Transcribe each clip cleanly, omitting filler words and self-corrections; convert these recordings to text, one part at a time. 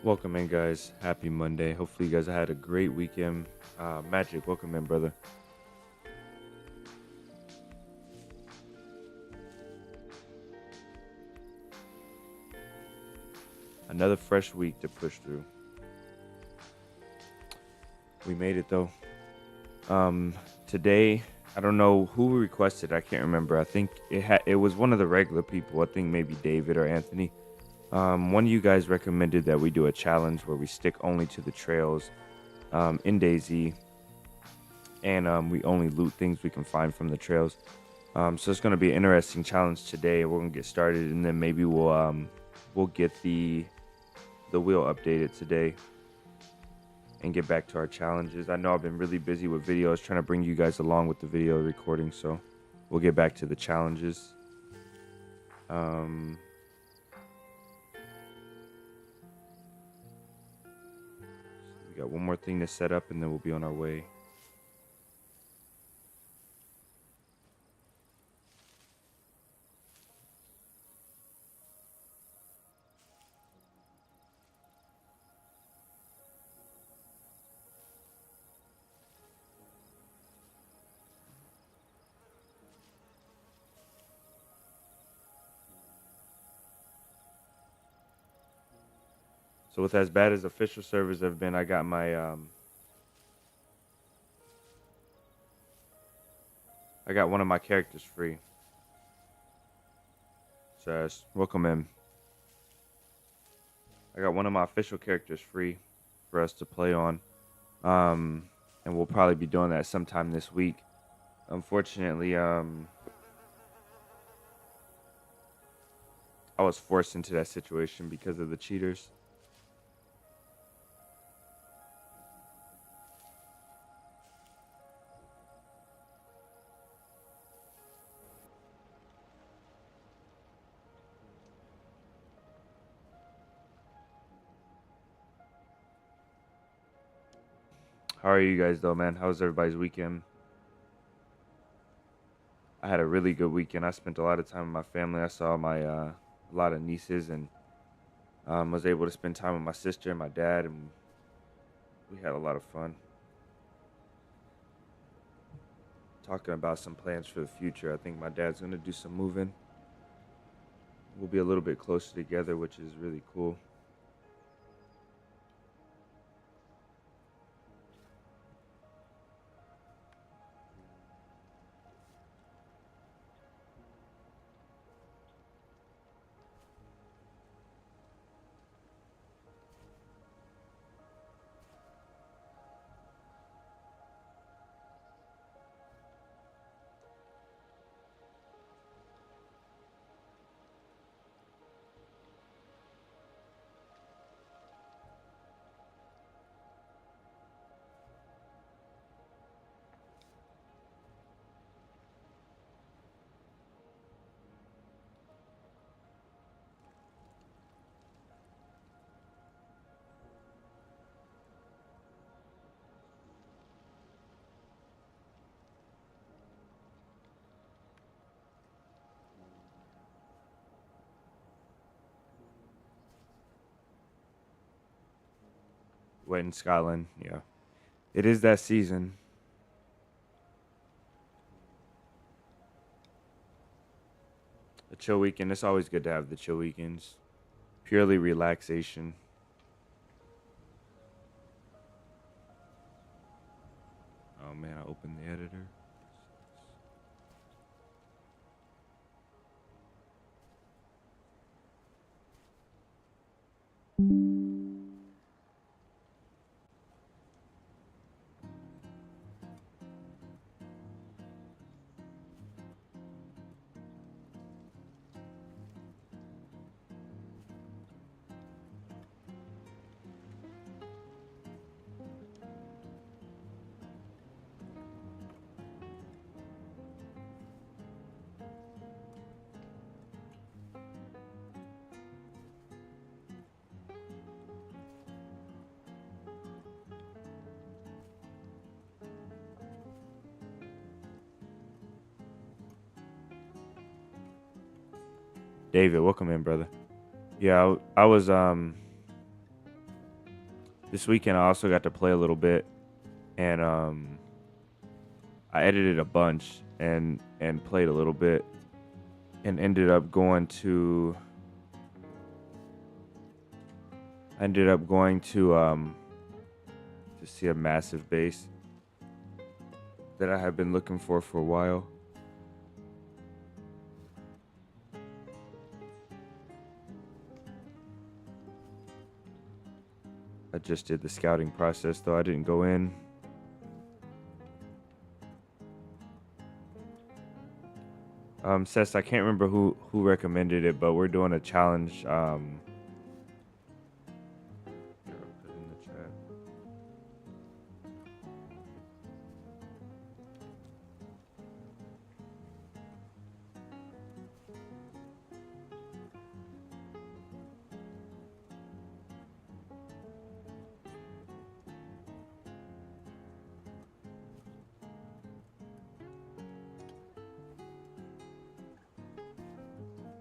Welcome in, guys. Happy Monday. Hopefully, you guys had a great weekend. Magic, welcome in, brother. Another fresh week to push through. We made it though. Um, Today, I don't know who requested. I can't remember. I think it was one of the regular people. I think maybe David or Anthony. One of you guys recommended that we do a challenge where we stick only to the trails in DayZ, and we only loot things we can find from the trails. So it's going to be an interesting challenge today. We're going to get started, and then maybe we'll get the wheel updated today and get back to our challenges. I know I've been really busy with videos, trying to bring you guys along with the video recording. So we'll get back to the challenges. Um, we got one more thing to set up, and then we'll be on our way. So with as bad as official servers have been, I got one of my characters free. So welcome in. I got one of my official characters free for us to play on. And we'll probably be doing that sometime this week. Unfortunately, I was forced into that situation because of the cheaters. How are you guys though, man? How was everybody's weekend? I had a really good weekend. I spent a lot of time with my family. I saw my a lot of nieces, and was able to spend time with my sister and my dad, and we had a lot of fun talking about some plans for the future. I think my dad's gonna do some moving. We'll be a little bit closer together, which is really cool. Wet in Scotland, yeah. It is that season. A chill weekend. It's always good to have the chill weekends. Purely relaxation. Oh man, I opened the editor. David, welcome in, brother. Yeah, I was This weekend I also got to play a little bit, and I edited a bunch and played a little bit, and ended up going to see a massive base that I have been looking for a while. I just did the scouting process though. I didn't go in. Sess, I can't remember who recommended it, but we're doing a challenge. Here, I'll put it in the chat.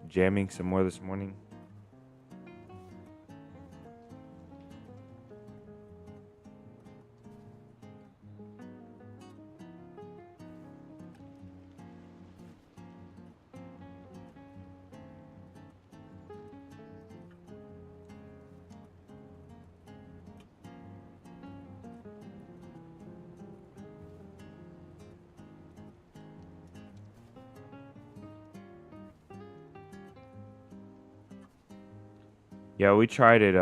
Jamming some more this morning. Yeah, we tried it.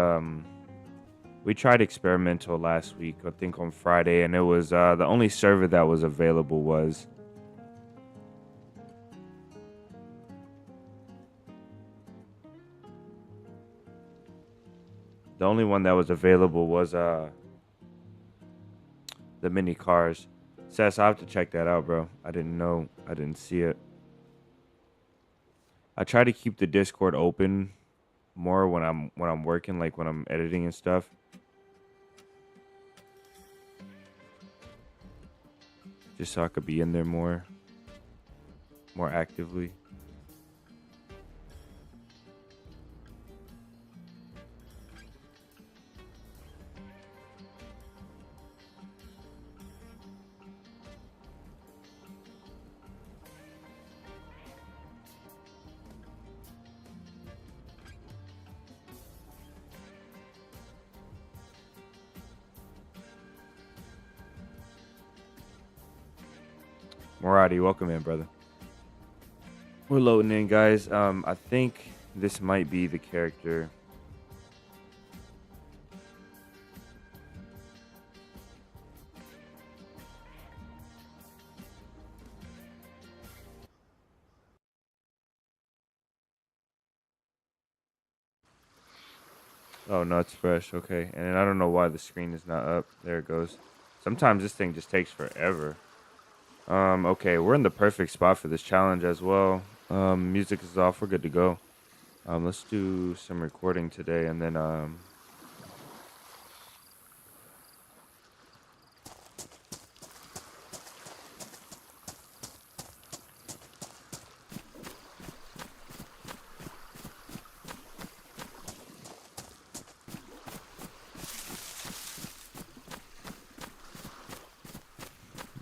We tried experimental last week, I think on Friday, and it was the only server that was available was the only one that was available was the mini cars. Sess, I have to check that out, bro. I didn't know. I didn't see it. I try to keep the Discord open more when I'm working, like when I'm editing and stuff. Just so I could be in there more actively. Moradi, welcome in, brother. We're loading in, guys. I think this might be the character. Oh no, it's fresh. Okay, and I don't know why the screen is not up. There it goes. Sometimes this thing just takes forever. Okay, we're in the perfect spot for this challenge as well. Music is off. We're good to go. Let's do some recording today, and then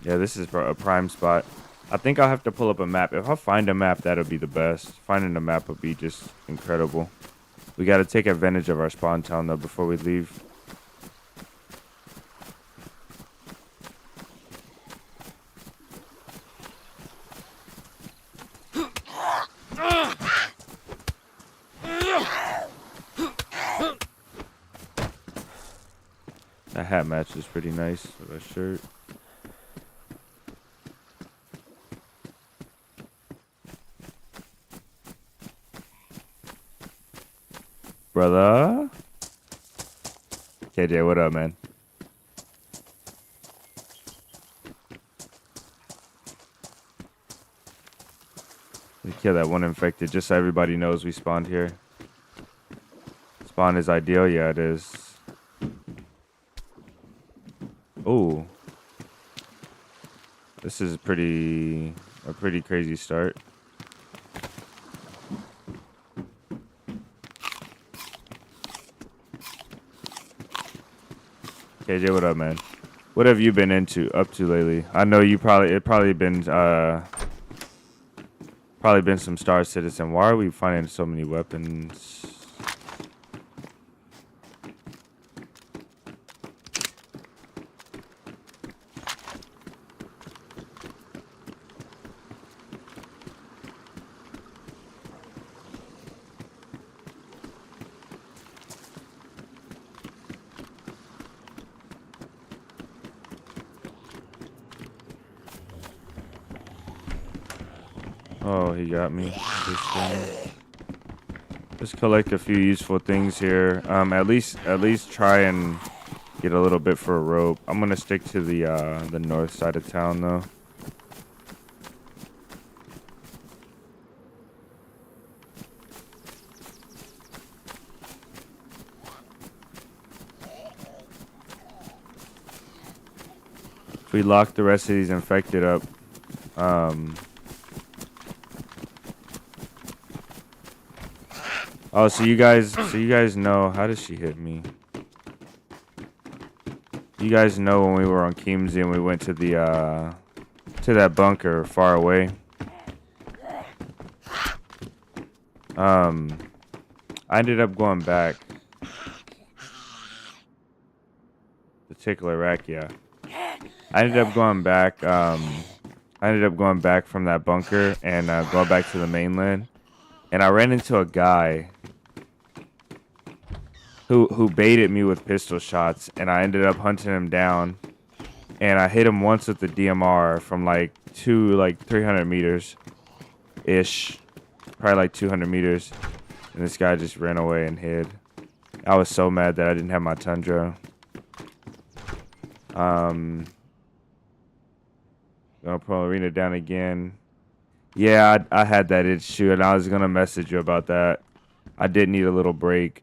yeah, this is a prime spot. I think I'll have to pull up a map. If I find a map, that'll be the best. Finding a map would be just incredible. We got to take advantage of our spawn town though before we leave. That hat matches pretty nice with our shirt. Brother? KJ, what up, man? We kill that one infected just so everybody knows we spawned here. Spawn is ideal? Yeah, it is. Oh. This is a pretty crazy start. KJ, what up, man? What have you been up to lately? I know you probably been some Star Citizen. Why are we finding so many weapons? Oh, he got me. Just collect a few useful things here. At least try and get a little bit for a rope. I'm gonna stick to the north side of town though. If we lock the rest of these infected up, oh, so you guys know, how does she hit me? You guys know when we were on Keemsey and we went to that bunker far away. I ended up going back. The tickler rack, yeah. I ended up going back from that bunker and going back to the mainland. And I ran into a guy who baited me with pistol shots, and I ended up hunting him down. And I hit him once with the DMR from like 300 meters ish, probably like 200 meters. And this guy just ran away and hid. I was so mad that I didn't have my Tundra. Gonna put Arena down again. Yeah, I had that issue, and I was gonna message you about that. I did need a little break.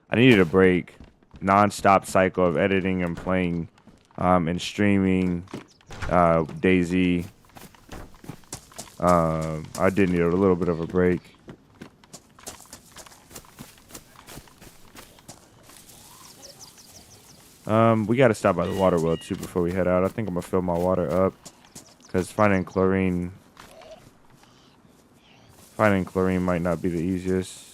I needed a break. Non-stop cycle of editing and playing, and streaming, DayZ. I did need a little bit of a break. We gotta stop by the water well too before we head out. I think I'm gonna fill my water up, because finding chlorine might not be the easiest.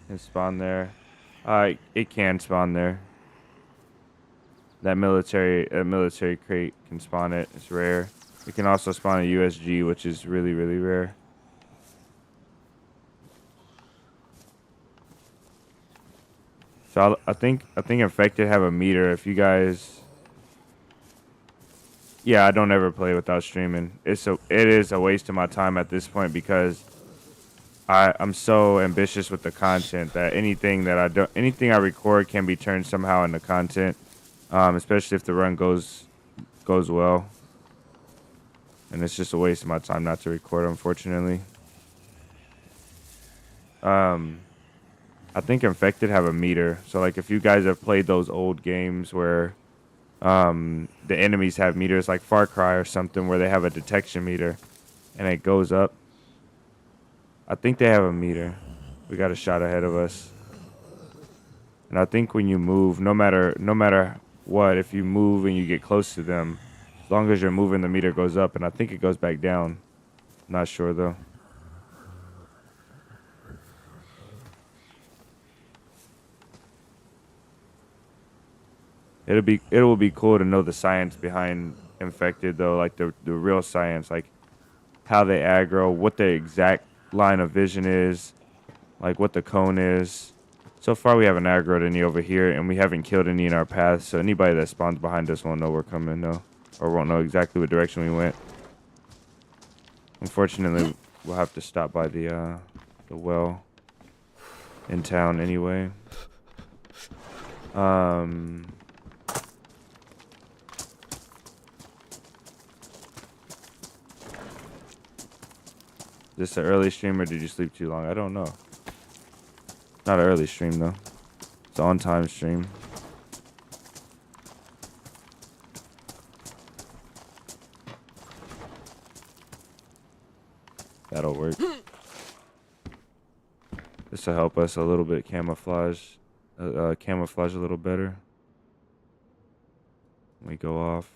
And spawn there. It can spawn there. That military crate can spawn it. It's rare. It can also spawn a USG, which is really, really rare. So I think infected have a meter. If you guys, yeah, I don't ever play without streaming. It is a waste of my time at this point, because I'm so ambitious with the content that anything I record can be turned somehow into content. Especially if the run goes well. And it's just a waste of my time not to record, unfortunately. I think infected have a meter. So like if you guys have played those old games where the enemies have meters, like Far Cry or something, where they have a detection meter and it goes up. I think they have a meter. We got a shot ahead of us. And I think when you move, no matter what, if you move and you get close to them, as long as you're moving, the meter goes up, and I think it goes back down. Not sure though. It will be cool to know the science behind infected though, like the real science, like how they aggro, what the exact line of vision is, like what the cone is. So far we haven't aggroed any over here, and we haven't killed any in our path, so anybody that spawns behind us won't know we're coming though, or won't know exactly what direction we went. Unfortunately, we'll have to stop by the well in town anyway. Is this an early stream or did you sleep too long? I don't know. Not an early stream though. It's an on time stream. That'll work. This will help us a little bit camouflage a little better. We go off.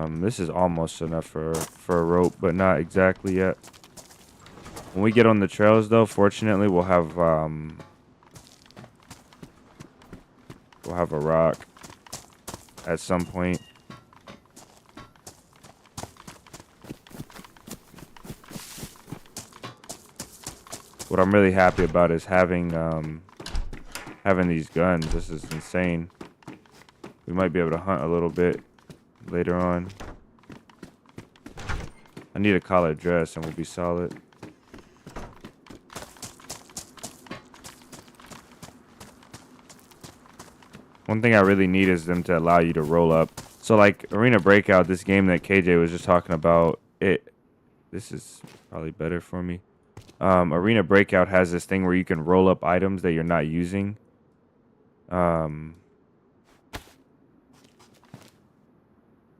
This is almost enough for a rope, but not exactly yet. When we get on the trails, though, fortunately, we'll have a rock at some point. What I'm really happy about is having these guns. This is insane. We might be able to hunt a little bit later on. I need a collared dress and we'll be solid. One thing I really need is them to allow you to roll up. So like Arena Breakout, this game that KJ was just talking about, this is probably better for me. Arena Breakout has this thing where you can roll up items that you're not using.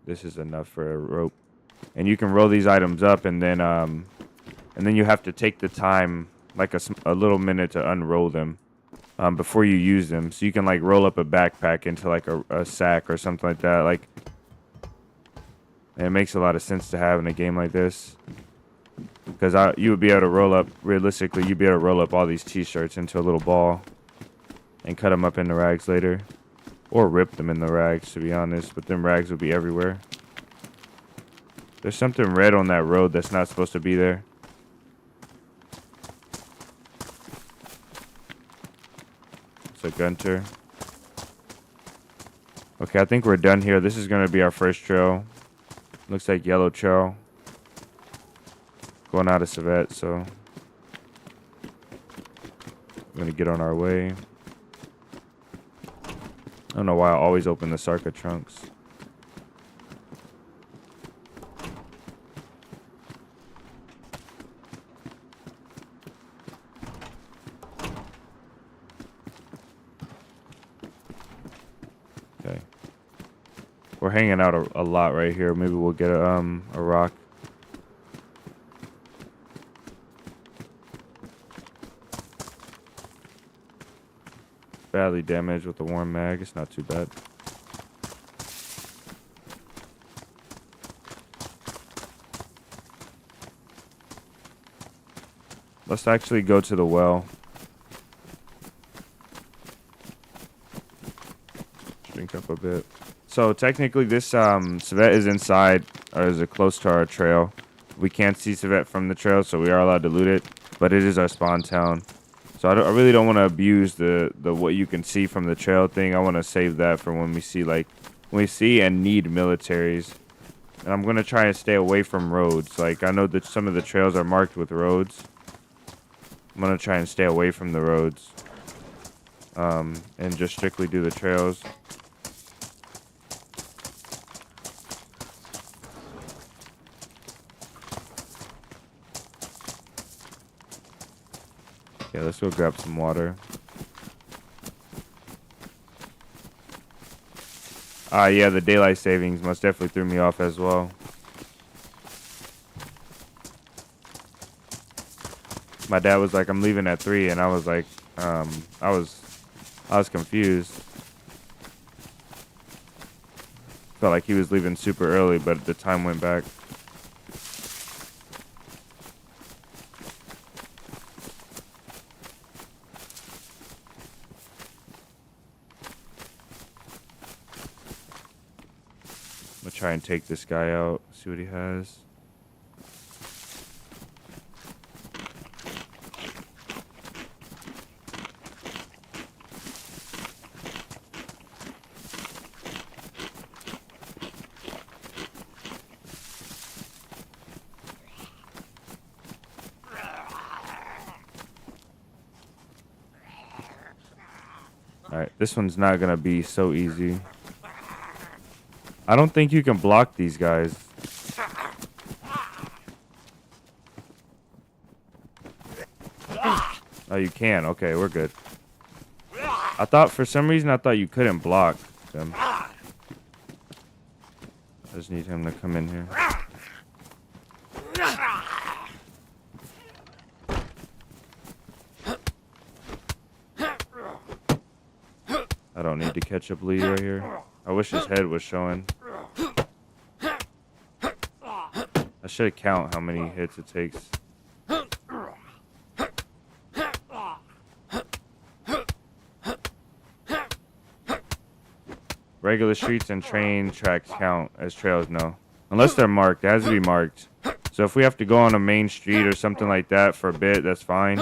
This is enough for a rope. And you can roll these items up, and then you have to take the time, like a little minute, to unroll them before you use them. So you can like roll up a backpack into like a sack or something like that. Like, and it makes a lot of sense to have in a game like this, because you would be able to roll up, realistically, you'd be able to roll up all these t-shirts into a little ball and cut them up into rags later, or rip them in the rags, to be honest. But them rags would be everywhere. There's something red on that road that's not supposed to be there. It's a gunter. Okay, I think we're done here. This is going to be our first trail. Looks like yellow trail. Going out of Civet, so I'm going to get on our way. I don't know why I always open the Sarka trunks. Okay. We're hanging out a lot right here. Maybe we'll get a rock. Badly damaged with the warm mag. It's not too bad. Let's actually go to the well. Drink up a bit. So technically this Civet is inside, or is it close to our trail. We can't see Civet from the trail, so we are allowed to loot it, but it is our spawn town. So I really don't want to abuse the what you can see from the trail thing. I want to save that for when we see and need militaries. And I'm going to try and stay away from roads. Like, I know that some of the trails are marked with roads. I'm going to try and stay away from the roads. And just strictly do the trails. Yeah, let's go grab some water. Yeah, the daylight savings most definitely threw me off as well. My dad was like, I'm leaving at 3, and I was like, I was confused. Felt like he was leaving super early, but the time went back. I'm gonna try and take this guy out, see what he has. Alright, this one's not gonna be so easy. I don't think you can block these guys. Oh, you can. Okay, we're good. I thought, for some reason, I thought you couldn't block them. I just need him to come in here. I don't need to catch a bleed right here. I wish his head was showing. I should count how many hits it takes. Regular streets and train tracks count as trails, no. Unless they're marked. It has to be marked. So if we have to go on a main street or something like that for a bit, that's fine.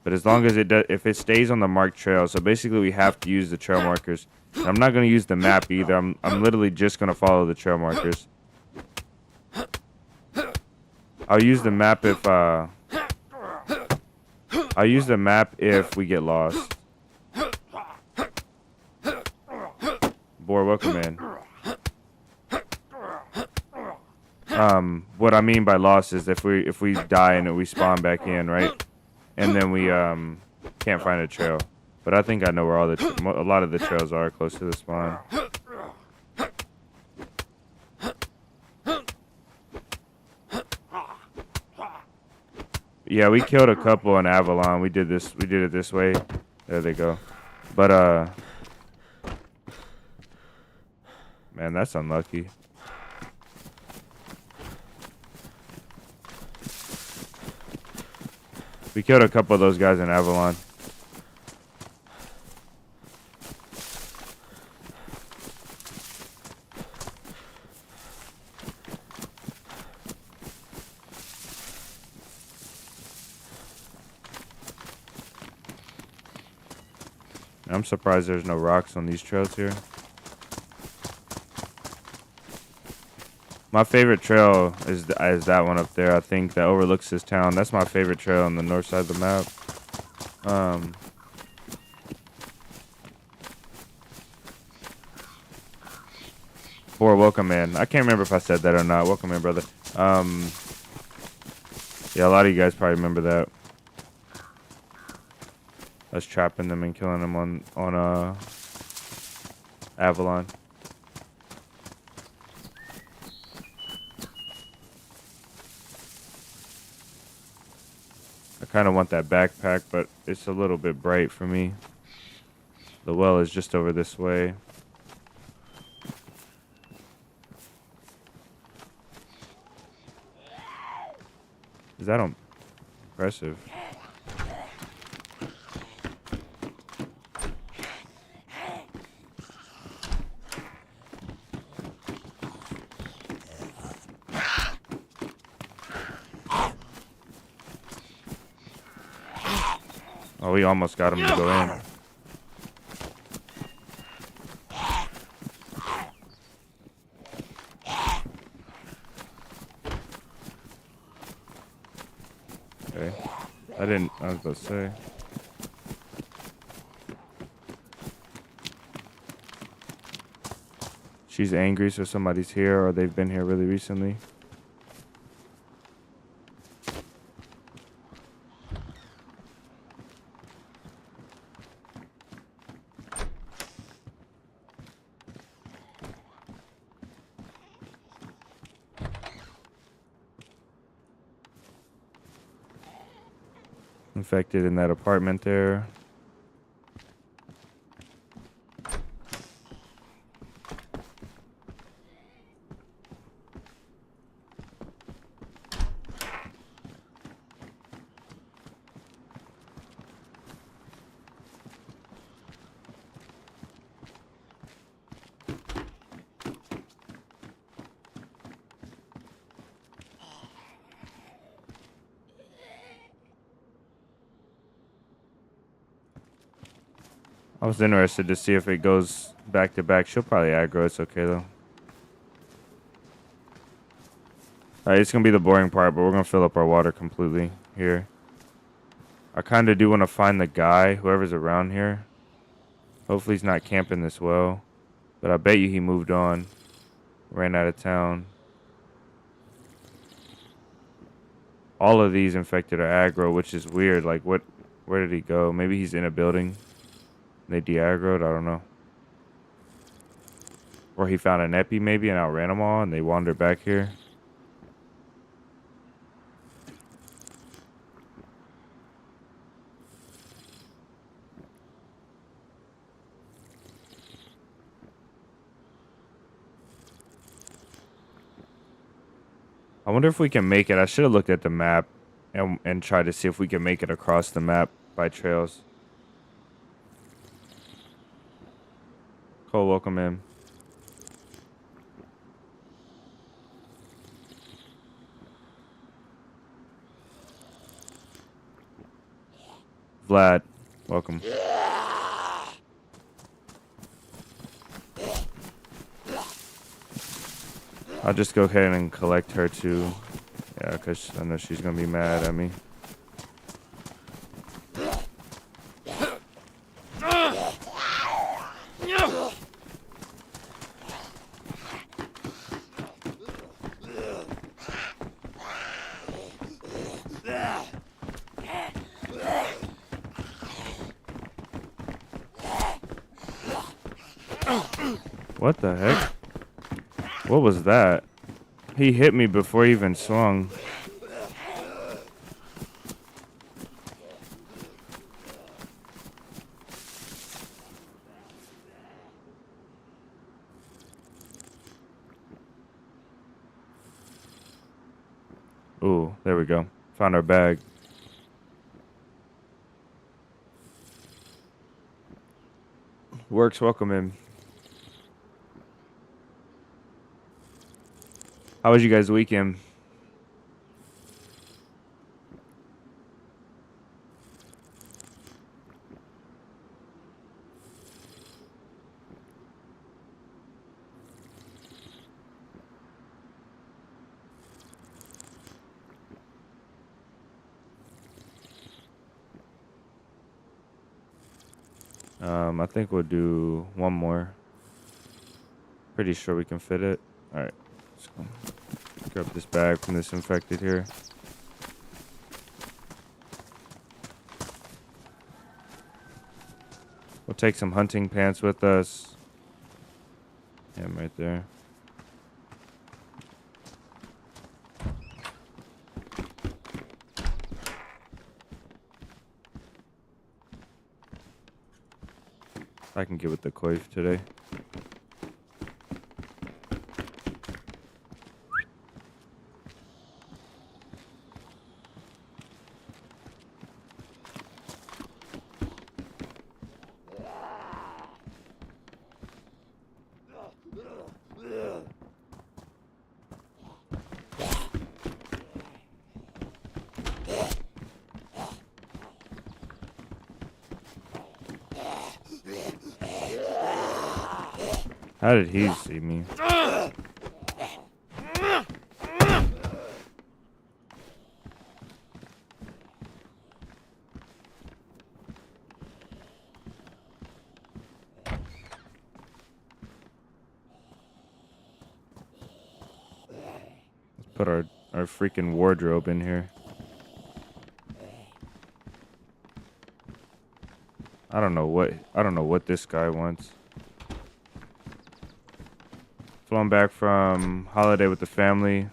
But as long as if it stays on the marked trail, so basically we have to use the trail markers. And I'm not going to use the map either. I'm literally just going to follow the trail markers. I'll use the map if we get lost. Boar, welcome in. What I mean by lost is if we die and we spawn back in, right? And then we can't find a trail. But I think I know where a lot of the trails are close to the spawn. Yeah, we killed a couple in Avalon. We did it this way. There they go. But man, that's unlucky. We killed a couple of those guys in Avalon. I'm surprised there's no rocks on these trails here. My favorite trail is that one up there. I think that overlooks this town. That's my favorite trail on the north side of the map. Boar, welcome in. I can't remember if I said that or not. Welcome in, brother. Yeah, a lot of you guys probably remember that. Us trapping them and killing them on Avalon. I kind of want that backpack, but it's a little bit bright for me. The well is just over this way. Is that impressive? Oh, we almost got him to go in. Okay. I was about to say. She's angry, so somebody's here, or they've been here really recently. Infected in that apartment there. I was interested to see if it goes back to back. She'll probably aggro. It's okay, though. Alright, it's going to be the boring part, but we're going to fill up our water completely here. I kind of do want to find the guy, whoever's around here. Hopefully he's not camping this well. But I bet you he moved on. Ran out of town. All of these infected are aggro, which is weird. Like, where did he go? Maybe he's in a building. They de-aggroed, I don't know. Or he found an epi maybe and outran them all and they wandered back here. wonder if we can make it. I should have looked at the map and tried to see if we can make it across the map by trails. Cole, welcome in. Vlad, welcome. I'll just go ahead and collect her too. Yeah, because I know she's going to be mad at me. What the heck? What was that? He hit me before he even swung. Ooh, there we go. Found our bag. Works, welcome in. How was you guys' weekend? I think we'll do one more. Pretty sure we can fit it. All right, let's go. Grab this bag from this infected here. We'll take some hunting pants with us. Him right there. I can get with the coif today. How did he see me? Let's put our freaking wardrobe in here. I don't know what this guy wants. Flown back from holiday with the family.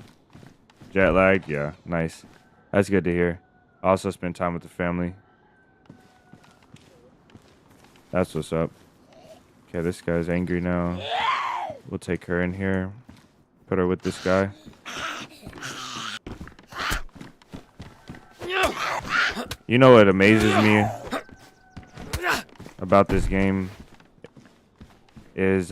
Jet lagged, yeah, nice. That's good to hear. I also spent time with the family. That's what's up. Okay, this guy's angry now. We'll take her in here. Put her with this guy. You know what amazes me about this game is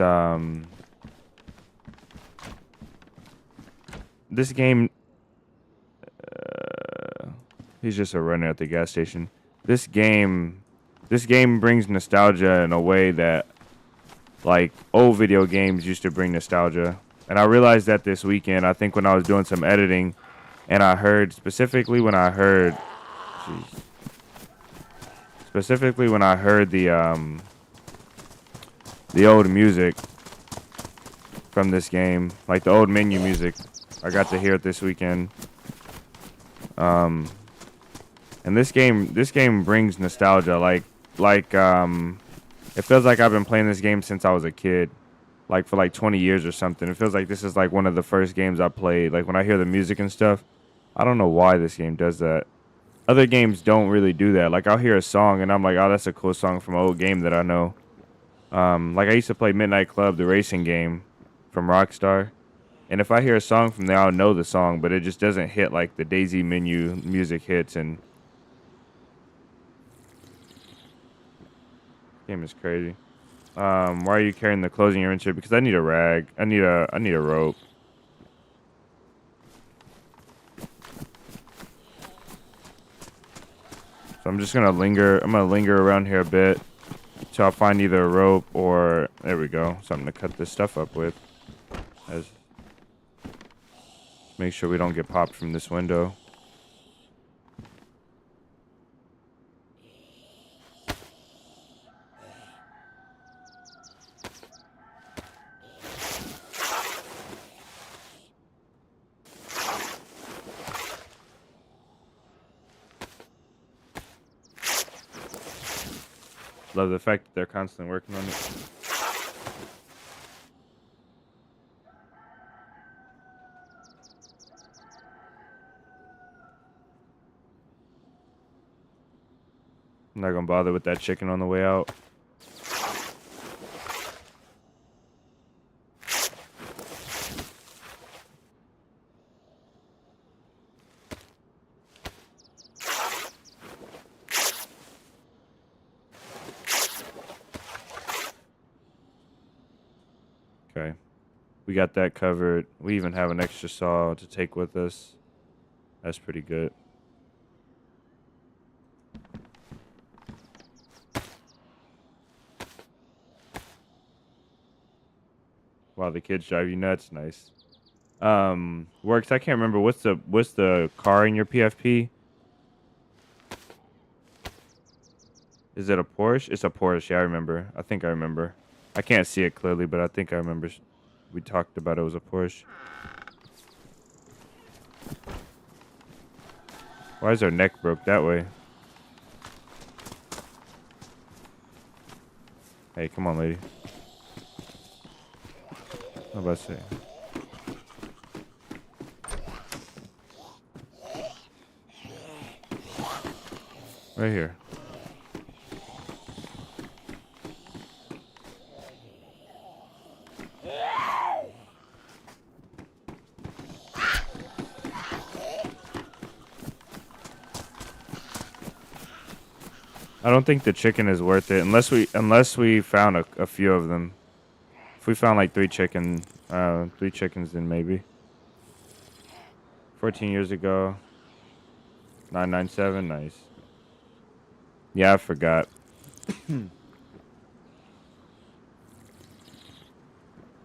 this game, he's just a runner at the gas station. This game brings nostalgia in a way that, like, old video games used to bring nostalgia. And I realized that this weekend, I think when I was doing some editing, and I heard, specifically when I heard the old music from this game, like the old menu music. I got to hear it this weekend. And this game brings nostalgia. Like it feels like I've been playing this game since I was a kid, like for like 20 years or something. It feels like this is like one of the first games I played. Like when I hear the music and stuff, I don't know why this game does that. Other games don't really do that. Like I'll hear a song and I'm like, oh, that's a cool song from an old game that I know. Like I used to play Midnight Club, the racing game from Rockstar. And if I hear a song from there, I'll know the song, but it just doesn't hit like the DayZ menu music hits. And game is crazy. Why are you carrying the clothes in your inventory? Because I need a rag. I need a rope. So I'm just gonna linger. I'm gonna linger around here a bit till I find either a rope or there we go, something to cut this stuff up with. As make sure we don't get popped from this window. Love the fact that they're constantly working on it. I'm not gonna bother with that chicken on the way out. Okay. We got that covered. We even have an extra saw to take with us. That's pretty good. Wow, the kids drive you nuts. Nice. Works. I can't remember what's the car in your PFP? Is it a Porsche? It's a Porsche. Yeah, I remember. I think I remember. I can't see it clearly, but I think I remember. We talked about it was a Porsche. Why is her neck broke that way? Hey, come on, lady. How about to say? Right here. I don't think the chicken is worth it unless we found a few of them. If we found like three chickens, then maybe. 14 years ago. 997, nice. Yeah, I forgot.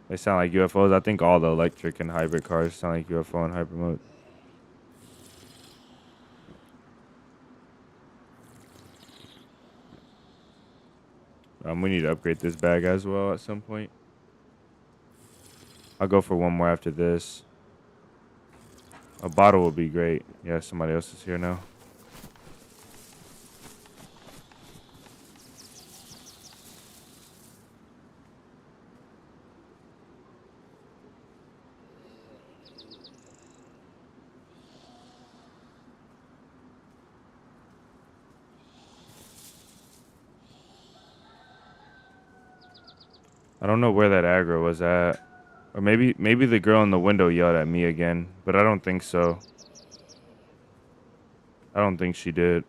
They sound like UFOs. I think all the electric and hybrid cars sound like UFO and hybrid mode. We need to upgrade this bag as well at some point. I'll go for one more after this. A bottle would be great. Yeah, somebody else is here now. I don't know where that aggro was at. Or maybe the girl in the window yelled at me again, but I don't think so. I don't think she did.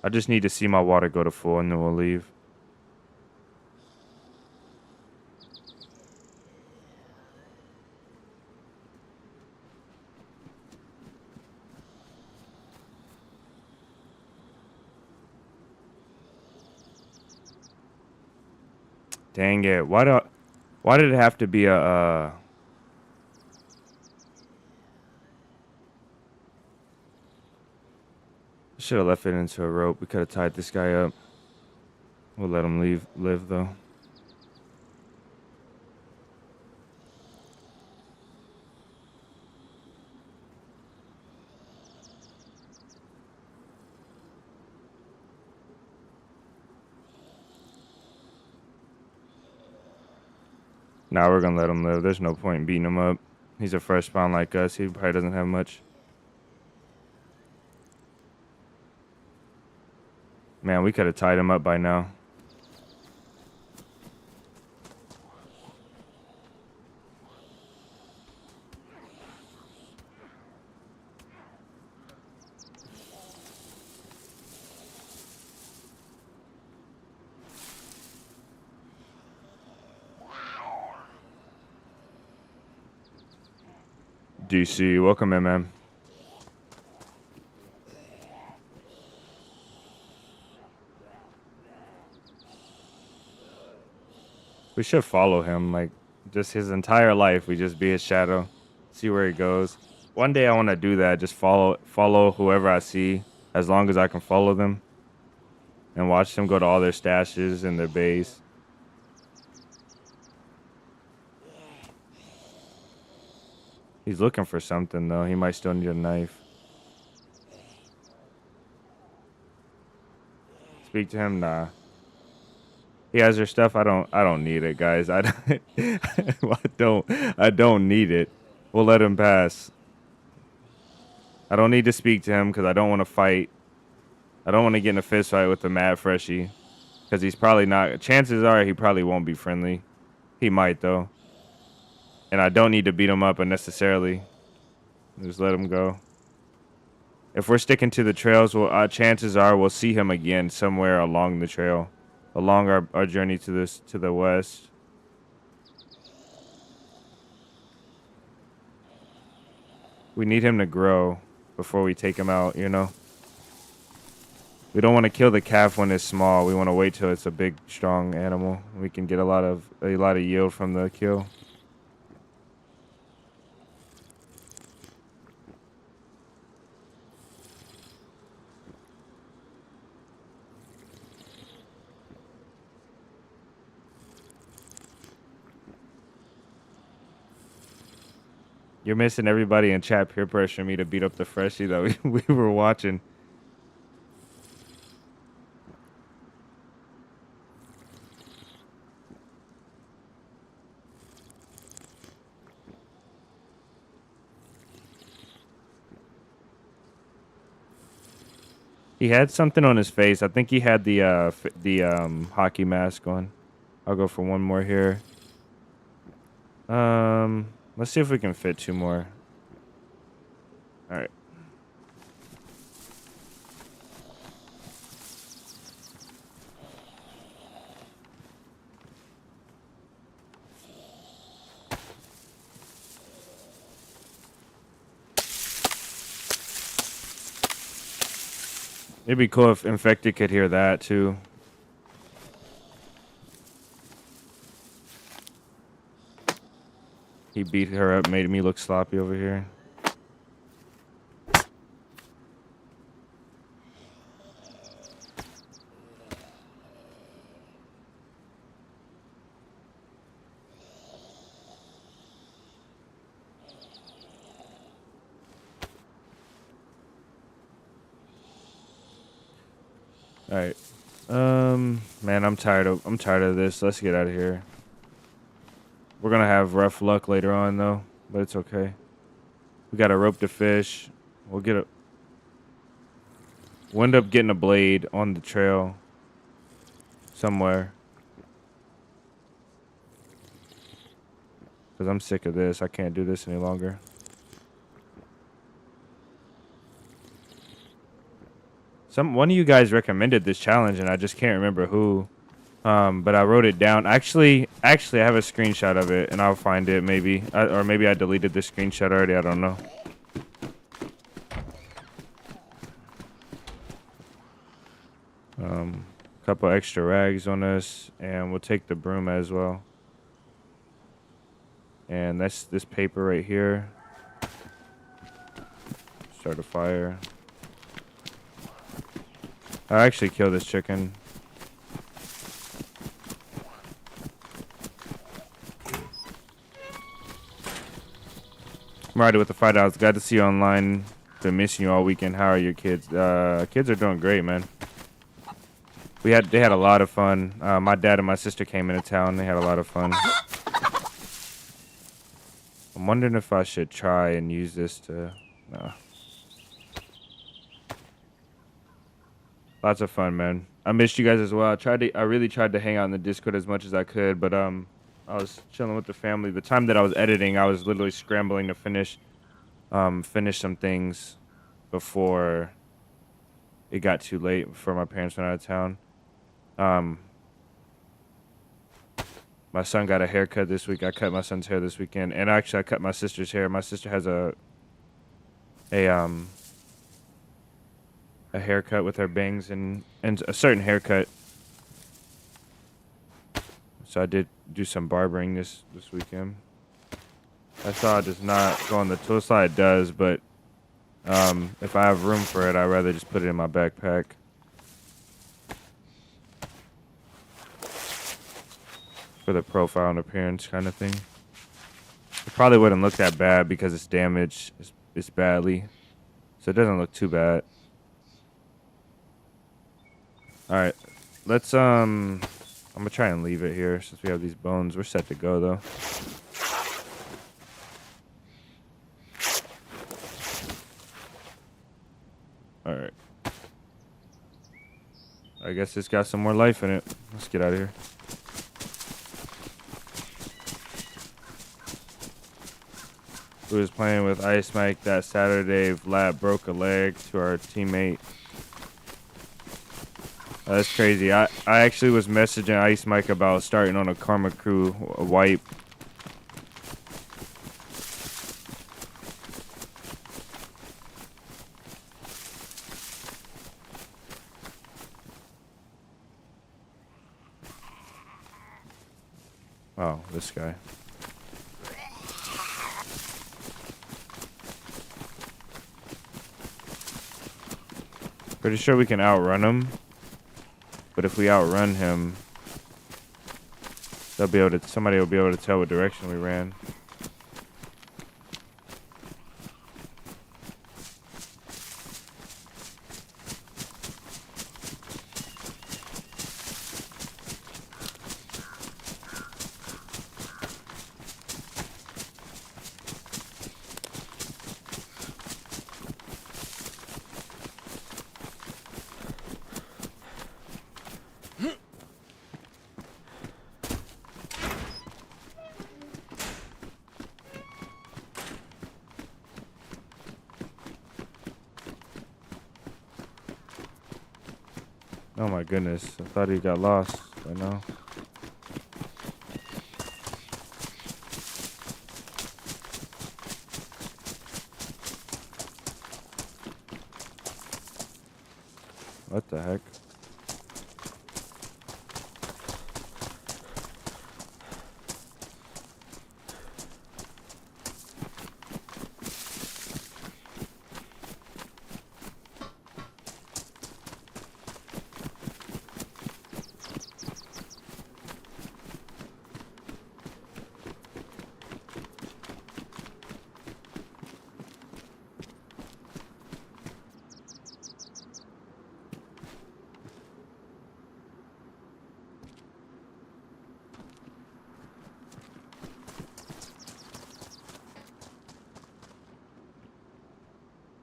I just need to see my water go to full and then we'll leave. Dang it. Why did it have to be a should have left it into a rope. We could have tied this guy up. We'll let him live though. Nah, we're gonna let him live. There's no point in beating him up. He's a fresh spawn like us. He probably doesn't have much. Man, we could have tied him up by now. DC, welcome in, man. We should follow him, like, just his entire life. We just be his shadow, see where he goes. One day I want to do that, just follow whoever I see, as long as I can follow them. And watch them go to all their stashes and their base. He's looking for something, though. He might still need a knife. Speak to him? Nah. He has your stuff. I don't need it, guys. I don't need it. We'll let him pass. I don't need to speak to him because I don't want to fight. I don't want to get in a fist fight with the mad freshie because he's probably not. Chances are he probably won't be friendly. He might, though. And I don't need to beat him up unnecessarily. Just let him go. If we're sticking to the trails, well, chances are we'll see him again somewhere along the trail, along our journey to the west. We need him to grow before we take him out, you know? We don't want to kill the calf when it's small. We want to wait till it's a big, strong animal. We can get a lot of yield from the kill. You're missing everybody in chat peer pressure me to beat up the freshie that we were watching. He had something on his face. I think he had the hockey mask on. I'll go for one more here. Let's see if we can fit two more. All right. It'd be cool if Infected could hear that too. He beat her up, made me look sloppy over here. All right. Man, I'm tired of this. Let's get out of here. We're gonna have rough luck later on though, but it's okay. We got a rope to fish. We'll end up getting a blade on the trail somewhere. Cause I'm sick of this. I can't do this any longer. One of you guys recommended this challenge, and I just can't remember who. But I wrote it down. Actually, I have a screenshot of it, and I'll find it maybe, or maybe I deleted the screenshot already. I don't know. Couple extra rags on us, and we'll take the broom as well. And that's this paper right here. Start a fire. I actually killed this chicken. Marty with the $5. Glad to see you online. Been missing you all weekend. How are your kids? Kids are doing great, man. They had a lot of fun. My dad and my sister came into town. They had a lot of fun. I'm wondering if I should try and use this to... No. Lots of fun, man. I missed you guys as well. I really tried to hang out in the Discord as much as I could, but I was chilling with the family. The time that I was editing, I was literally scrambling to finish some things before it got too late, before my parents went out of town. My son got a haircut this week. I cut my son's hair this weekend, and actually I cut my sister's hair. My sister has a haircut with her bangs and a certain haircut. So I did do some barbering this weekend. That saw does not go on the tool slide. It does, but if I have room for it, I'd rather just put it in my backpack. For the profile and appearance kind of thing. It probably wouldn't look that bad because it's damaged. It's badly. So it doesn't look too bad. Alright. Let's I'm gonna try and leave it here since we have these bones. We're set to go though. Alright. I guess it's got some more life in it. Let's get out of here. Who was playing with Ice Mike that Saturday. Vlad broke a leg to our teammate. That's crazy. I actually was messaging Ice Mike about starting on a Karma Crew wipe. Oh, this guy. Pretty sure we can outrun him. But if we outrun him, somebody will be able to tell what direction we ran. Oh my goodness, I thought he got lost right now. What the heck?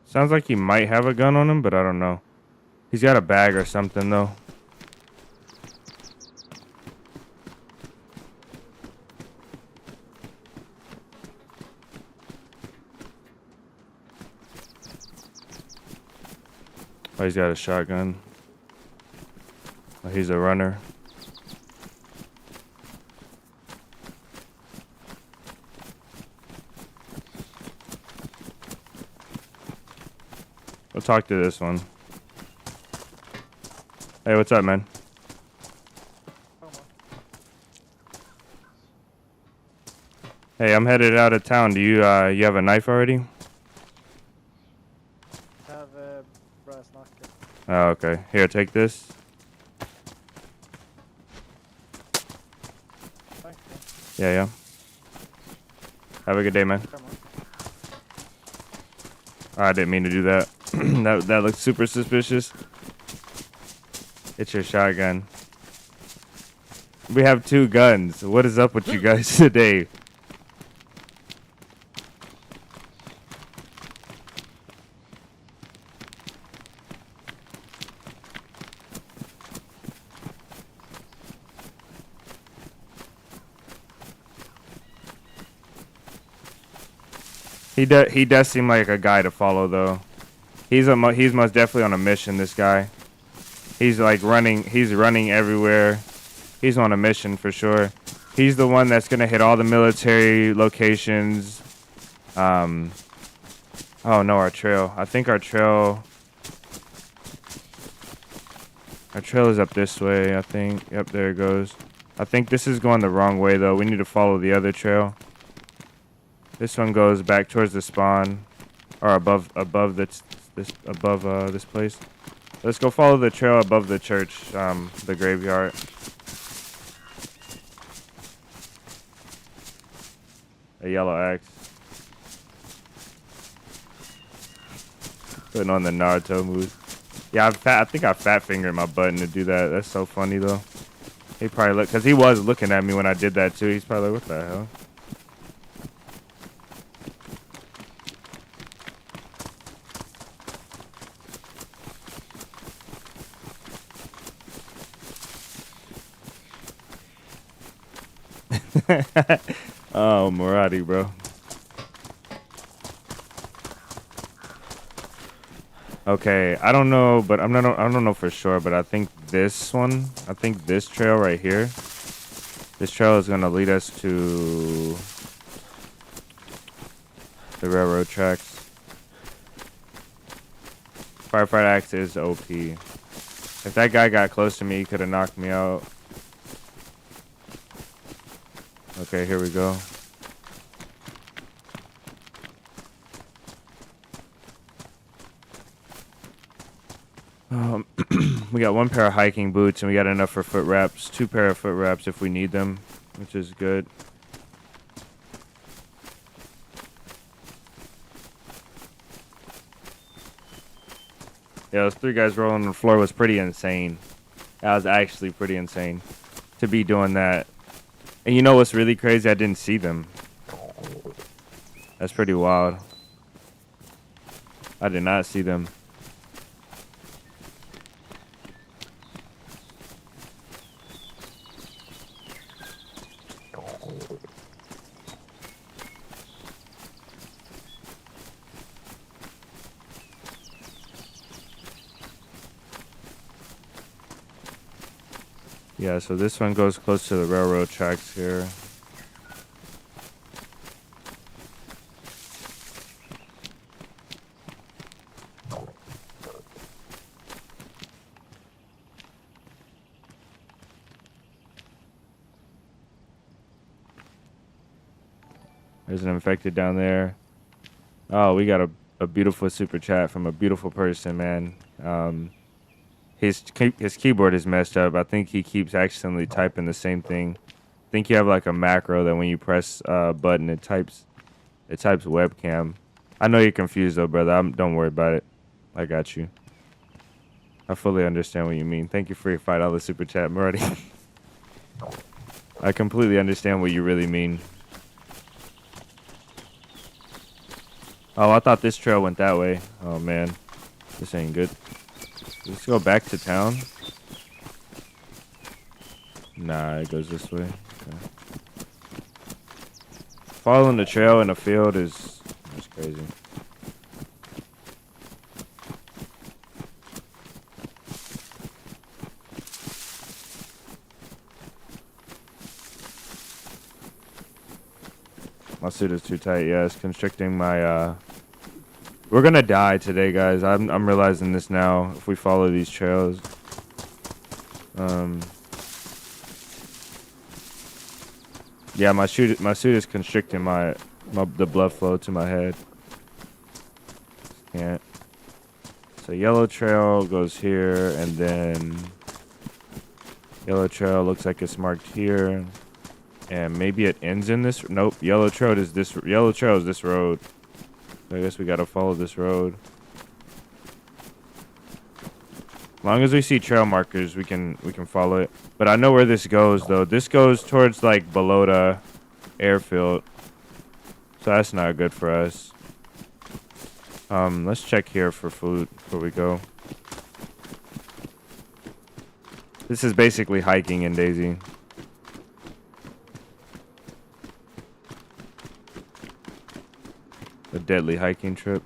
Sounds like he might have a gun on him, but I don't know. He's got a bag or something, though. Oh, he's got a shotgun. Oh, he's a runner. We'll talk to this one. Hey, what's up, man? Hey, I'm headed out of town. Do you you have a knife already? I have a brass knuckle. Oh, okay. Here, take this. Thank Yeah, yeah. Have a good day, man. you. Come on. Oh, I didn't mean to do that. that looks super suspicious. It's your shotgun. We have 2 guns. What is up with you guys today? He does seem like a guy to follow though. He's most definitely on a mission. This guy. He's like running. He's running everywhere. He's on a mission for sure. He's the one that's gonna hit all the military locations. Um. Oh no, our trail. I think our trail. Our trail is up this way. I think. Yep, there it goes. I think this is going the wrong way though. We need to follow the other trail. This one goes back towards the spawn, or above this place. Let's go follow the trail above the church, the graveyard. A yellow axe. Putting on the Naruto moves. Yeah, I think I fat fingered my button to do that. That's so funny though. He probably looked, cause he was looking at me when I did that too. He's probably like, what the hell? Oh, Murati, bro. Okay, I don't know, but I don't know for sure, but I think this trail right here, this trail is gonna lead us to the railroad tracks. Firefight axe is OP. If that guy got close to me, he could have knocked me out. Okay, here we go. We got 1 pair of hiking boots, and we got enough for foot wraps. 2 pair of foot wraps if we need them, which is good. Yeah, those 3 guys rolling on the floor was pretty insane. That was actually pretty insane to be doing that. And you know what's really crazy? I didn't see them. That's pretty wild. I did not see them. Yeah, so this one goes close to the railroad tracks here. There's an infected down there. Oh, we got a beautiful super chat from a beautiful person, man. His keyboard is messed up. I think he keeps accidentally typing the same thing. I think you have like a macro that when you press a button, it types webcam. I know you're confused though, brother. Don't worry about it. I got you. I fully understand what you mean. Thank you for your $5 super chat, Murray. I completely understand what you really mean. Oh, I thought this trail went that way. Oh man, this ain't good. Let's go back to town. Nah, it goes this way. Okay. Following the trail in a field is crazy. My suit is too tight. Yeah, it's constricting my. We're gonna die today, guys. I'm realizing this now. If we follow these trails. Yeah, my suit is constricting the blood flow to my head. Can't. So yellow trail goes here, and then yellow trail looks like it's marked here, and maybe it ends in this. Nope. Yellow trail is this road. So I guess we gotta follow this road. As long as we see trail markers, we can follow it. But I know where this goes though. This goes towards like Balota airfield. So that's not good for us. Let's check here for food before we go. This is basically hiking in DayZ. deadly hiking trip.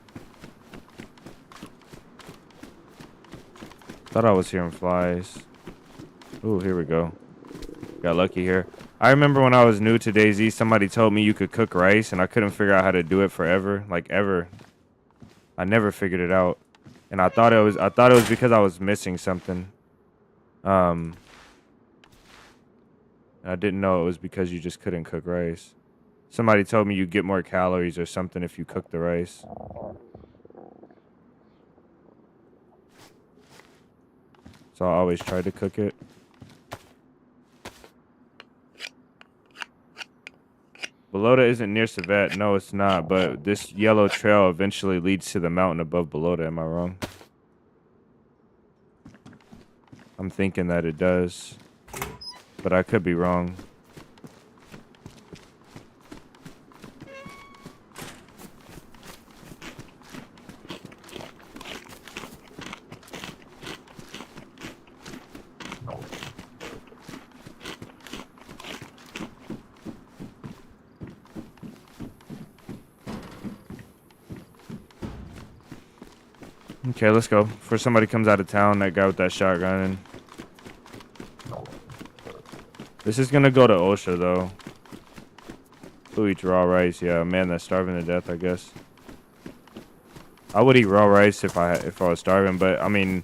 Thought I was hearing flies. Ooh, here we go. Got lucky here. I remember when I was new to DayZ, somebody told me you could cook rice, and I couldn't figure out how to do it forever, like ever. I never figured it out, and I thought it was because I was missing something. I didn't know it was because you just couldn't cook rice. Somebody told me you get more calories or something if you cook the rice. So I always try to cook it. Balota isn't near Savet. No, it's not. But this yellow trail eventually leads to the mountain above Balota. Am I wrong? I'm thinking that it does. But I could be wrong. Okay, let's go. Before somebody comes out of town, that guy with that shotgun. And this is gonna go to OSHA though. Who eats raw rice? Yeah, a man that's starving to death, I guess. I would eat raw rice if I was starving, but I mean,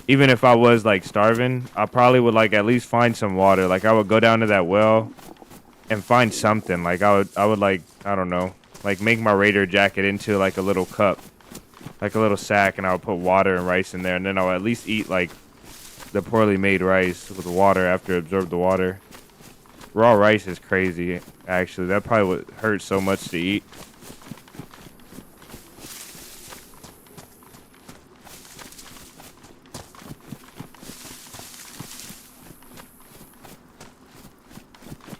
even if I was like starving, I probably would like at least find some water. Like I would go down to that well and find something. Like I would like, I don't know, like make my Raider jacket into like a little cup. Like a little sack, and I would put water and rice in there, and then I'll at least eat like the poorly made rice with water after it absorbed the water. Raw rice is crazy, actually. That probably would hurt so much to eat.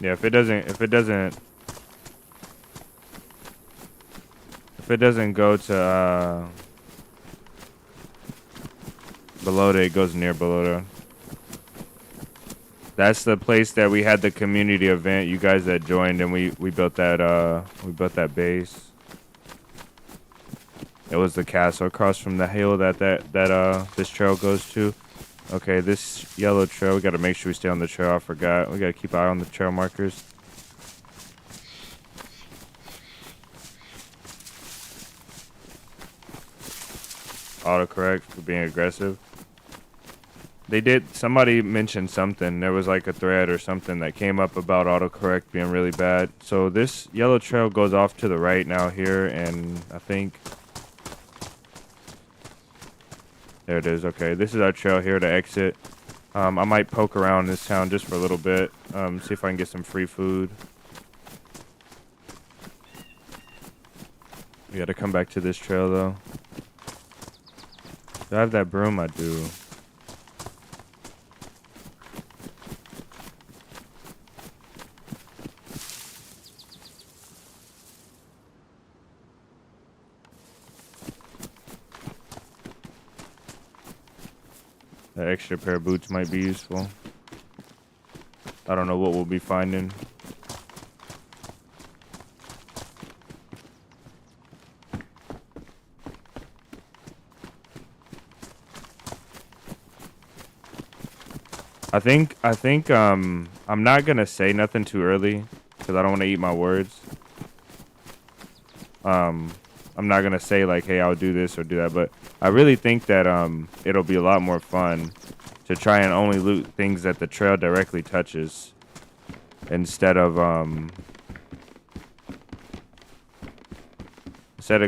Yeah, if it doesn't go to Balota, it goes near Balota. That's the place that we had the community event. You guys that joined, and we built that base. It was the castle across from the hill that this trail goes to. Okay, this yellow trail. We got to make sure we stay on the trail. I forgot. We got to keep an eye on the trail markers. Autocorrect for being aggressive. Somebody mentioned something. There was like a thread or something that came up about autocorrect being really bad. So this yellow trail goes off to the right now here, and I think there it is. Okay, this is our trail here to exit. I might poke around this town just for a little bit, see if I can get some free food. We got to come back to this trail though. Do I have that broom? I do. That extra pair of boots might be useful. I don't know what we'll be finding. I think I'm not gonna say nothing too early because I don't want to eat my words. I'm not gonna say like, hey, I'll do this or do that, but I really think that it'll be a lot more fun to try and only loot things that the trail directly touches instead of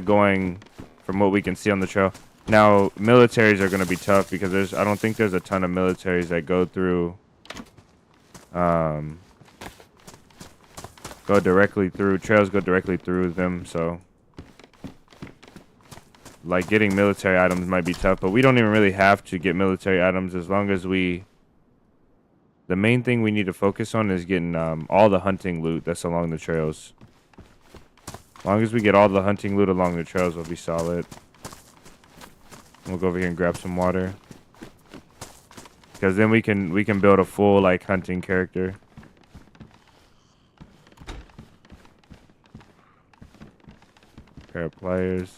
going from what we can see on the trail. Now, militaries are going to be tough because I don't think there's a ton of militaries that go through, trails go directly through them, so like getting military items might be tough, but we don't even really have to get military items as long as the main thing we need to focus on is getting all the hunting loot that's along the trails. As long as we get all the hunting loot along the trails, we'll be solid. We'll go over here and grab some water. Because then we can build a full like hunting character. Pair of pliers.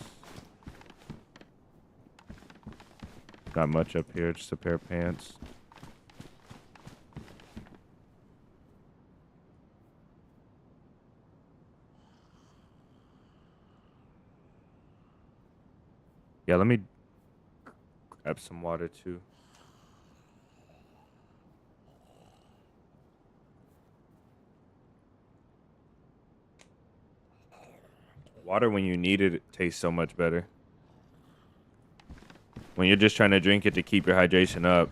Not much up here, just a pair of pants. Yeah, let me grab some water too. Water when you need it, it tastes so much better. When you're just trying to drink it to keep your hydration up,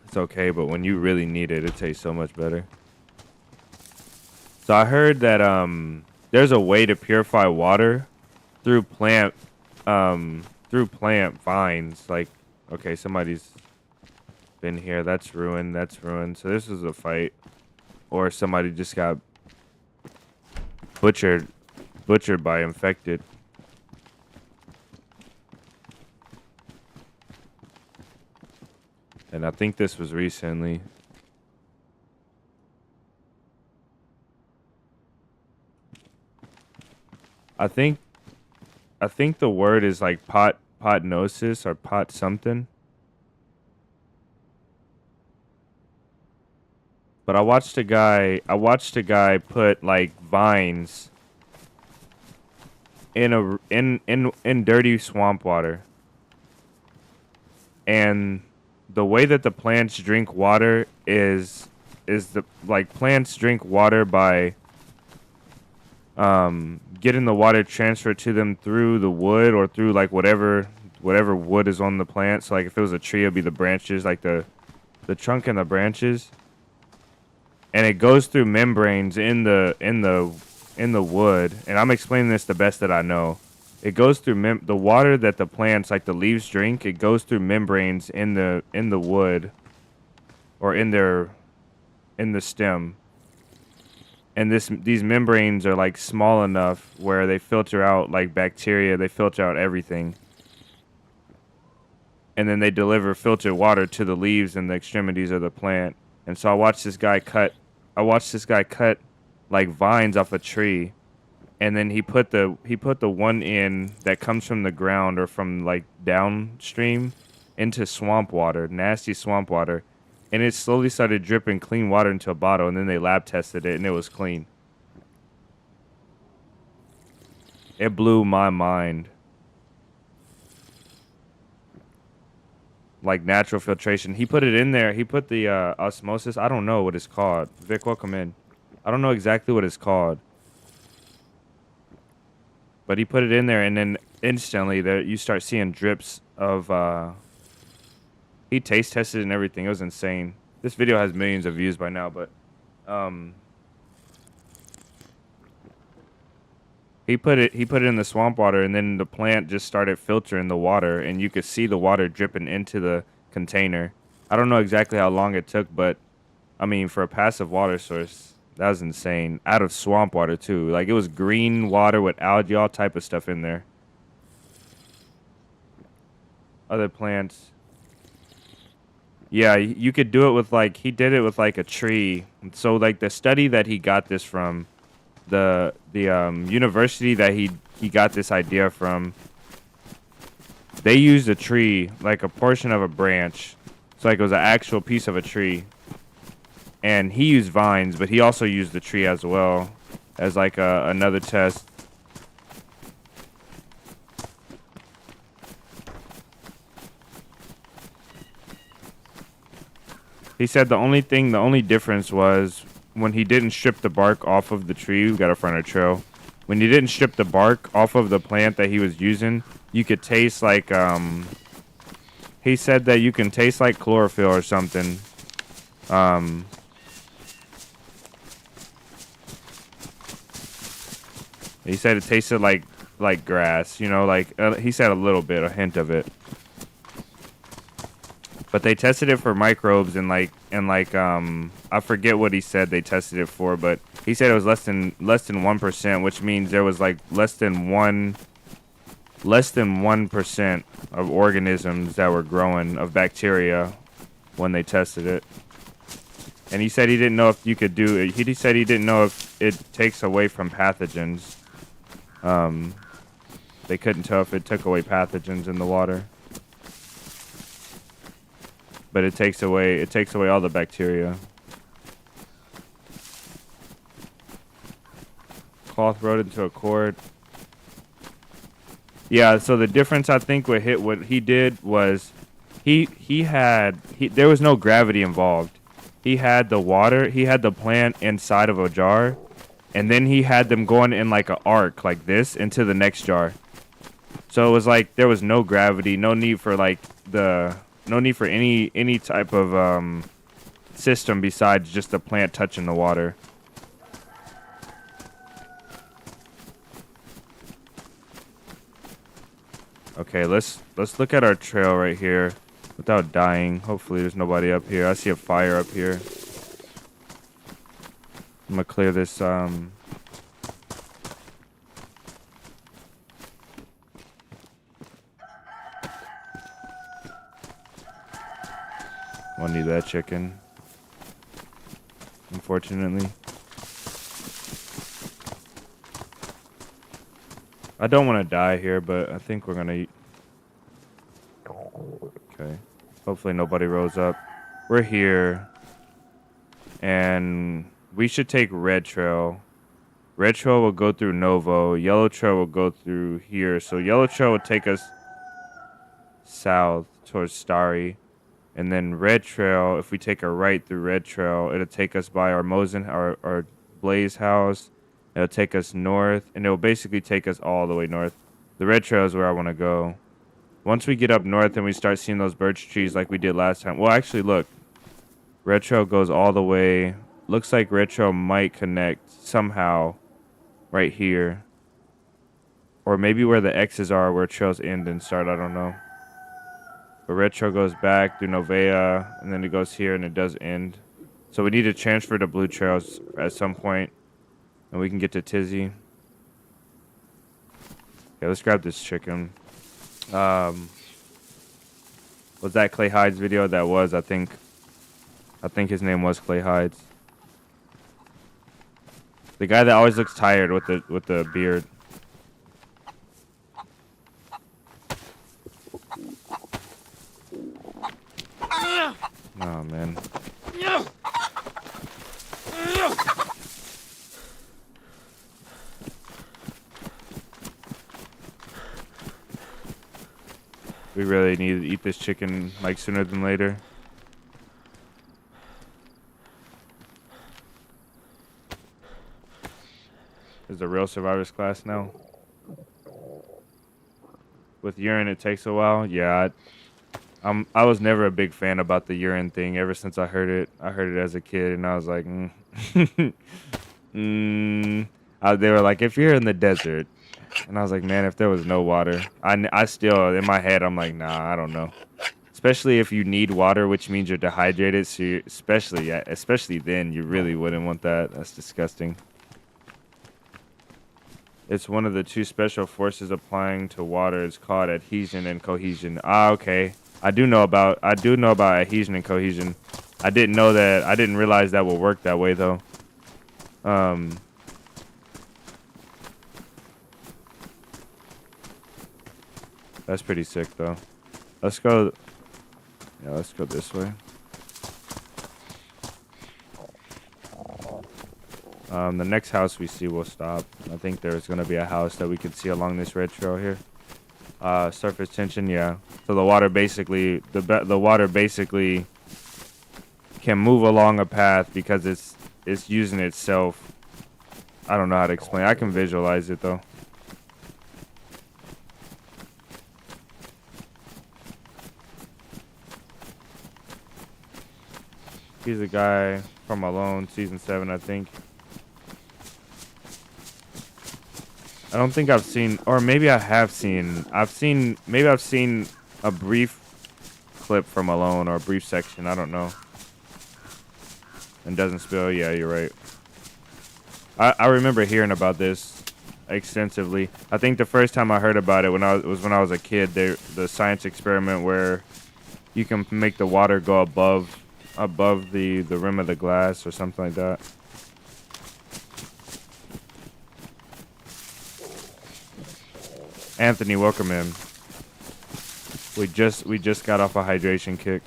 it's okay, but when you really need it, it tastes so much better. So I heard that there's a way to purify water through plant vines. Like, okay, somebody's been here. That's ruined. That's ruined. So this is a fight, or somebody just got butchered by infected. And I think this was recently. I think the word is like potnosis or pot something. But I watched a guy put like vines in dirty swamp water. And the way that the plants drink water is the like plants drink water by getting the water transferred to them through the wood or through like whatever wood is on the plant. So like if it was a tree, it'd be the branches, like the trunk and the branches. And it goes through membranes in the wood. And I'm explaining this the best that I know. It goes through the water that the plants, like the leaves, drink. It goes through membranes in the wood, or in the stem. And these membranes are like small enough where they filter out like bacteria. They filter out everything. And then they deliver filtered water to the leaves and the extremities of the plant. And so I watched this guy cut like vines off a tree. And then he put the one in that comes from the ground or from like downstream into swamp water, nasty swamp water. And it slowly started dripping clean water into a bottle, and then they lab tested it and it was clean. It blew my mind. Like natural filtration. He put it in there. He put the osmosis. I don't know what it's called. Vic, welcome in. I don't know exactly what it's called. But he put it in there, and then instantly there you start seeing drips of he taste tested and everything. It was insane. This video has millions of views by now, but he put it in the swamp water, and then the plant just started filtering the water, and you could see the water dripping into the container. I don't know exactly how long it took, but I mean, for a passive water source, that was insane. Out of swamp water too. Like it was green water with algae, all type of stuff in there. Other plants. Yeah, you could do it with like he did it with like a tree. So like the study that he got this from, the university that he got this idea from, they used a tree, like a portion of a branch. So like it was an actual piece of a tree. And he used vines, but he also used the tree as well as like another test. He said the only difference was when he didn't strip the bark off of the tree. We got a fronted trail. When he didn't strip the bark off of the plant that he was using, you could taste like he said that you can taste like chlorophyll or something. He said it tasted like grass, you know, like he said a little bit, a hint of it. But they tested it for microbes and I forget what he said they tested it for, but he said it was less than 1%, which means there was like less than 1% of organisms that were growing of bacteria when they tested it. And he said he didn't know if you could do it. He said he didn't know if it takes away from pathogens. They couldn't tell if it took away pathogens in the water. But it takes away all the bacteria. Cloth rode into a cord. Yeah, so the difference I think what he did was there was no gravity involved. He had the plant inside of a jar, and then he had them going in like an arc like this into the next jar. So it was like there was no gravity, no need for any type of system besides just the plant touching the water. Okay, let's look at our trail right here without dying. Hopefully there's nobody up here. I see a fire up here. I'm gonna clear this I'll need that chicken, unfortunately. I don't want to die here, but I think we're gonna eat. Okay. Hopefully nobody rose up. We're here. And we should take red trail. Red trail will go through Novo. Yellow trail will go through here. So yellow trail will take us south towards Starry. And then red trail, if we take a right through red trail, it'll take us by our Blaze house. It'll take us north, and it'll basically take us all the way north. The red trail is where I want to go. Once we get up north and we start seeing those birch trees like we did last time. Well, actually, look. Red trail goes all the way. Looks like red trail might connect somehow right here. Or maybe where the X's are, where trails end and start. I don't know. But red trail goes back through Novea, and then it goes here, and it does end. So we need to transfer to blue trails at some point. And we can get to Tizzy. Okay, let's grab this chicken. Was that Clay Hides video? That was, I think his name was Clay Hides. The guy that always looks tired with the beard. Oh man. We really need to eat this chicken like sooner than later. Is the real survivors class now? With urine, it takes a while. Yeah, I was never a big fan about the urine thing. Ever since I heard it as a kid, and I was like, they were like, if you're in the desert. And I was like, man, if there was no water, I still, in my head, I'm like, nah, I don't know. Especially if you need water, which means you're dehydrated. So especially then, you really wouldn't want that. That's disgusting. It's one of the two special forces applying to water. It's called adhesion and cohesion. Ah, okay. I do know about adhesion and cohesion. I didn't realize that would work that way though. That's pretty sick, though. Let's go. Yeah, let's go this way. The next house we see, we'll stop. I think there's going to be a house that we can see along this red trail here. Surface tension, yeah. So the water basically, the water basically can move along a path because it's using itself. I don't know how to explain. I can visualize it, though. He's a guy from Alone, season 7, I think. I don't think I've seen, or maybe I have seen. Maybe I've seen a brief clip from Alone or a brief section. I don't know. And doesn't spill. Yeah, you're right. I remember hearing about this extensively. I think the first time I heard about it when I was a kid. The science experiment where you can make the water go above the rim of the glass or something like that. Anthony, welcome in. We just got off a hydration kick.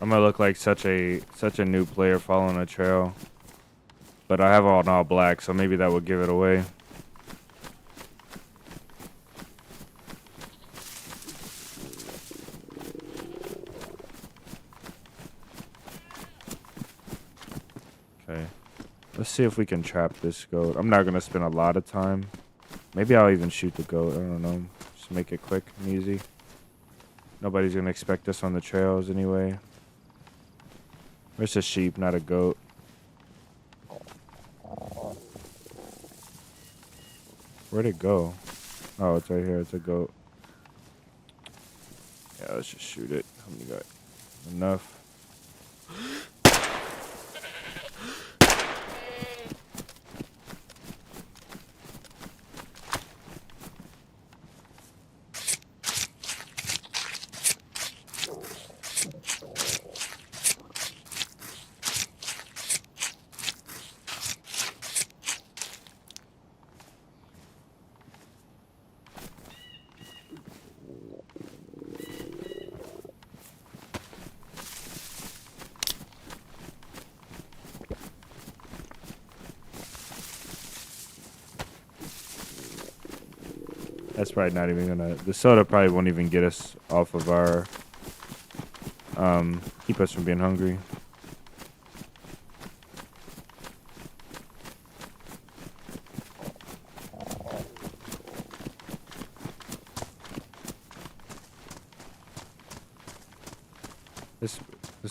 I'm gonna look like such a new player following a trail, but I have on all black, so maybe that would give it away. Okay, let's see if we can trap this goat. I'm not gonna spend a lot of time. Maybe I'll even shoot the goat. I don't know. Just make it quick and easy. Nobody's gonna expect us on the trails anyway. It's a sheep, not a goat. Where'd it go? Oh, it's right here. It's a goat. Yeah, let's just shoot it. How many got? Enough. That's probably not even gonna. The soda probably won't even get us off of our. Keep us from being hungry. This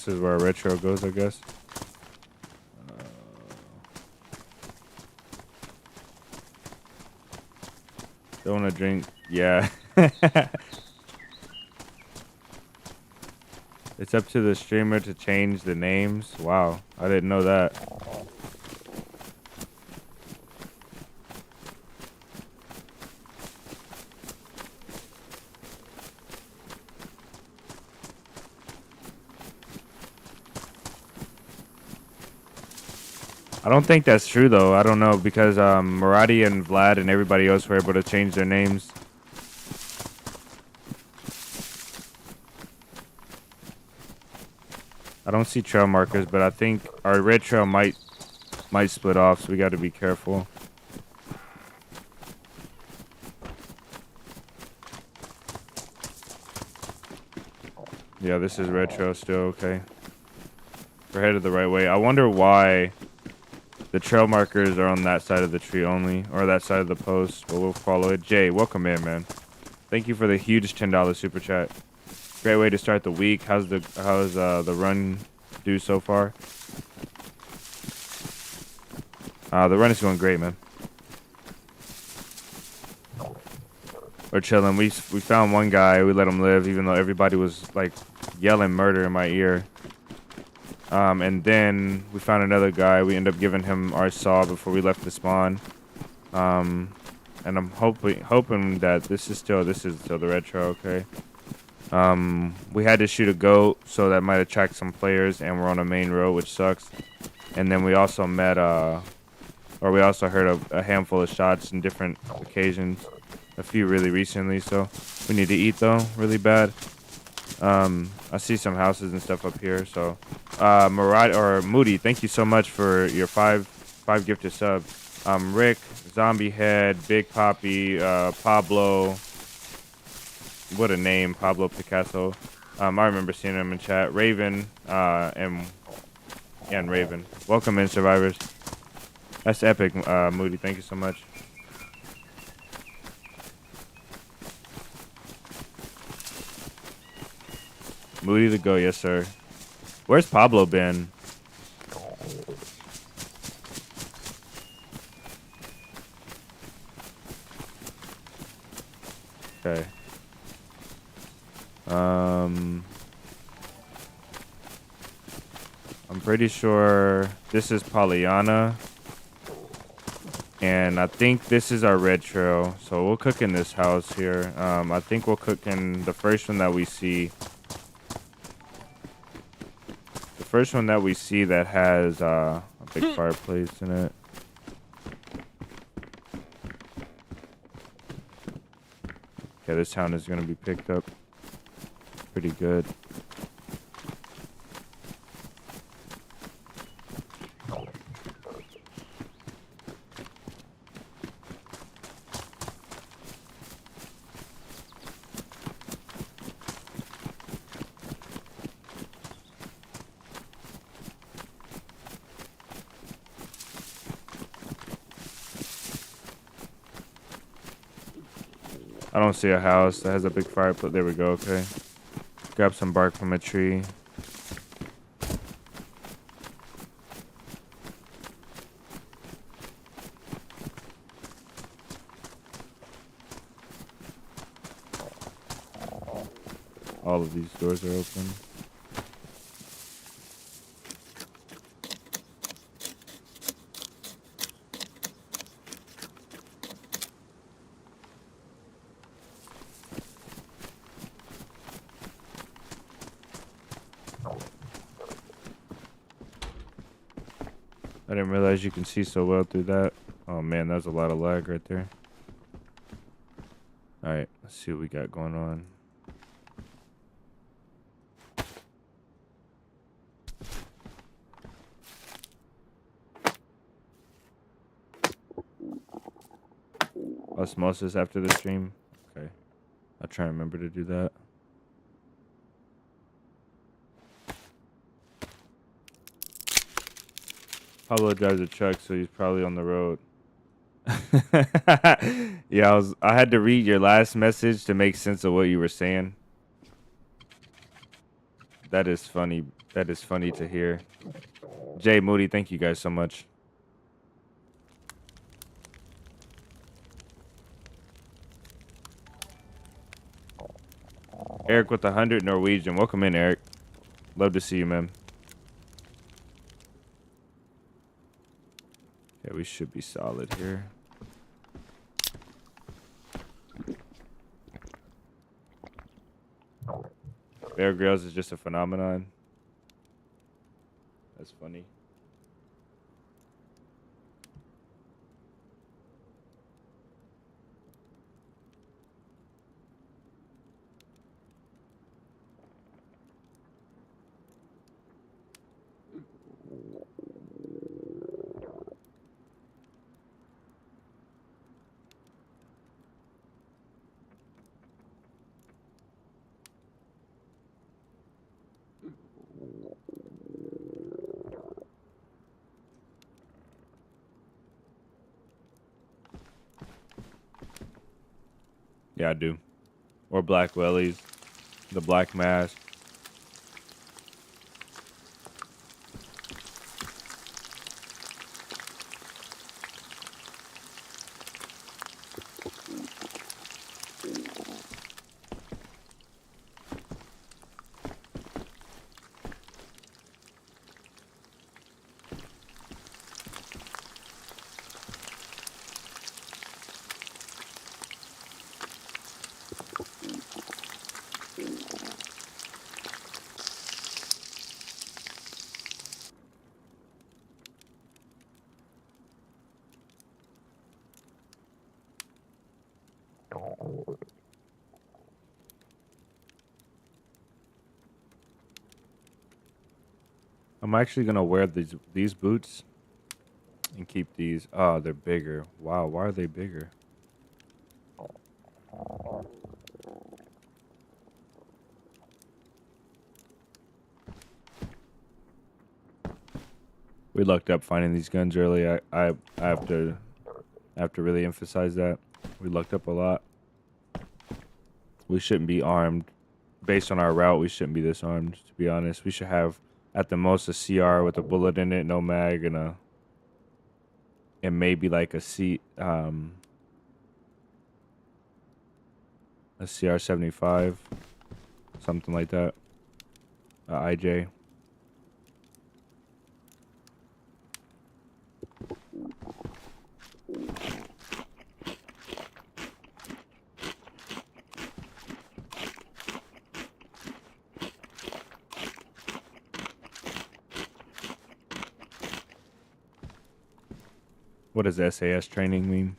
is where retro goes, I guess. Don't wanna drink. Yeah. It's up to the streamer to change the names. Wow, I didn't know that. I don't think that's true though. I don't know because Marathi and Vlad and everybody else were able to change their names. I don't see trail markers, but I think our red trail might split off, so we got to be careful. Yeah, this is red trail still, okay. We're headed the right way. I wonder why the trail markers are on that side of the tree only, or that side of the post, but we'll follow it. Jay, welcome in, man. Thank you for the huge $10 super chat. Great way to start the week. How's the run do so far? The run is going great, man. We're chilling. We found one guy. We let him live, even though everybody was like yelling murder in my ear. And then we found another guy. We ended up giving him our saw before we left the spawn. And I'm hoping that this is still the red trail, okay. We had to shoot a goat, so that might attract some players, and we're on a main road, which sucks. And then we also we also heard a handful of shots in different occasions, a few really recently, so we need to eat though, really bad. I see some houses and stuff up here, so Murad or Moody, thank you so much for your five gifted subs. Rick, Zombie Head, Big Poppy, Pablo. What a name, Pablo Picasso. I remember seeing him in chat. Raven, and Raven. Welcome in, survivors. That's epic, Moody. Thank you so much. Moody to go, yes, sir. Where's Pablo been? Okay. I'm pretty sure this is Pollyanna. And I think this is our red trail. So we'll cook in this house here. I think we'll cook in the first one that we see. The first one that we see that has a big fireplace in it. Okay, this town is going to be picked up pretty good. I don't see a house that has a big fireplace. There we go, okay. Grab some bark from a tree. All of these doors are open. I didn't realize you can see so well through that. Oh man, that's a lot of lag right there. Alright, let's see what we got going on. Osmosis after the stream. Okay. I'll try and remember to do that. Pablo drives a truck, so he's probably on the road. Yeah, I had to read your last message to make sense of what you were saying. That is funny. That is funny to hear. Jay, Moody, thank you guys so much. Eric with 100 Norwegian. Welcome in, Eric. Love to see you, man. Yeah, we should be solid here. Bear Grylls is just a phenomenon. That's funny. Yeah, I do. Or black wellies. The black mask. I'm actually gonna wear these boots and keep these. Oh, they're bigger. Wow, why are they bigger? We lucked up finding these guns early. I have to really emphasize that. We lucked up a lot. We shouldn't be armed. Based on our route, we shouldn't be this armed, to be honest. We should have at the most a CR with a bullet in it, no mag, and maybe like a seat A CR-75, something like that. IJ. What does SAS training mean?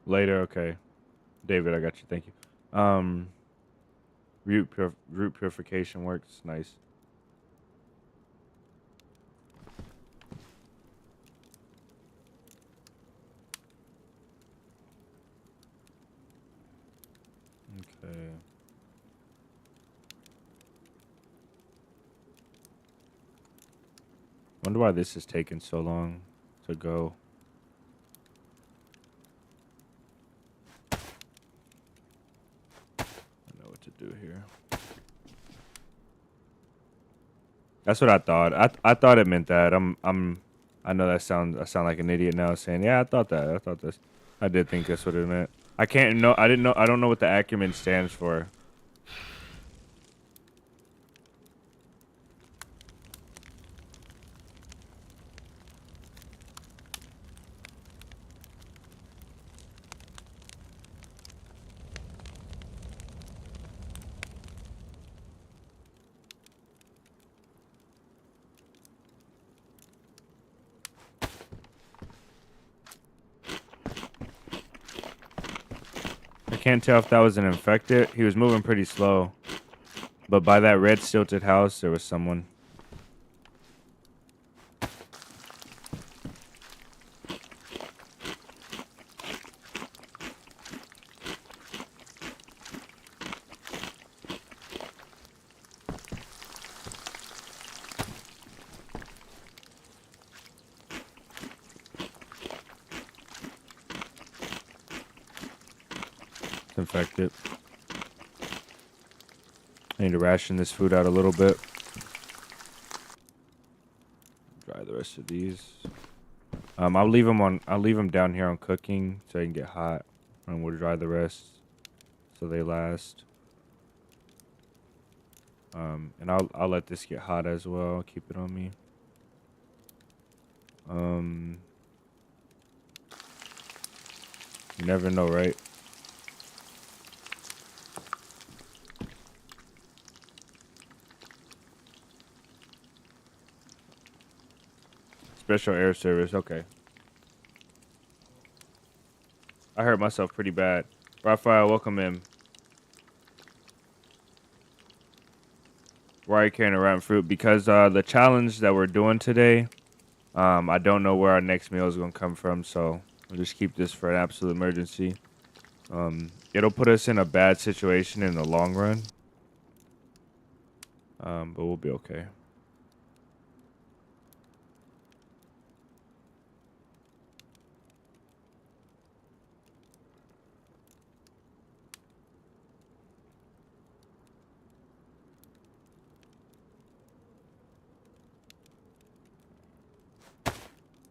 Later, okay. David, I got you. Thank you. Root purification works. Nice. Okay. Wonder why this is taking so long to go. I know what to do here. That's what I thought. I thought it meant that. I know I sound like an idiot now saying, yeah, I thought that. I thought this. I did think that's what it meant. I can't know. I didn't know. I don't know what the acronym stands for. I can't tell if that was an infected. He was moving pretty slow. But by that red stilted house, there was someone. It's infected. I need to ration this food out a little bit. Dry the rest of these. I'll leave them down here on cooking so they can get hot, and we'll dry the rest so they last. And I'll let this get hot as well. Keep it on me. You never know, right? Special air service, okay. I hurt myself pretty bad. Raphael, welcome in. Why are you carrying around fruit? Because the challenge that we're doing today, I don't know where our next meal is going to come from, so I'll just keep this for an absolute emergency. It'll put us in a bad situation in the long run, but we'll be okay.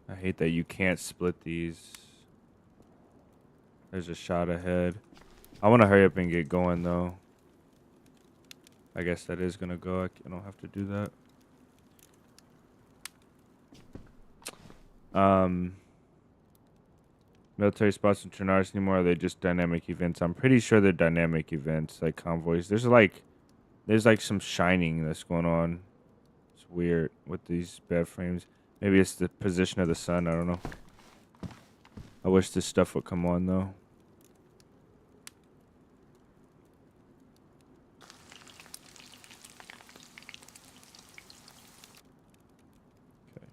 I hate that you can't split these. There's a shot ahead. I want to hurry up and get going, though. I guess that is going to go. I don't have to do that. Military spots in Trinars anymore? Or are they just dynamic events? I'm pretty sure they're dynamic events, like convoys. There's like some shining that's going on. It's weird with these bed frames. Maybe it's the position of the sun. I don't know. I wish this stuff would come on, though. Okay.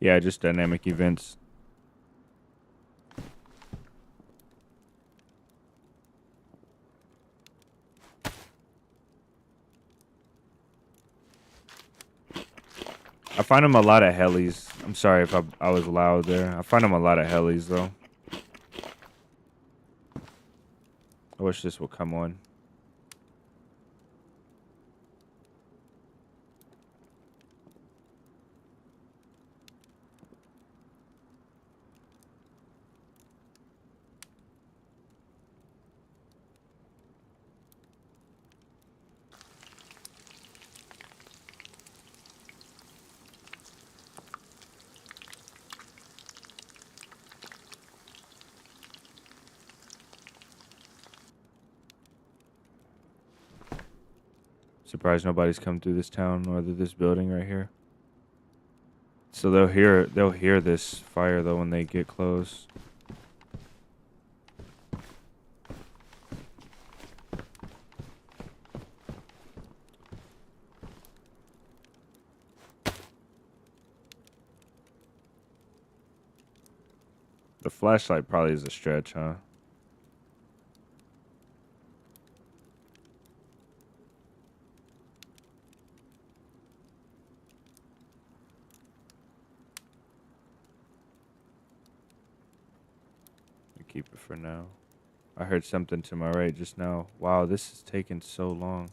Yeah, just dynamic events. I find them a lot of helis. I'm sorry if I was loud there. I find them a lot of helis though. I wish this would come on. Surprised nobody's come through this town or this building right here. So they'll hear this fire though when they get close. The flashlight probably is a stretch, huh? Keep it for now. I heard something to my right just now. Wow, this is taking so long.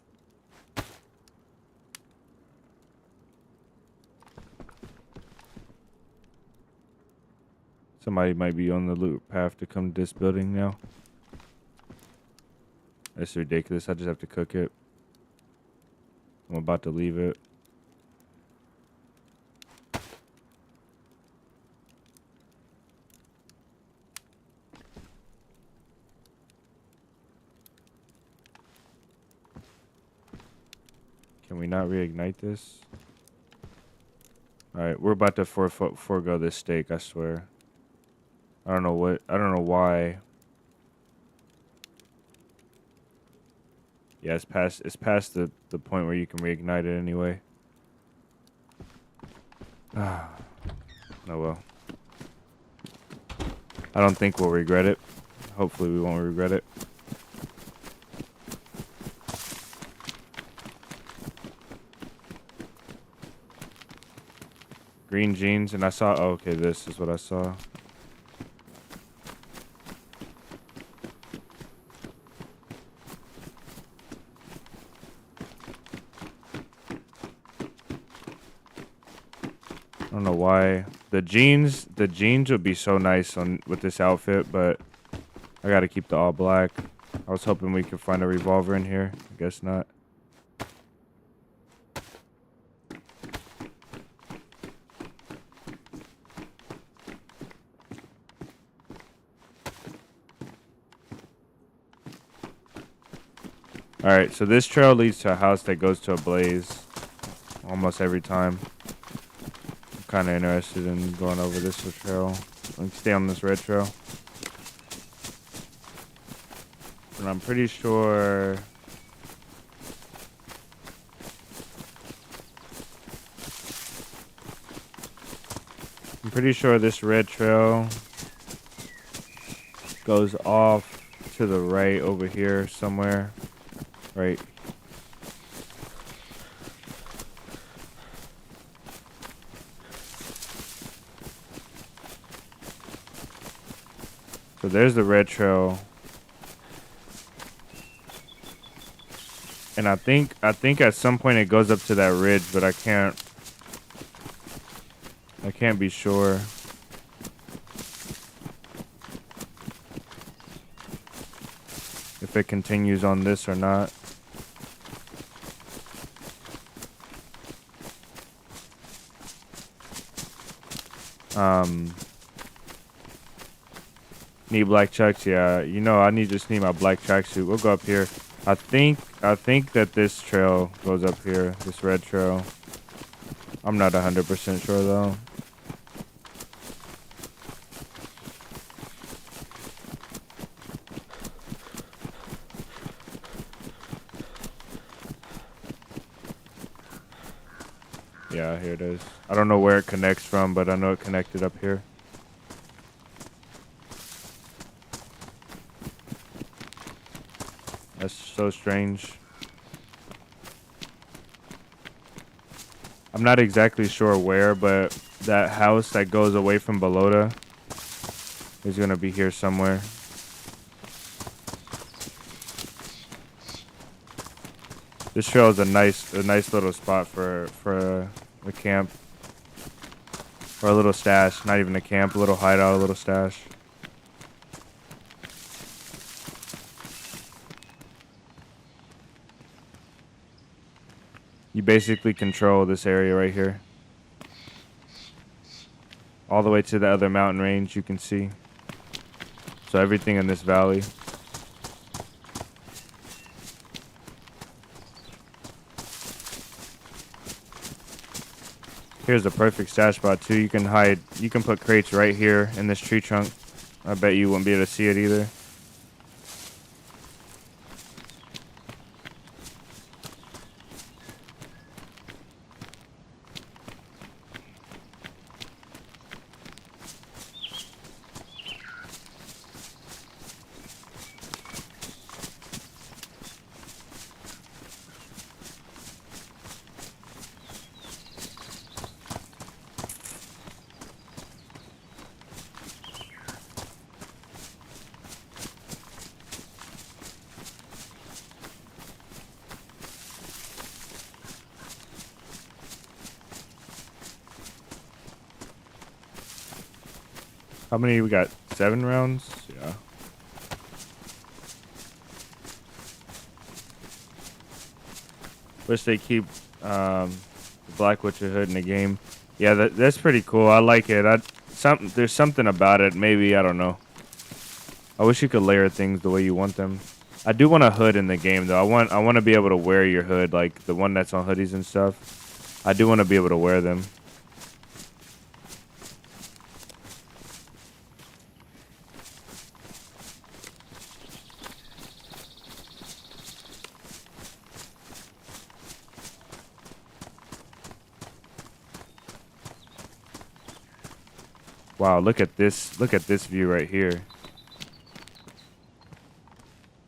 Somebody might be on the loop path to come to this building now. That's ridiculous. I just have to cook it. I'm about to leave it. Can we not reignite this? Alright, we're about to forego this steak, I swear. I don't know why. Yeah, it's past the point where you can reignite it anyway. Oh well. I don't think we'll regret it. Hopefully we won't regret it. Green jeans, and I saw, oh, okay, this is what I saw. I don't know why. The jeans would be so nice with this outfit, but I gotta keep the all black. I was hoping we could find a revolver in here. I guess not. Alright, so this trail leads to a house that goes to a blaze almost every time. I'm kind of interested in going over this trail. Let's stay on this red trail. And I'm pretty sure... this red trail goes off to the right over here somewhere. Right. So there's the red trail. And I think at some point it goes up to that ridge, but I can't be sure. If it continues on this or not. Need black chucks, yeah. You know, I just need my black tracksuit. We'll go up here. I think that this trail goes up here, this red trail. I'm not 100% sure though. Yeah, here it is. I don't know where it connects from, but I know it connected up here. That's so strange. I'm not exactly sure where, but that house that goes away from Balota is gonna be here somewhere. This trail is a nice little spot for a camp or a little stash. Not even a camp, a little hideout, a little stash. You basically control this area right here. All the way to the other mountain range you can see. So everything in this valley. Here's a perfect stash spot too. You can put crates right here in this tree trunk. I bet you wouldn't be able to see it either. How many we got? 7 rounds? Yeah. Wish they keep the Black Witcher hood in the game. Yeah, that's pretty cool. I like it. There's something about it. Maybe, I don't know. I wish you could layer things the way you want them. I do want a hood in the game though. I want to be able to wear your hood, like the one that's on hoodies and stuff. I do want to be able to wear them. Wow, look at this. Look at this view right here.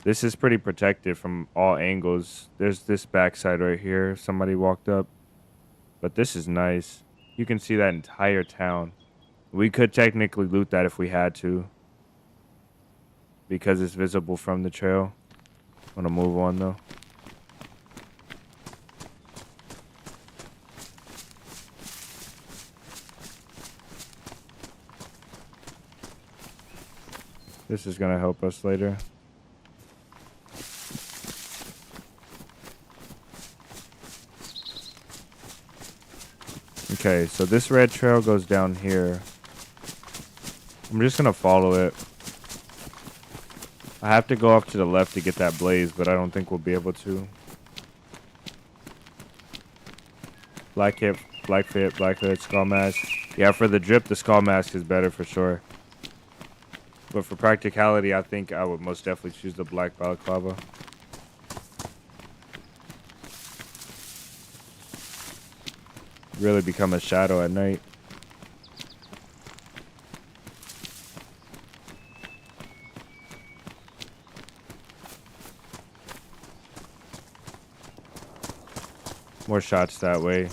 This is pretty protected from all angles. There's this backside right here. Somebody walked up. But this is nice. You can see that entire town. We could technically loot that if we had to. Because it's visible from the trail. I'm gonna move on though. This is gonna help us later. Okay, so this red trail goes down here. I'm just gonna follow it. I have to go off to the left to get that blaze, but I don't think we'll be able to. Black hip, black fit, black hood, skull mask. Yeah, for the drip, the skull mask is better for sure. But for practicality, I think I would most definitely choose the black balaclava. Really become a shadow at night. More shots that way.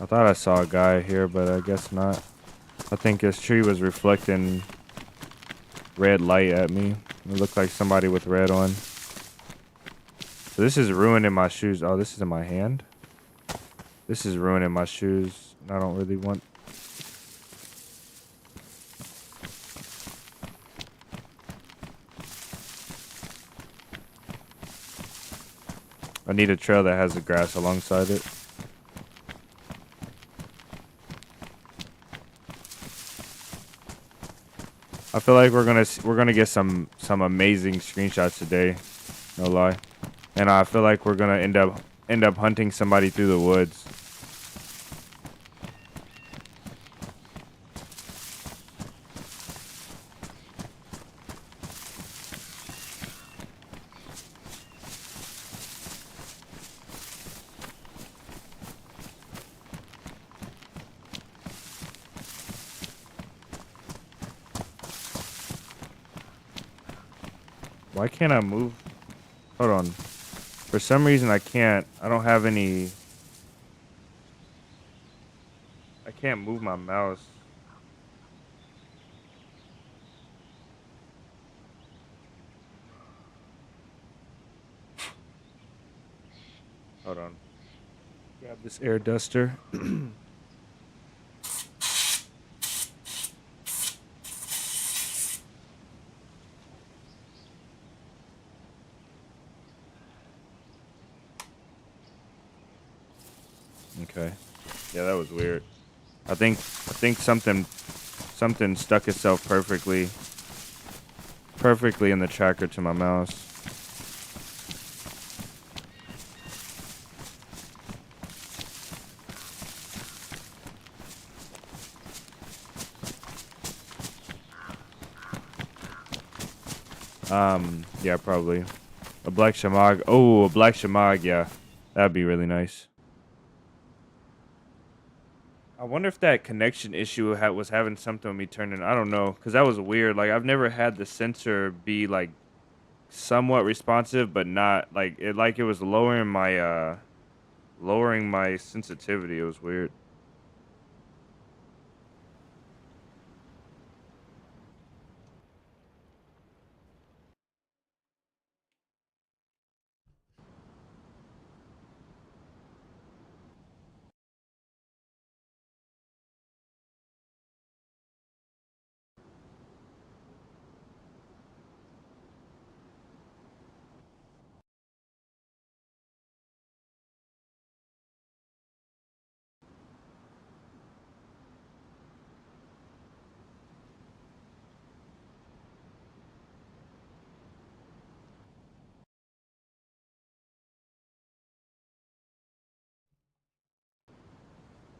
I thought I saw a guy here, but I guess not. I think this tree was reflecting red light at me. It looked like somebody with red on. So this is ruining my shoes. Oh, this is in my hand? This is ruining my shoes. I don't really want... I need a trail that has the grass alongside it. I feel like we're gonna get some amazing screenshots today, no lie. And I feel like we're gonna end up hunting somebody through the woods. Why can't I move? Hold on. For some reason I can't. I don't have any can't move my mouse. Hold on. Grab this air duster. Okay. Yeah, that was weird. I think something stuck itself perfectly in the tracker to my mouse. Yeah, probably. A black shamag. Oh, a black shamag, yeah. That'd be really nice. I wonder if that connection issue was having something with me turning. I don't know, because that was weird. Like, I've never had the sensor be, like, somewhat responsive, but not, like it was lowering my sensitivity. It was weird.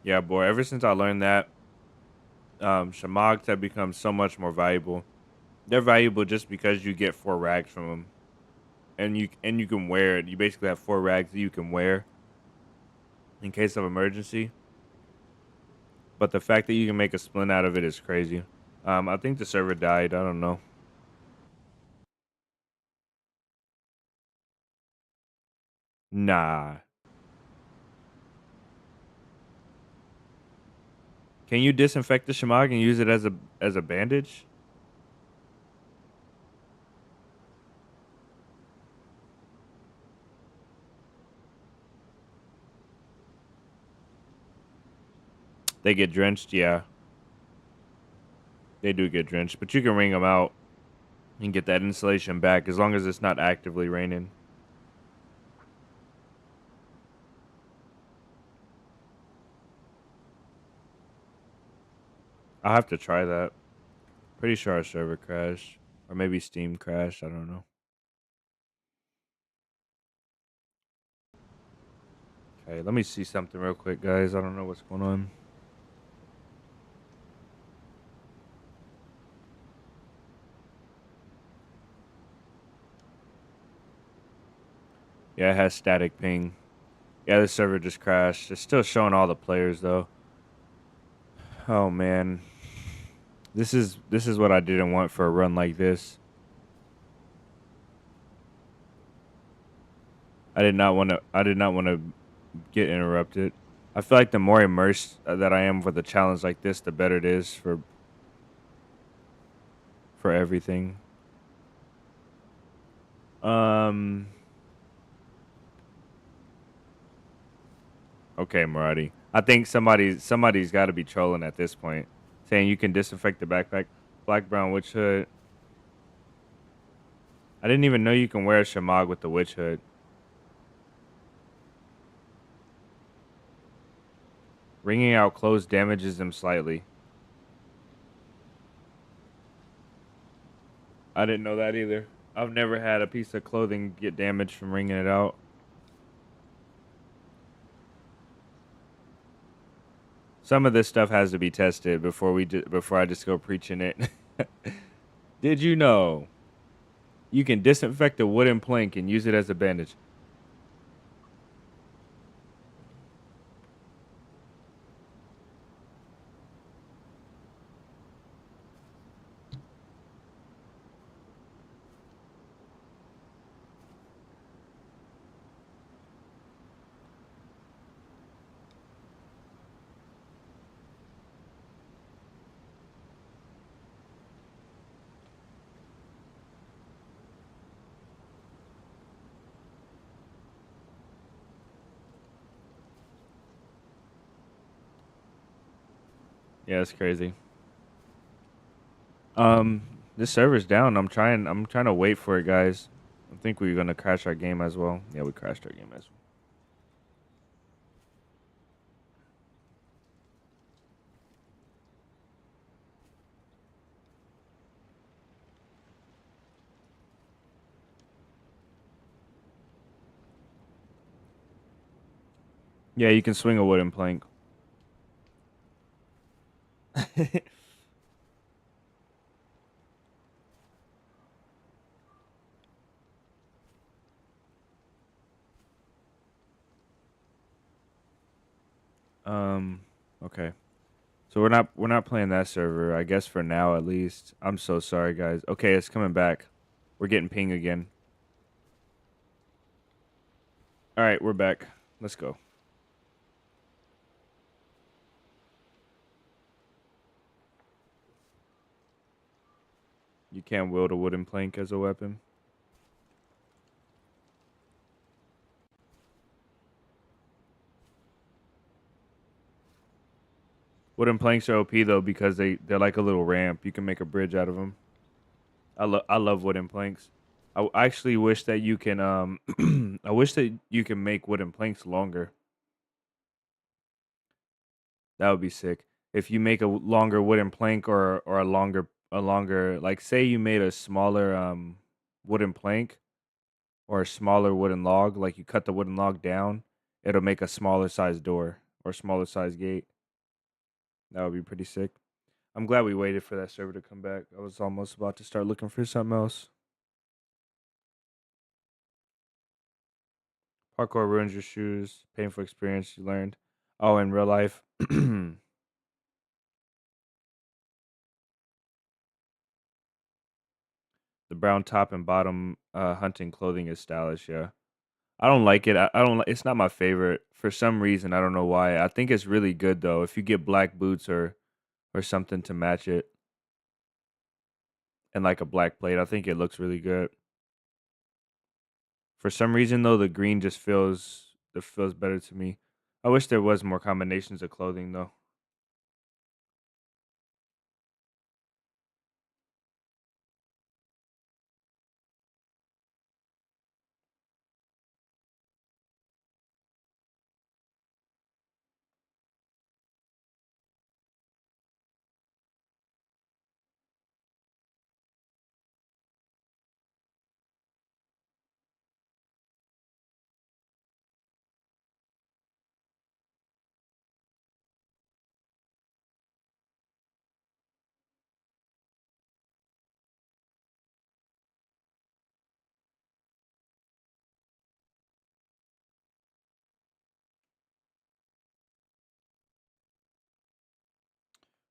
Yeah, boy. Ever since I learned that, shamags have become so much more valuable. They're valuable just because you get 4 rags from them, and you can wear it. You basically have 4 rags that you can wear in case of emergency. But the fact that you can make a splint out of it is crazy. I think the server died. I don't know. Nah. Can you disinfect the shamag and use it as a bandage? They get drenched, yeah. They do get drenched, but you can wring them out and get that insulation back as long as it's not actively raining. I'll have to try that. Pretty sure our server crashed. Or maybe Steam crashed. I don't know. Okay, let me see something real quick, guys. I don't know what's going on. Yeah, it has static ping. Yeah, the server just crashed. It's still showing all the players though. Oh man. This is what I didn't want for a run like this. I did not want to get interrupted. I feel like the more immersed that I am with a challenge like this, the better it is for everything. Um Okay, Maradi. I think somebody's got to be trolling at this point, saying you can disinfect the backpack. Black brown witch hood. I didn't even know you can wear a shamag with the witch hood. Wringing out clothes damages them slightly. I didn't know that either. I've never had a piece of clothing get damaged from wringing it out. Some of this stuff has to be tested before I just go preaching it. Did you know you can disinfect a wooden plank and use it as a bandage? Yeah, it's crazy. This server's down. I'm trying to wait for it, guys. I think we're gonna crash our game as well. Yeah, we crashed our game as well. Yeah, you can swing a wooden plank. Okay. So we're not playing that server, I guess for now at least. I'm so sorry, guys. Okay, it's coming back. We're getting ping again. All right, we're back. Let's go. You can't wield a wooden plank as a weapon. Wooden planks are OP though because they're like a little ramp. You can make a bridge out of them. I love wooden planks. I actually wish that you can I wish that you can make wooden planks longer. That would be sick. If you make a longer wooden plank or a longer like say you made a smaller wooden plank or a smaller wooden log, like you cut the wooden log down, it'll make a smaller size door or smaller size gate. That would be pretty sick. I'm glad we waited for that server to come back. I was almost about to start looking for something else. Parkour ruins your shoes. Painful experience you learned. Oh, in real life. The brown top and bottom hunting clothing is stylish, yeah. I don't like it. I don't it's not my favorite. For some reason, I don't know why. I think it's really good though. If you get black boots or something to match it and like a black plate, I think it looks really good. For some reason though, the green just feels better to me. I wish there was more combinations of clothing though.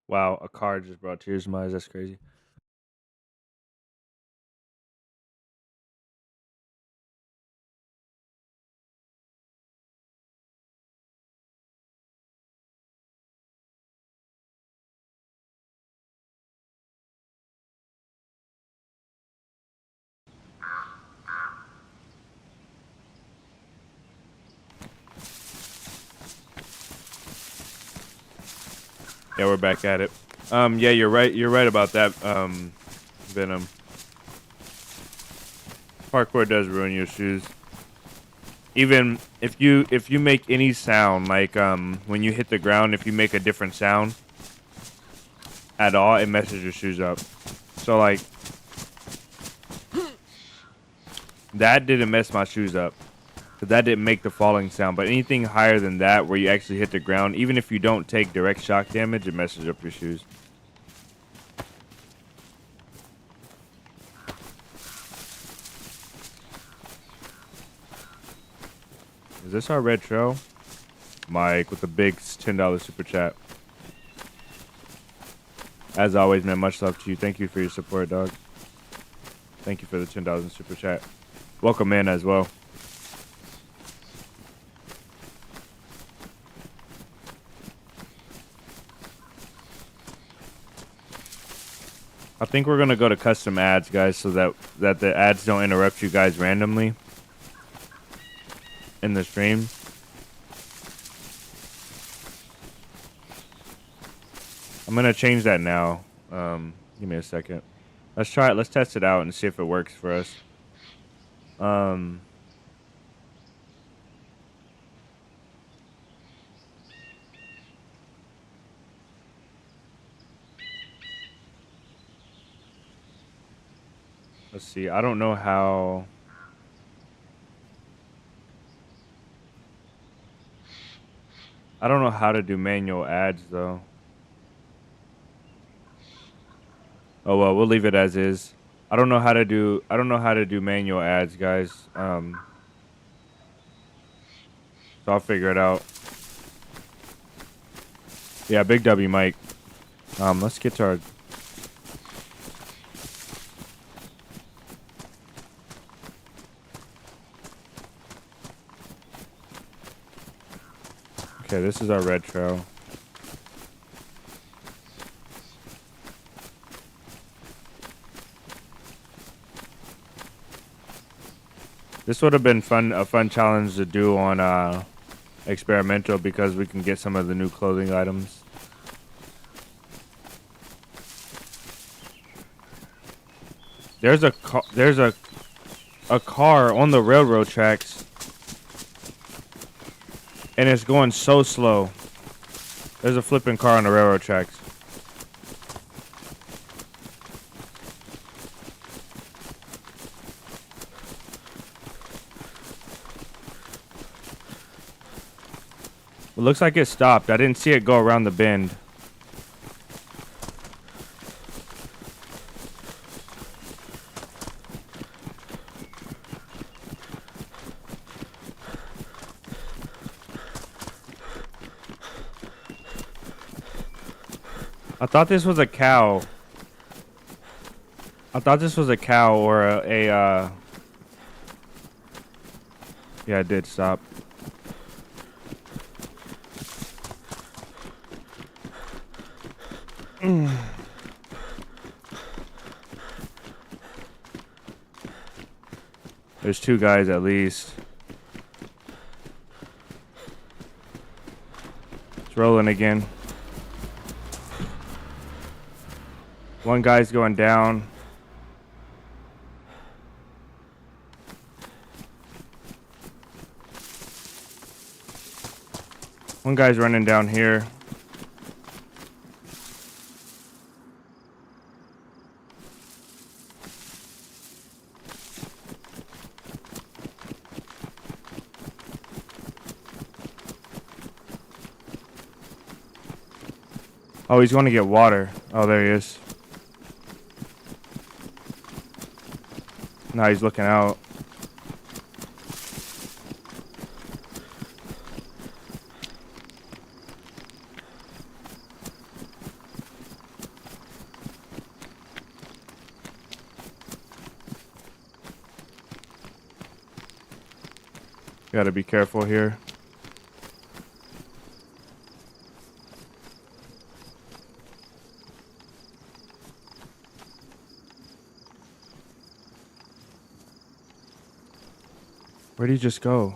Wow, a car just brought tears to my eyes. That's crazy. Yeah, we're back at it. Yeah, you're right. You're right about that. Venom. Parkour does ruin your shoes. Even if you make any sound, like when you hit the ground, if you make a different sound at all, it messes your shoes up. So like that didn't mess my shoes up. Cause that didn't make the falling sound. But anything higher than that, where you actually hit the ground, even if you don't take direct shock damage, it messes up your shoes. Is this our red trail? Mike with the big $10 super chat. As always, man, much love to you. Thank you for your support, dog. Thank you for the $10 super chat. Welcome in as well. I think we're gonna go to custom ads, guys, so that the ads don't interrupt you guys randomly in the stream. I'm gonna change that now. Give me a second. Let's try it. Let's test it out and see if it works for us. Um, let's see. I don't know how. I don't know how to do manual ads though. Oh well, we'll leave it as is. I don't know how to do. I don't know how to do manual ads, guys. So I'll figure it out. Yeah, big W, Mike. Let's get to our. Okay, this is our red trail. This would have been a fun challenge to do on experimental because we can get some of the new clothing items. There's a car on the railroad tracks, and it's going so slow. There's a flipping car on the railroad tracks. It looks like it stopped. I didn't see it go around the bend. I thought this was a cow. I thought this was a cow or yeah, it did stop. There's two guys at least. It's rolling again. One guy's going down. One guy's running down here. Oh, he's going to get water. Oh, there he is. Now he's looking out. Gotta be careful here. Where'd he just go?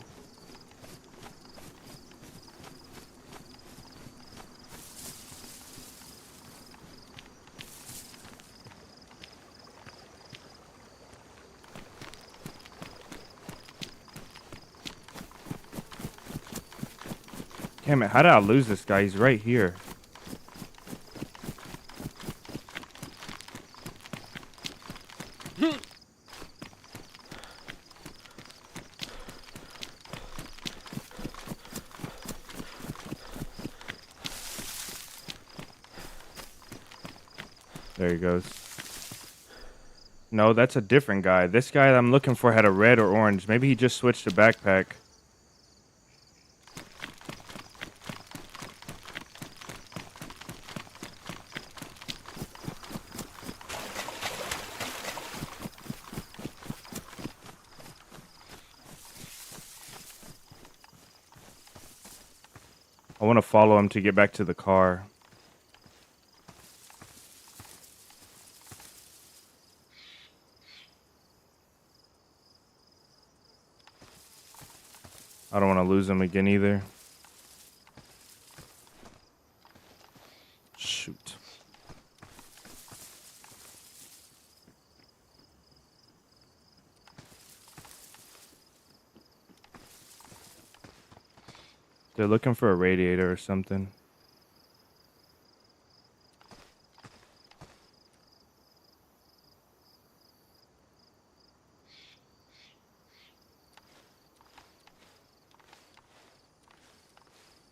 Damn it, how did I lose this guy? He's right here. There he goes. No, that's a different guy. This guy I'm looking for had a red or orange. Maybe he just switched to backpack. I want to follow him to get back to the car. I don't want to lose him again either. Shoot. They're looking for a radiator or something.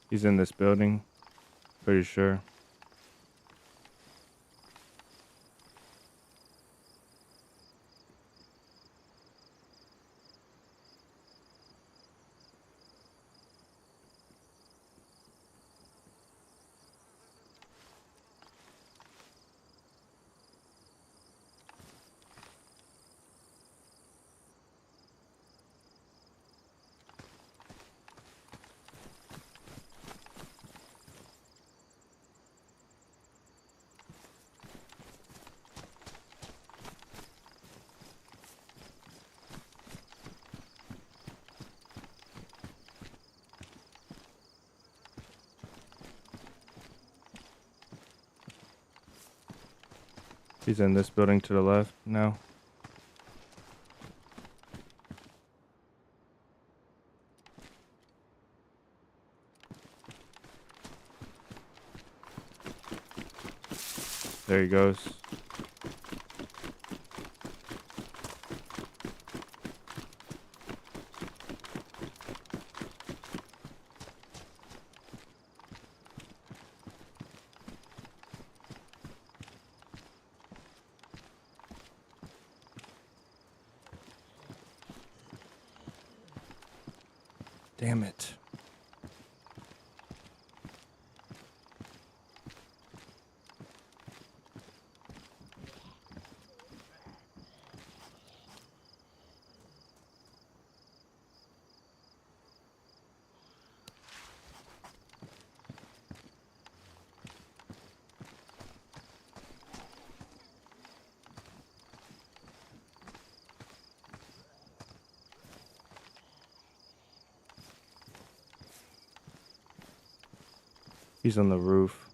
He's in this building. Pretty sure. He's in this building to the left now. There he goes. Damn it. He's on the roof.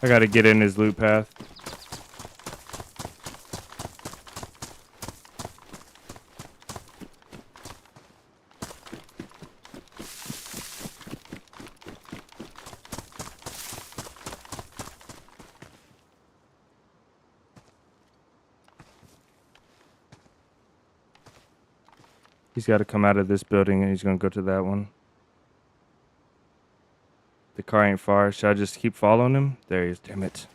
I gotta get in his loot path. He's got to come out of this building and he's gonna go to that one. The car ain't far. Should I just keep following him? There he is. Damn it.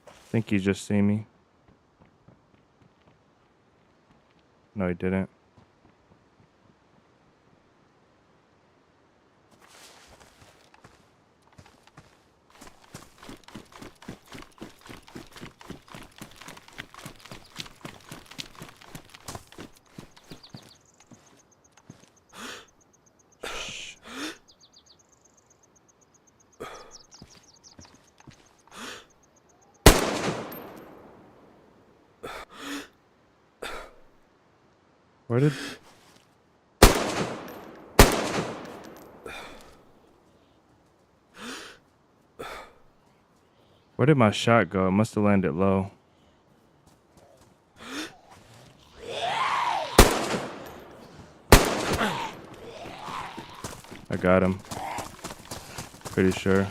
I think he just see me. No, he didn't. Where did... Where did my shot go? It must have landed low. I got him. Pretty sure.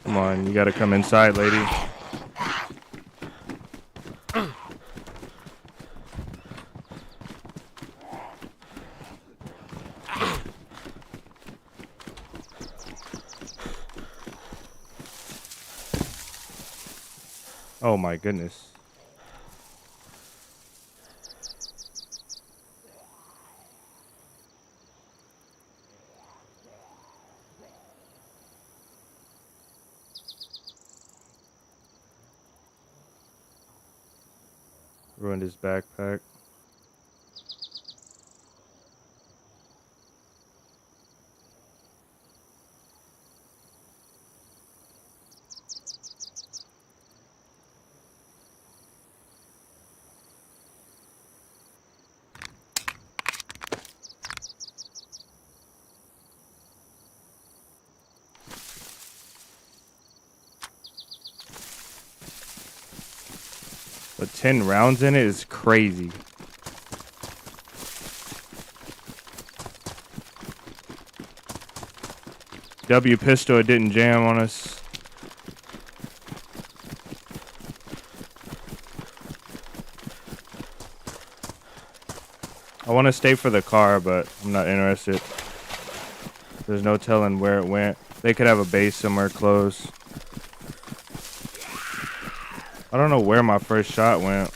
Come on, you gotta come inside, lady. Oh my goodness. Ruined his backpack. But 10 rounds in it is crazy. W pistol, it didn't jam on us. I want to stay for the car, but I'm not interested. There's no telling where it went. They could have a base somewhere close. I don't know where my first shot went.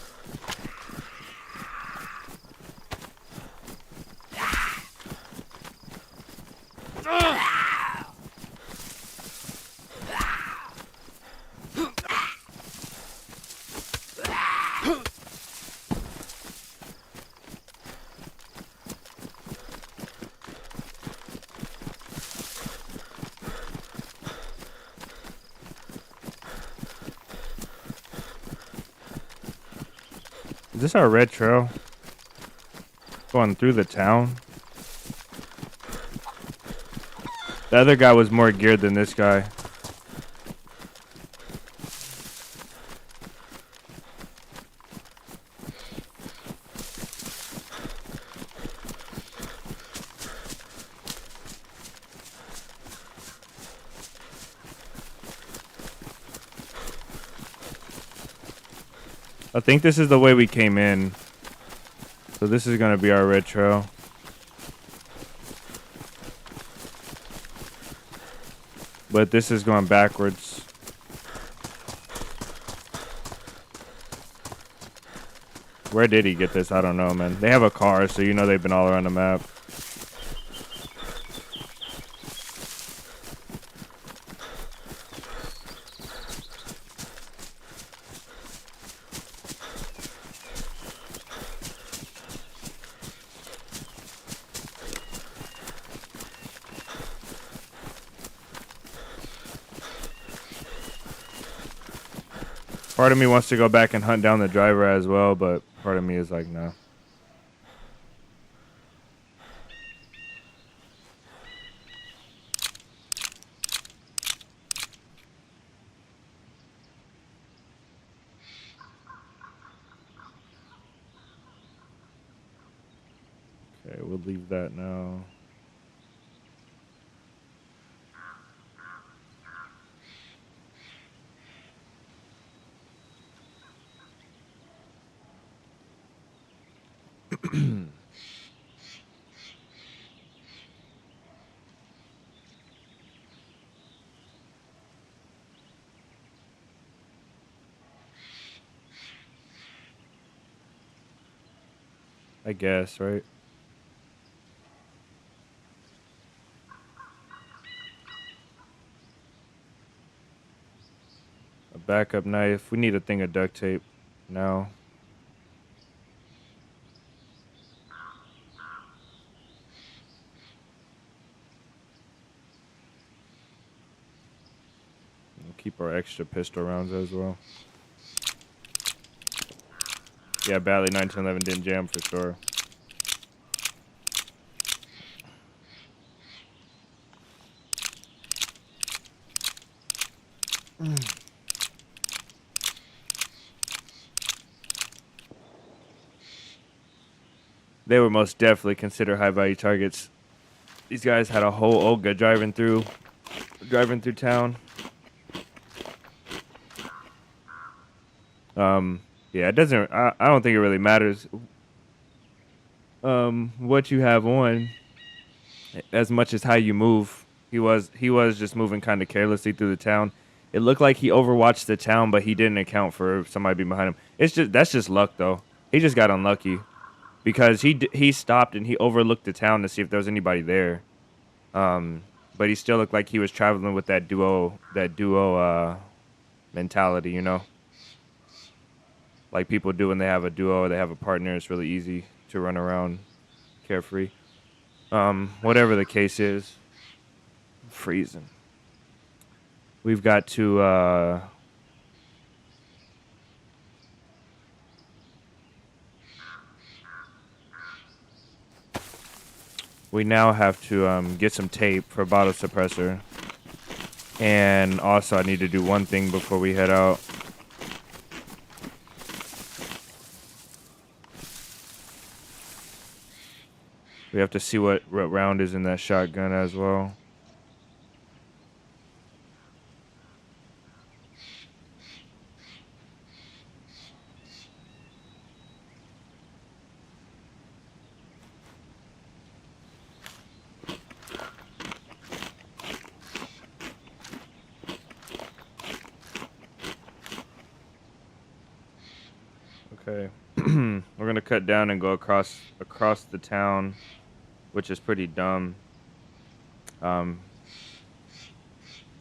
Is this our red trail? Going through the town? The other guy was more geared than this guy. I think this is the way we came in. So this is going to be our red trail. But this is going backwards. Where did he get this? I don't know, man. They have a car, so you know they've been all around the map. Part of me wants to go back and hunt down the driver as well, but part of me is like, no. Okay, we'll leave that now. I guess, right? A backup knife. We need a thing of duct tape now. We'll keep our extra pistol rounds as well. Yeah, badly 1911 didn't jam for sure. They were most definitely considered high value targets. These guys had a whole Olga driving through town. Yeah, it doesn't. I don't think it really matters. What you have on, as much as how you move. He was just moving kind of carelessly through the town. It looked like he overwatched the town, but he didn't account for somebody being behind him. That's just luck though. He just got unlucky because he stopped and he overlooked the town to see if there was anybody there. But he still looked like he was traveling with that duo mentality, you know, like people do when they have a duo or they have a partner. It's really easy to run around carefree. Whatever the case is, freezing. We've got to we now have to get some tape for a bottle suppressor. And also I need to do one thing before we head out. We have to see what round is in that shotgun as well. Okay. We're gonna cut down and go across the town, which is pretty dumb. And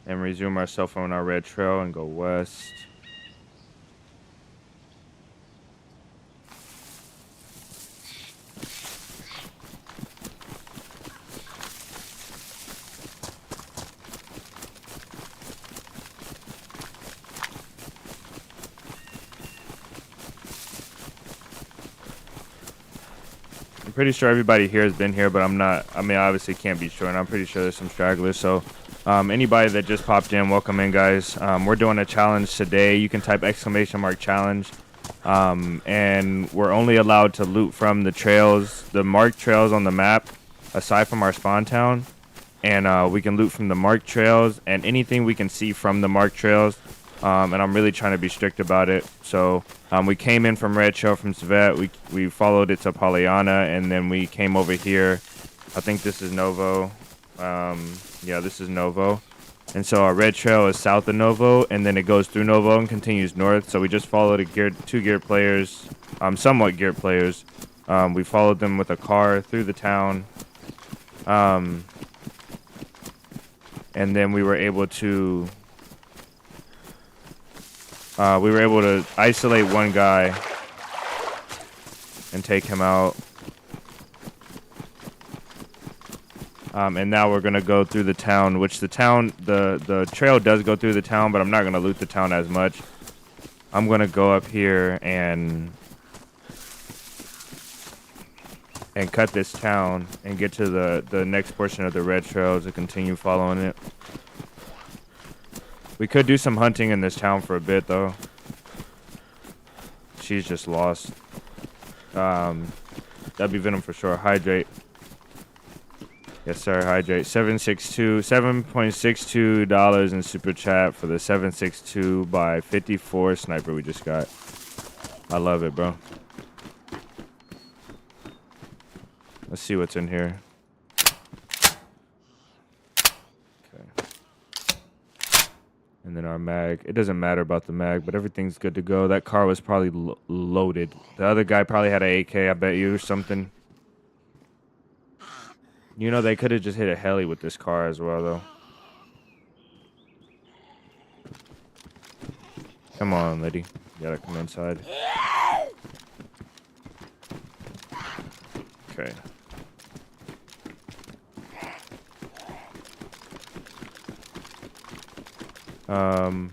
resume ourselves on our red trail and go west. I'm pretty sure everybody here has been here, but I'm not. I mean, I obviously can't be sure, and I'm pretty sure there's some stragglers. So, anybody that just popped in, welcome in, guys. We're doing a challenge today. You can type !challenge, and we're only allowed to loot from the trails, the marked trails on the map, aside from our spawn town. And we can loot from the marked trails and anything we can see from the marked trails. And I'm really trying to be strict about it. So we came in from Red Trail from Svet. We followed it to Polyana, and then we came over here. I think this is Novo. Yeah, this is Novo. And so our Red Trail is south of Novo, and then it goes through Novo and continues north. So we just followed two geared players, somewhat geared players. We followed them with a car through the town. And then we were able to isolate one guy and take him out. And now we're gonna go through the town, which the trail does go through the town, but I'm not gonna loot the town as much. I'm gonna go up here and cut this town and get to the next portion of the red trail to continue following it. We could do some hunting in this town for a bit, though. She's just lost. That'd be Venom for sure. Hydrate. Yes, sir. Hydrate. $7.62 in super chat for the 762 by 54 sniper we just got. I love it, bro. Let's see what's in here. And then our mag. It doesn't matter about the mag, but everything's good to go. That car was probably loaded. The other guy probably had an AK, I bet you, or something. You know, they could have just hit a heli with this car as well, though. Come on, lady. You gotta come inside. Okay.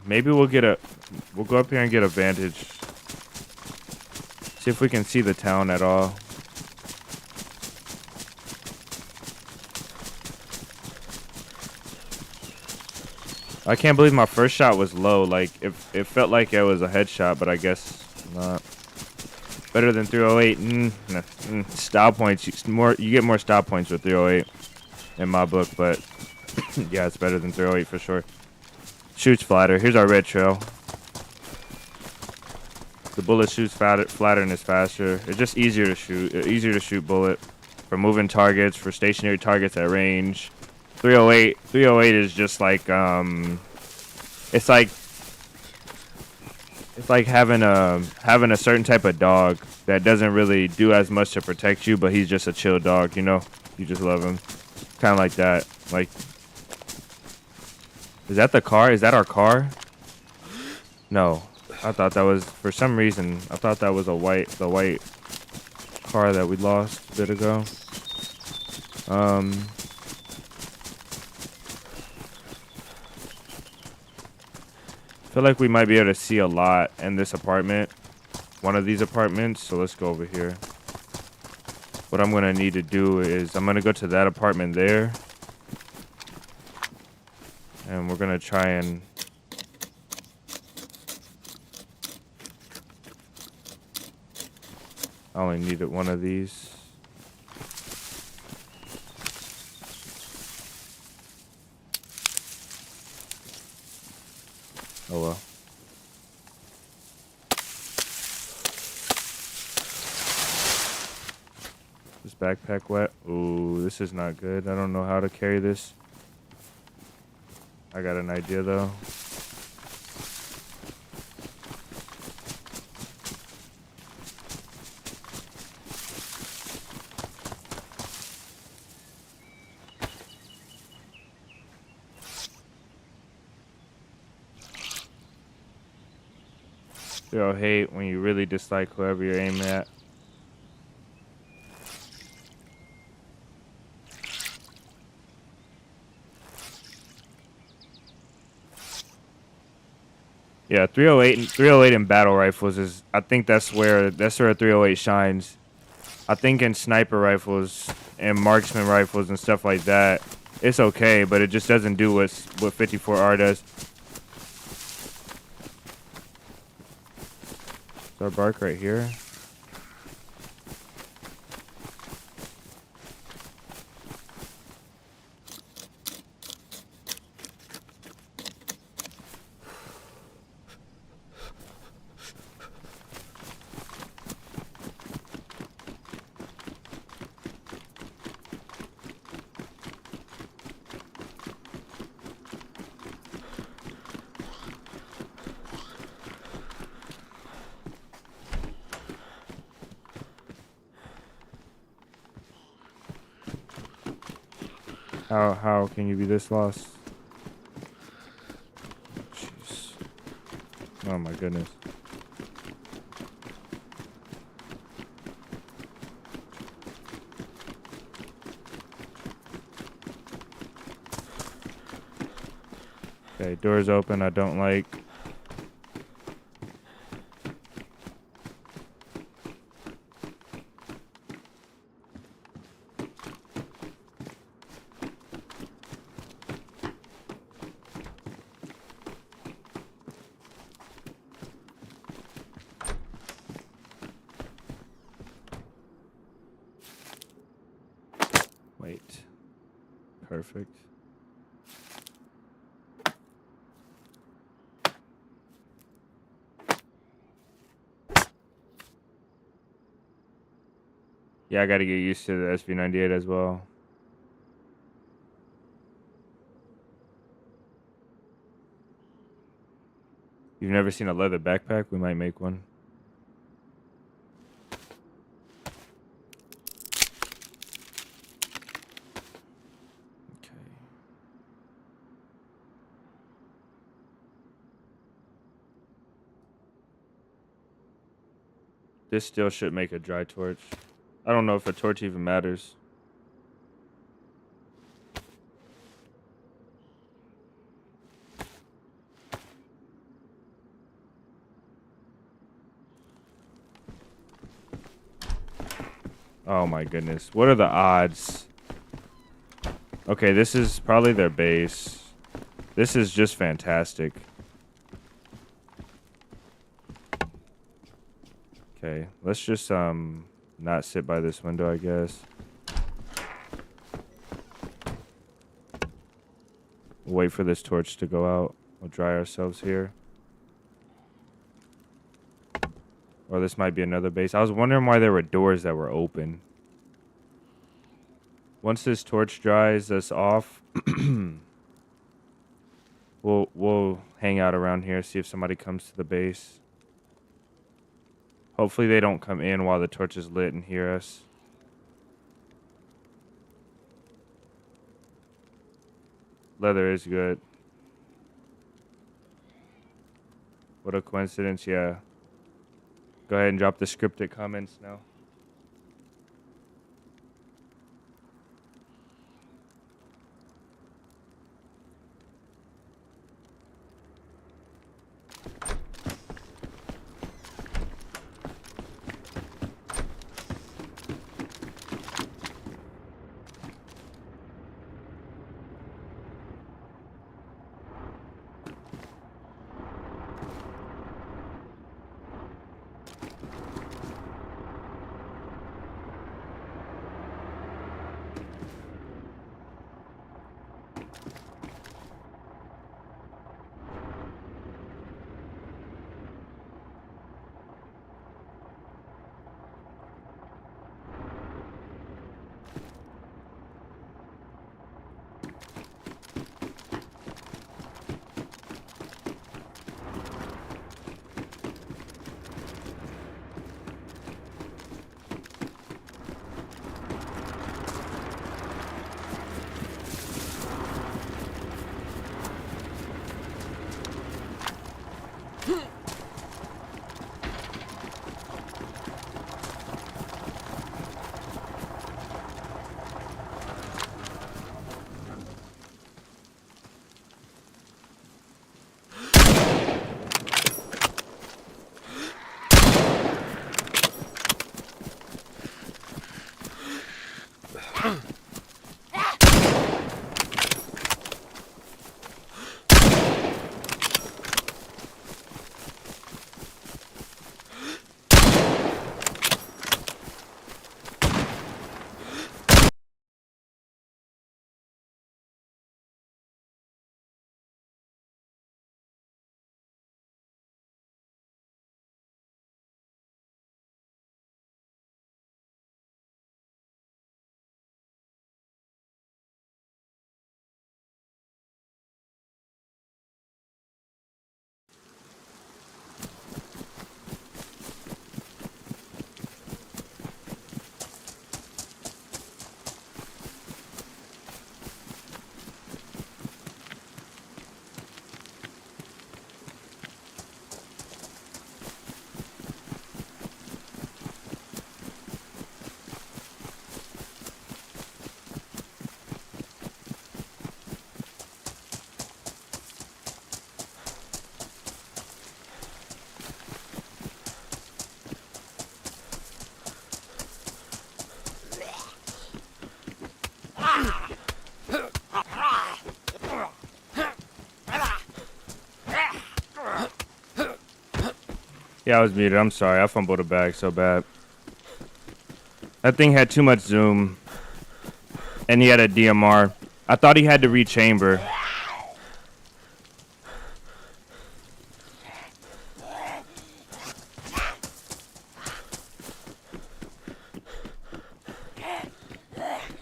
Maybe we'll go up here and get a vantage. See if we can see the town at all. I can't believe my first shot was low. Like, it felt like it was a headshot, but I guess not. Better than 308. Style points. You get more style points with 308 in my book, but yeah, it's better than 308 for sure. Shoots flatter. Here's our red trail. The bullet shoots flatter and is faster. It's just easier to shoot. Easier to shoot bullet for moving targets, for stationary targets at range. 308 is just like it's like having a certain type of dog that doesn't really do as much to protect you, but he's just a chill dog, you know? You just love him. Kind of like that. Like, is that the car? Is that our car? No. I thought that was, for some reason, I thought that was the white car that we lost a bit ago. I feel like we might be able to see a lot in this apartment. One of these apartments. So let's go over here. What I'm going to need to do is I'm going to go to that apartment there. And we're going to try and... I only needed one of these. Oh well. This backpack wet. Ooh, this is not good. I don't know how to carry this. I got an idea though. You'll hate when you really dislike whoever you're aiming at. Yeah, 308 in battle rifles is, I think that's where 308 shines. I think in sniper rifles and marksman rifles and stuff like that, it's okay, but it just doesn't do what 54R does. Is our bark right here? How can you be this lost? Jeez. Oh my goodness. Okay, doors open. I don't like. Wait. Perfect. Yeah, I gotta get used to the SV98 as well. You've never seen a leather backpack? We might make one. Okay. This still should make a dry torch. I don't know if a torch even matters. Oh my goodness. What are the odds? Okay, this is probably their base. This is just fantastic. Okay, let's just not sit by this window, I guess. Wait for this torch to go out. We'll dry ourselves here. Or this might be another base. I was wondering why there were doors that were open. Once this torch dries us off, we'll hang out around here, see if somebody comes to the base. Hopefully they don't come in while the torch is lit and hear us. Leather is good. What a coincidence, yeah. Go ahead and drop the scripted comments now. Yeah, I was muted. I'm sorry. I fumbled a bag so bad. That thing had too much zoom. And he had a DMR. I thought he had to rechamber.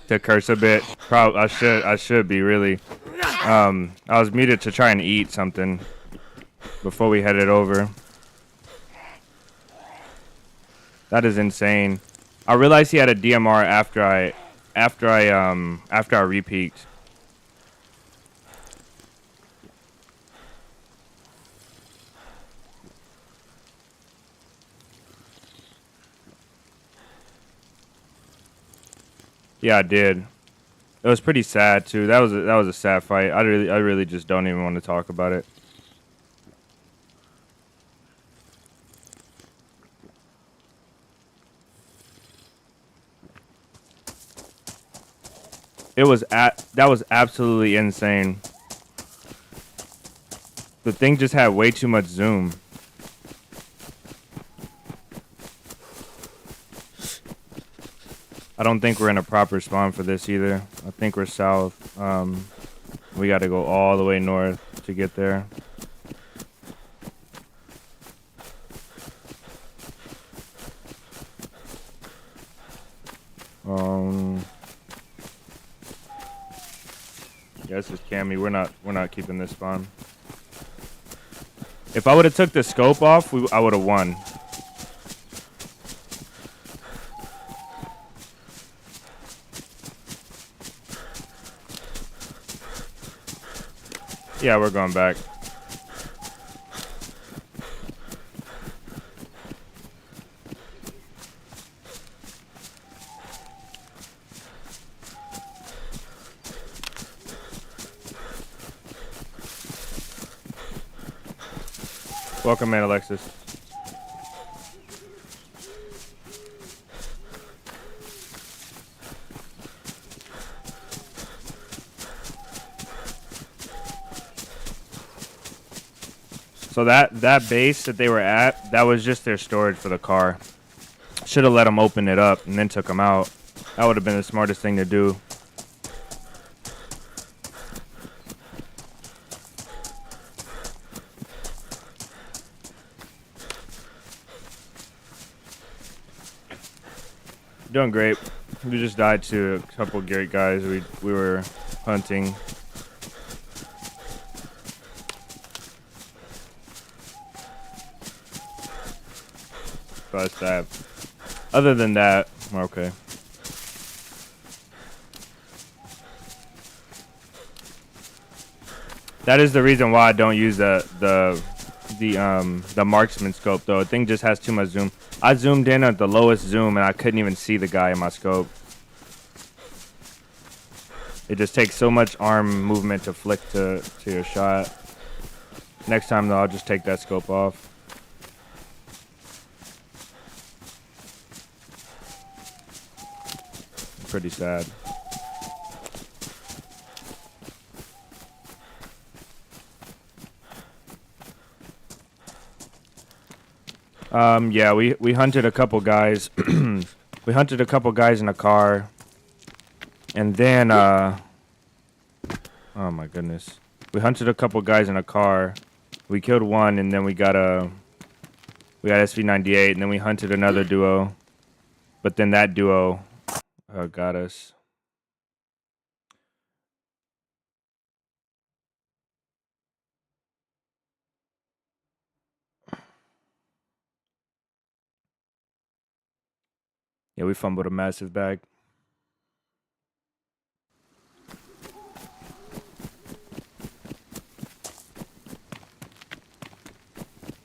To curse a bit. I should be really. I was muted to try and eat something before we headed over. That is insane. I realized he had a DMR after I repeaked. Yeah, I did. It was pretty sad too. That was a sad fight. I really just don't even want to talk about it. That was absolutely insane. The thing just had way too much zoom. I don't think we're in a proper spawn for this either. I think we're south. We got to go all the way north to get there. Yeah, this is Cammy. We're not keeping this spawn. If I would have took the scope off, I would have won. Yeah, we're going back. Welcome in, Alexis. So that base that they were at, that was just their storage for the car. Should have let them open it up and then took them out. That would have been the smartest thing to do. Doing great. We just died to a couple great guys. We were hunting. But that. Other than that, we're okay. That is the reason why I don't use the marksman scope though. The thing just has too much zoom. I zoomed in at the lowest zoom and I couldn't even see the guy in my scope. It just takes so much arm movement to flick to your shot. Next time though, I'll just take that scope off. Pretty sad. Yeah, we hunted a couple guys. We hunted a couple guys in a car. And then, oh my goodness. We hunted a couple guys in a car. We killed one, and then we got SV98, and then we hunted another duo. But then that duo got us. Yeah, we fumbled a massive bag.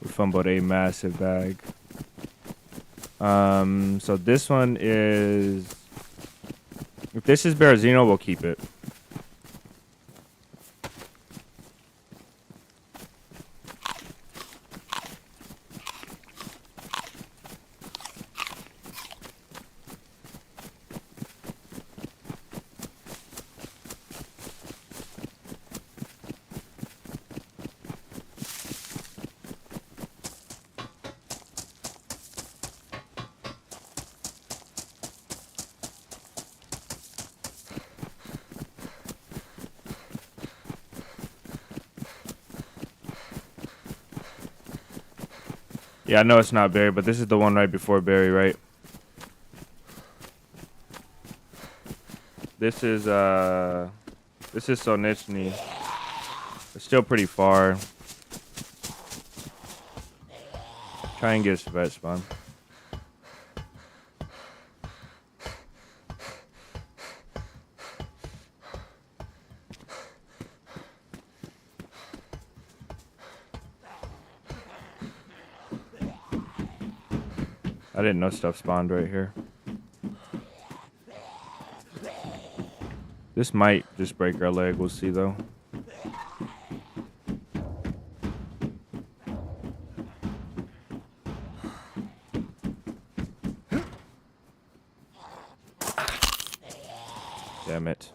We fumbled a massive bag. So this one is... If this is Berezino, we'll keep it. Yeah, I know it's not Barry, but this is the one right before Barry, right? This is Sonichny. It's still pretty far. Try and get a vet spawn. I didn't know stuff spawned right here. This might just break our leg. We'll see though. Damn it.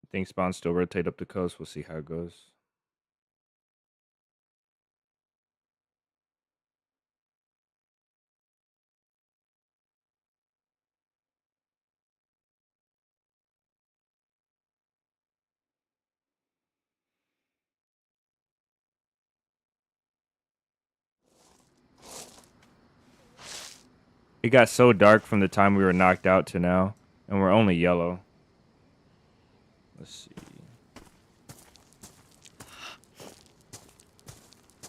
I think spawns still rotate up the coast. We'll see how it goes. It got so dark from the time we were knocked out to now, and we're only yellow. Let's see.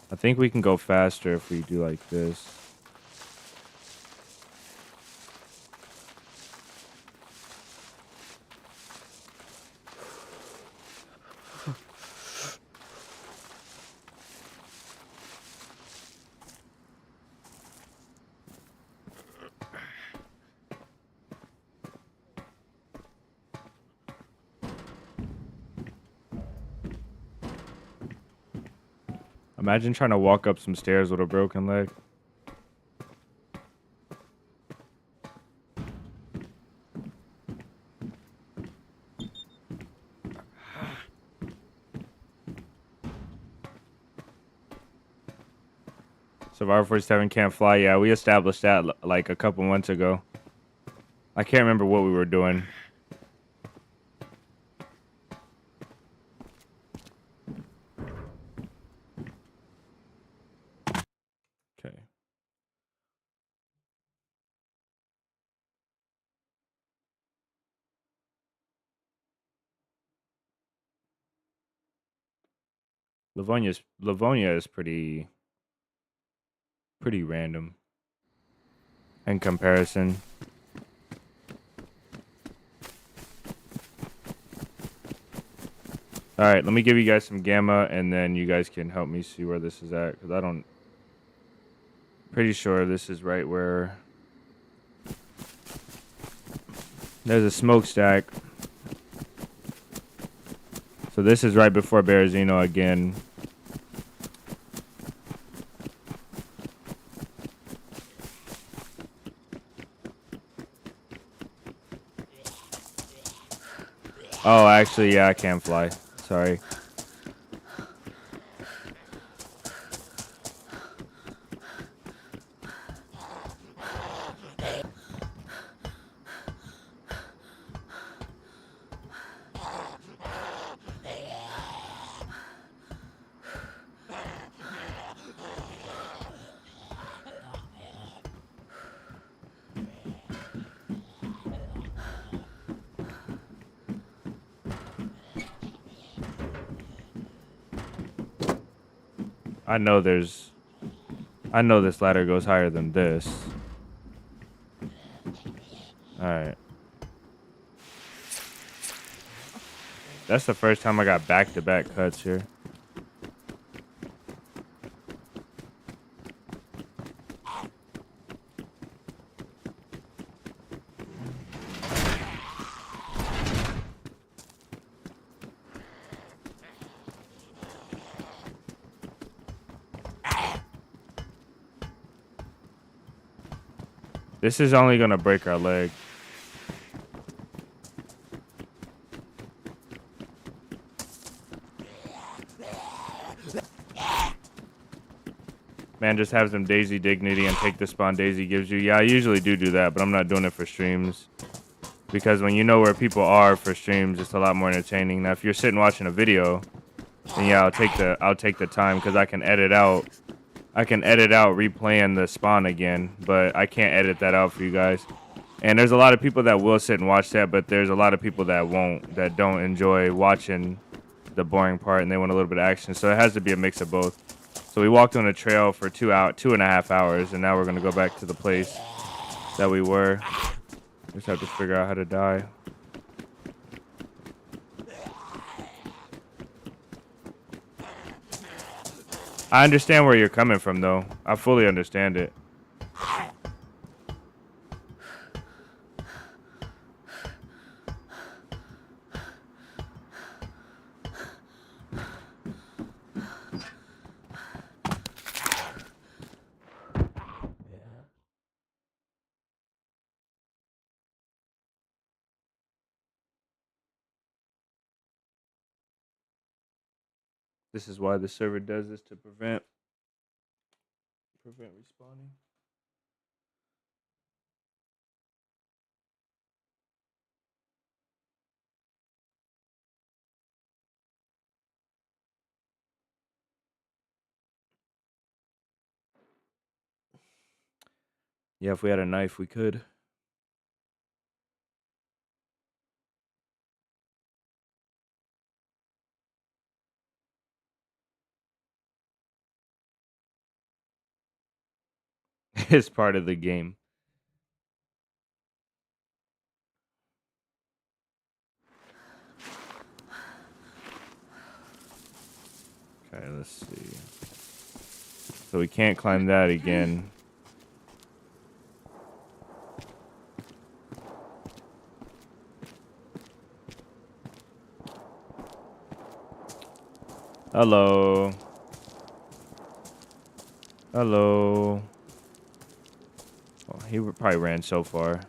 I think we can go faster if we do like this. Imagine trying to walk up some stairs with a broken leg. Survivor 47 can't fly. Yeah, we established that like a couple months ago. I can't remember what we were doing. Okay. Livonia is pretty random in comparison. All right, let me give you guys some gamma, and then you guys can help me see where this is at, because I don't. Pretty sure this is right where. There's a smokestack. So this is right before Berezino again. Oh, actually, yeah, I can fly. Sorry. I know there's. I know this ladder goes higher than this. Alright. That's the first time I got back-to-back cuts here. This is only gonna break our leg. Man, just have some DayZ dignity and take the spawn DayZ gives you. Yeah, I usually do that, but I'm not doing it for streams. Because when you know where people are for streams, it's a lot more entertaining. Now, if you're sitting watching a video, then yeah, I'll take the time, because I can edit out replaying the spawn again, but I can't edit that out for you guys. And there's a lot of people that will sit and watch that, but there's a lot of people that won't, that don't enjoy watching the boring part, and they want a little bit of action. So it has to be a mix of both. So we walked on a trail for 2.5 hours, and now we're gonna go back to the place that we were. Just have to figure out how to die. I understand where you're coming from, though. I fully understand it. This is why the server does this, to prevent respawning. Yeah, if we had a knife, we could. It's part of the game. Okay, let's see. So we can't climb that again. Hello. Hello. Oh, he probably ran so far.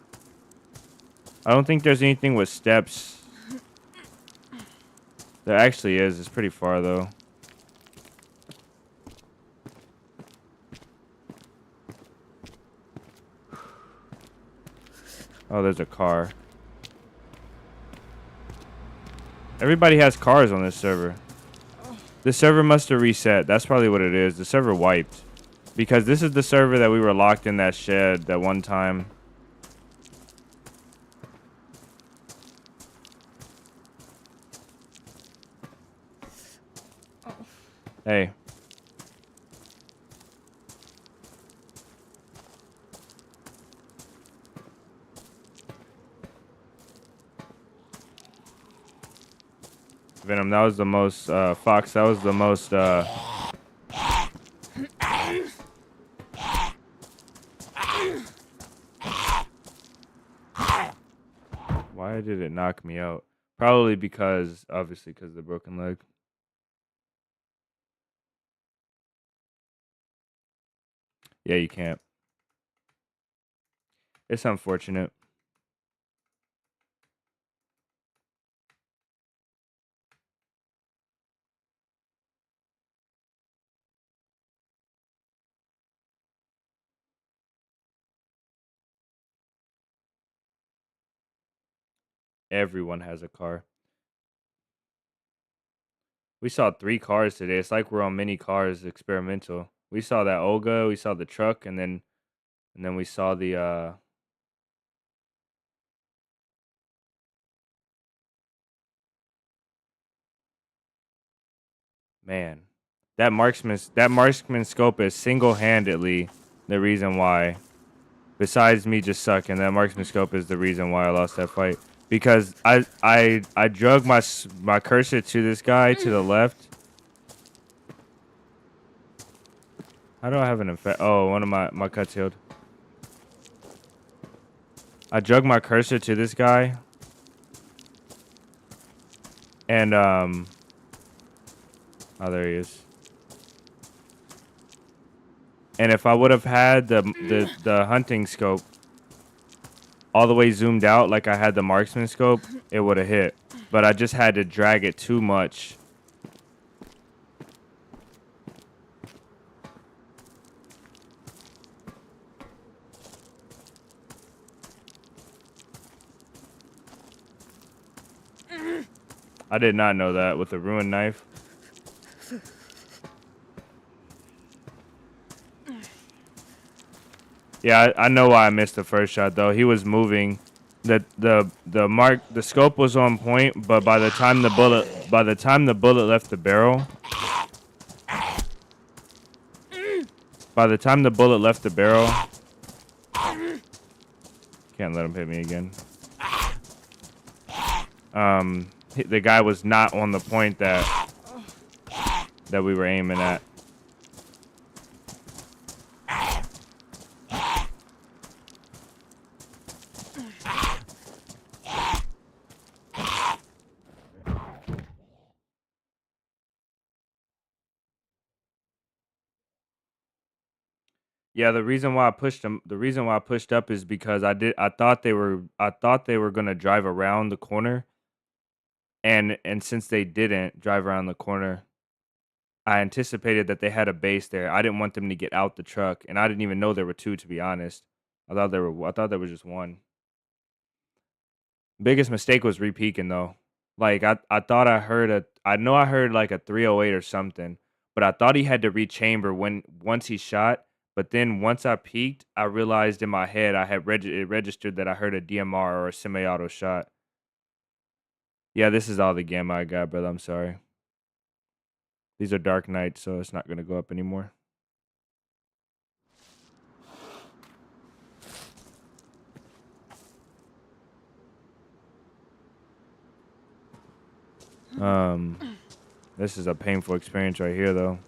I don't think there's anything with steps. There actually is. It's pretty far, though. Oh, there's a car. Everybody has cars on this server. The server must have reset. That's probably what it is. The server wiped. Because this is the server that we were locked in that shed that one time. Hey. Venom, that was the most, Fox, that was the most, why did it knock me out? Probably because, obviously, because of the broken leg. Yeah, you can't. It's unfortunate. Everyone has a car. We saw 3 cars today. It's like we're on mini cars experimental. We saw that Olga, we saw the truck, and then we saw the man. That marksman scope is single-handedly the reason why. Besides me just sucking, that marksman scope is the reason why I lost that fight. Because I drug my cursor to this guy to the left. How do I have an effect? Oh, one of my cuts healed. I drug my cursor to this guy. And oh, there he is. And if I would have had the hunting scope all the way zoomed out like I had the marksman scope, it would have hit. But I just had to drag it too much. I did not know that with the ruined knife. Yeah, I know why I missed the first shot though. He was moving. The scope was on point, but by the time the bullet left the barrel, can't let him hit me again. The guy was not on the point that we were aiming at. Yeah, the reason why I pushed up is because I thought they were gonna drive around the corner, and since they didn't drive around the corner, I anticipated that they had a base there. I didn't want them to get out the truck, and I didn't even know there were 2, to be honest. I thought there was just 1. Biggest mistake was repeaking though. Like I thought I know I heard like a 308 or something, but I thought he had to rechamber once he shot, But then once I peeked, I realized in my head I had it registered that I heard a DMR or a semi-auto shot. Yeah, this is all the gamma I got, brother. I'm sorry. These are dark nights, so it's not gonna go up anymore. This is a painful experience right here, though.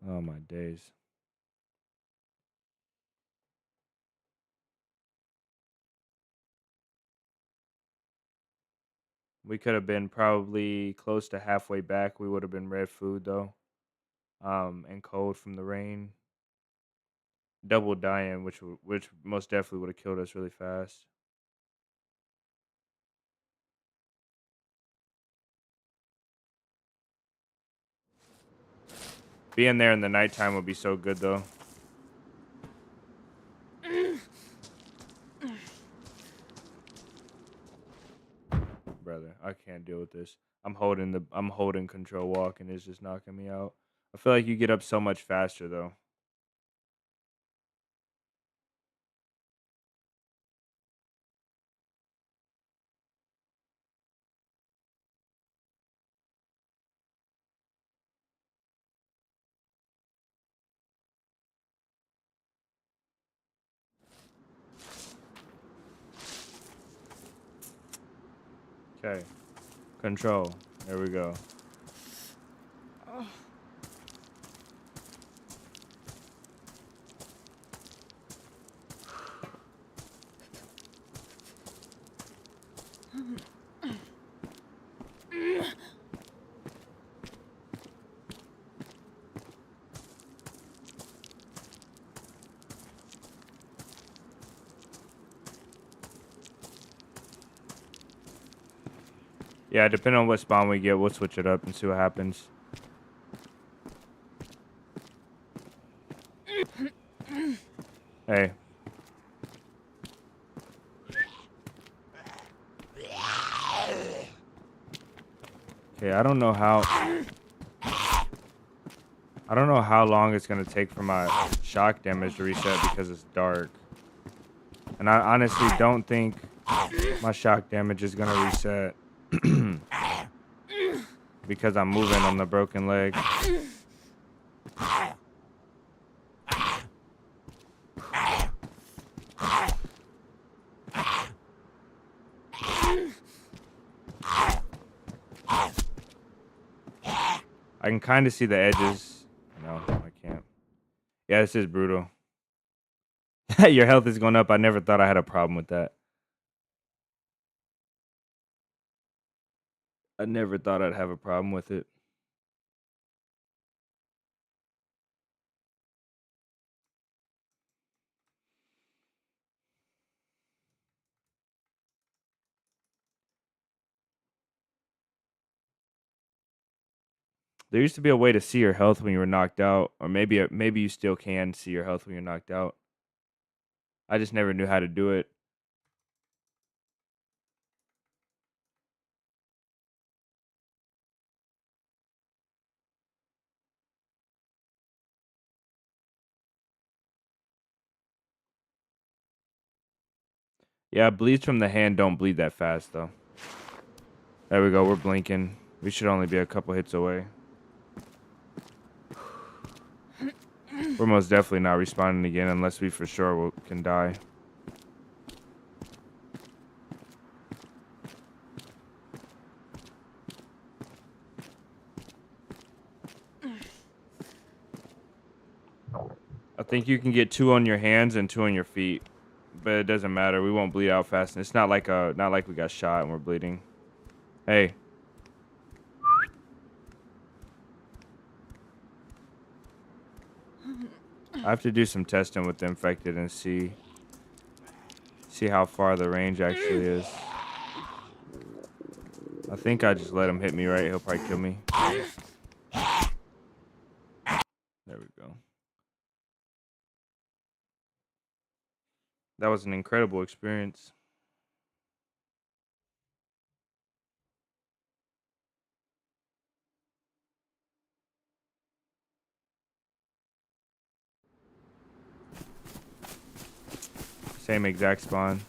Oh my days. We could have been probably close to halfway back. We would have been red food though. And cold from the rain. Double dying, which most definitely would have killed us really fast. Being there in the nighttime would be so good though. Brother, I can't deal with this. I'm holding control walk and it's just knocking me out. I feel like you get up so much faster though. Okay. Control. There we go. Yeah, depending on what spawn we get, we'll switch it up and see what happens. Hey. Okay, I don't know how long it's gonna take for my shock damage to reset because it's dark. And I honestly don't think my shock damage is gonna reset because I'm moving on the broken leg. I can kind of see the edges. No, I can't. Yeah, this is brutal. Your health is going up. I never thought I had a problem with that. I never thought I'd have a problem with it. There used to be a way to see your health when you were knocked out, or maybe you still can see your health when you're knocked out. I just never knew how to do it. Yeah, bleeds from the hand don't bleed that fast though. There we go. We're blinking. We should only be a couple hits away. We're most definitely not respawning again unless we for sure can die. I think you can get 2 on your hands and 2 on your feet, but it doesn't matter. We won't bleed out fast. It's not like we got shot and we're bleeding. Hey. I have to do some testing with the infected and see how far the range actually is. I think I just let him hit me, right? He'll probably kill me. There we go. That was an incredible experience. Same exact spawn.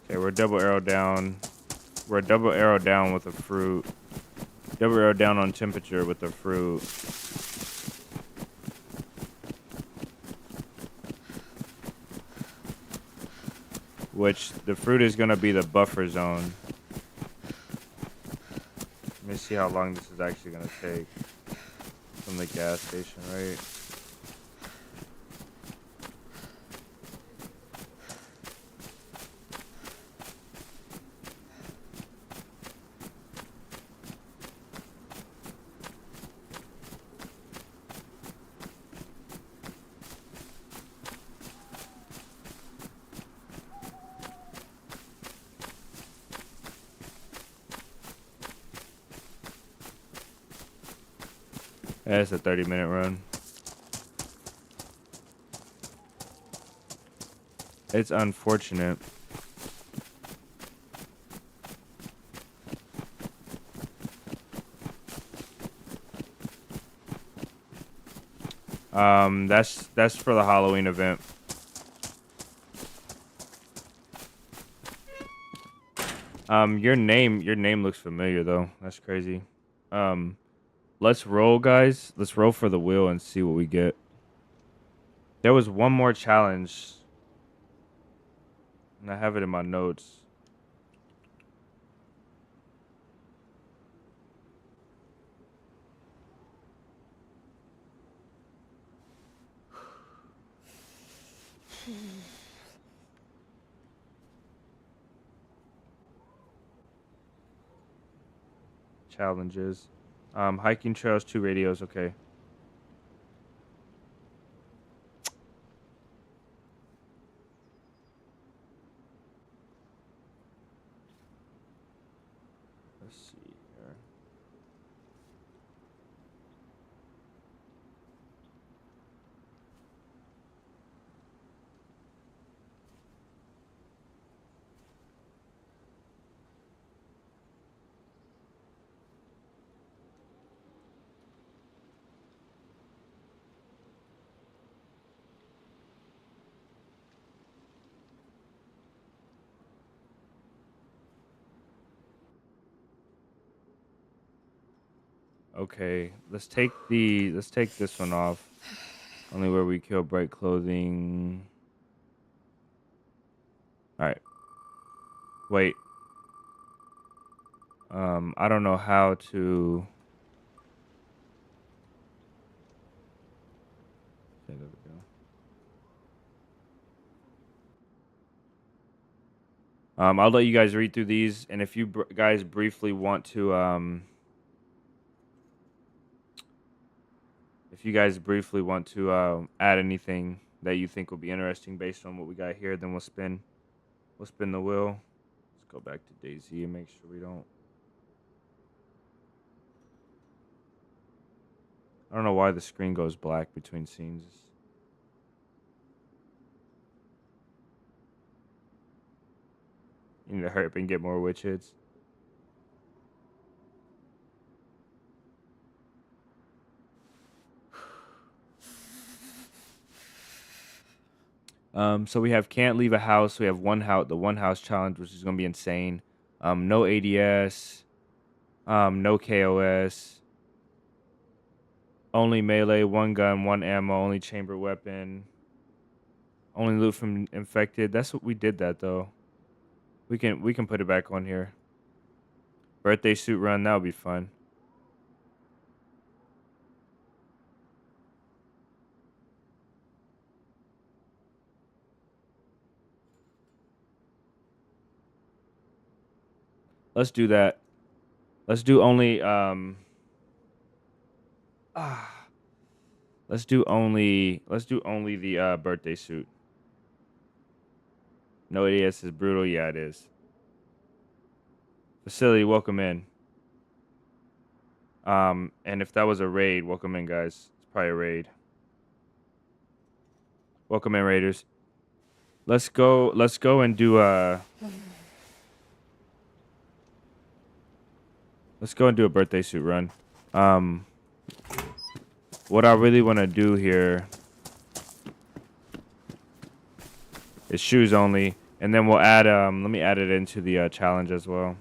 Okay, we're double arrow down. We're double arrow down with a fruit. Double arrow down on temperature with the fruit. Which the fruit is gonna be the buffer zone. Let me see how long this is actually gonna take from the gas station, right? Yeah, it's a 30-minute run. It's unfortunate. That's for the Halloween event. Your name looks familiar though. That's crazy. Let's roll, guys. Let's roll for the wheel and see what we get. There was one more challenge, and I have it in my notes. Challenges. Hiking trails, 2 radios. Okay. Let's see here. Okay, let's take this one off. Only where we kill bright clothing. All right. Wait. I don't know how to. Okay, there we go. I'll let you guys read through these, and if you guys briefly want to, add anything that you think will be interesting based on what we got here, then we'll spin the wheel. Let's go back to DayZ and make sure we don't. I don't know why the screen goes black between scenes. You need to hurry up and get more witch hits. So we have can't leave a house. We have the one house challenge, which is gonna be insane. No ADS, no KOS, only melee, one gun, one ammo, only chamber weapon, only loot from infected. That's what we did that though. We can put it back on here. Birthday suit run, that would be fun. Let's do that. Let's do only let's do only the birthday suit. No ADS is brutal. Yeah, it is. Facility, welcome in. And if that was a raid, welcome in, guys. It's probably a raid. Welcome in, raiders. Let's go and do a birthday suit run. Um, what I really want to do here is shoes only, and then we'll add let me add it into the challenge as well.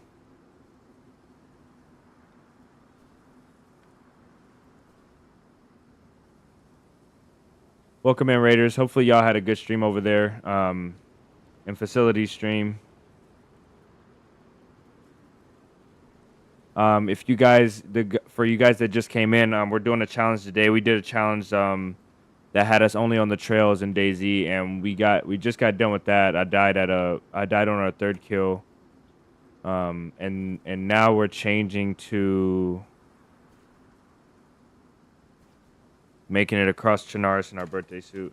Welcome in, Raiders. Hopefully y'all had a good stream over there. In facility stream. If you guys, for you guys that just came in, we're doing a challenge today. We did a challenge that had us only on the trails in DayZ, and we just got done with that. I died on our third kill. And now we're changing to making it across Chinaris in our birthday suit.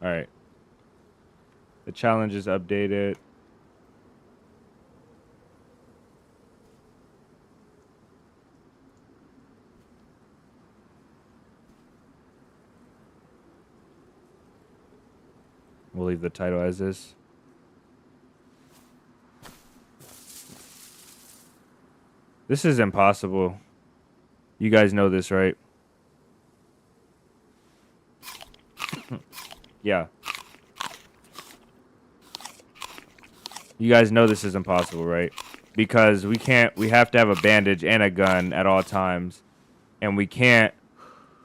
All right. The challenge is updated. We'll leave the title as is. This is impossible. You guys know this, right? Yeah. You guys know this is impossible, right? Because we have to have a bandage and a gun at all times. And we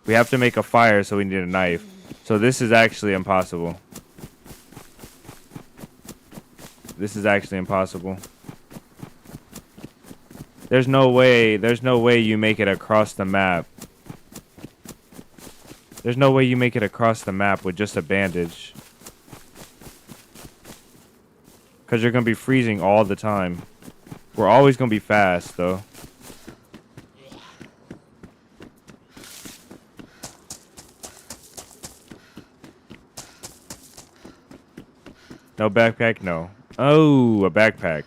have to make a fire, so we need a knife. So this is actually impossible. This is actually impossible. There's no way you make it across the map. There's no way you make it across the map with just a bandage. Because you're going to be freezing all the time. We're always going to be fast, though. No backpack? No. Oh, a backpack.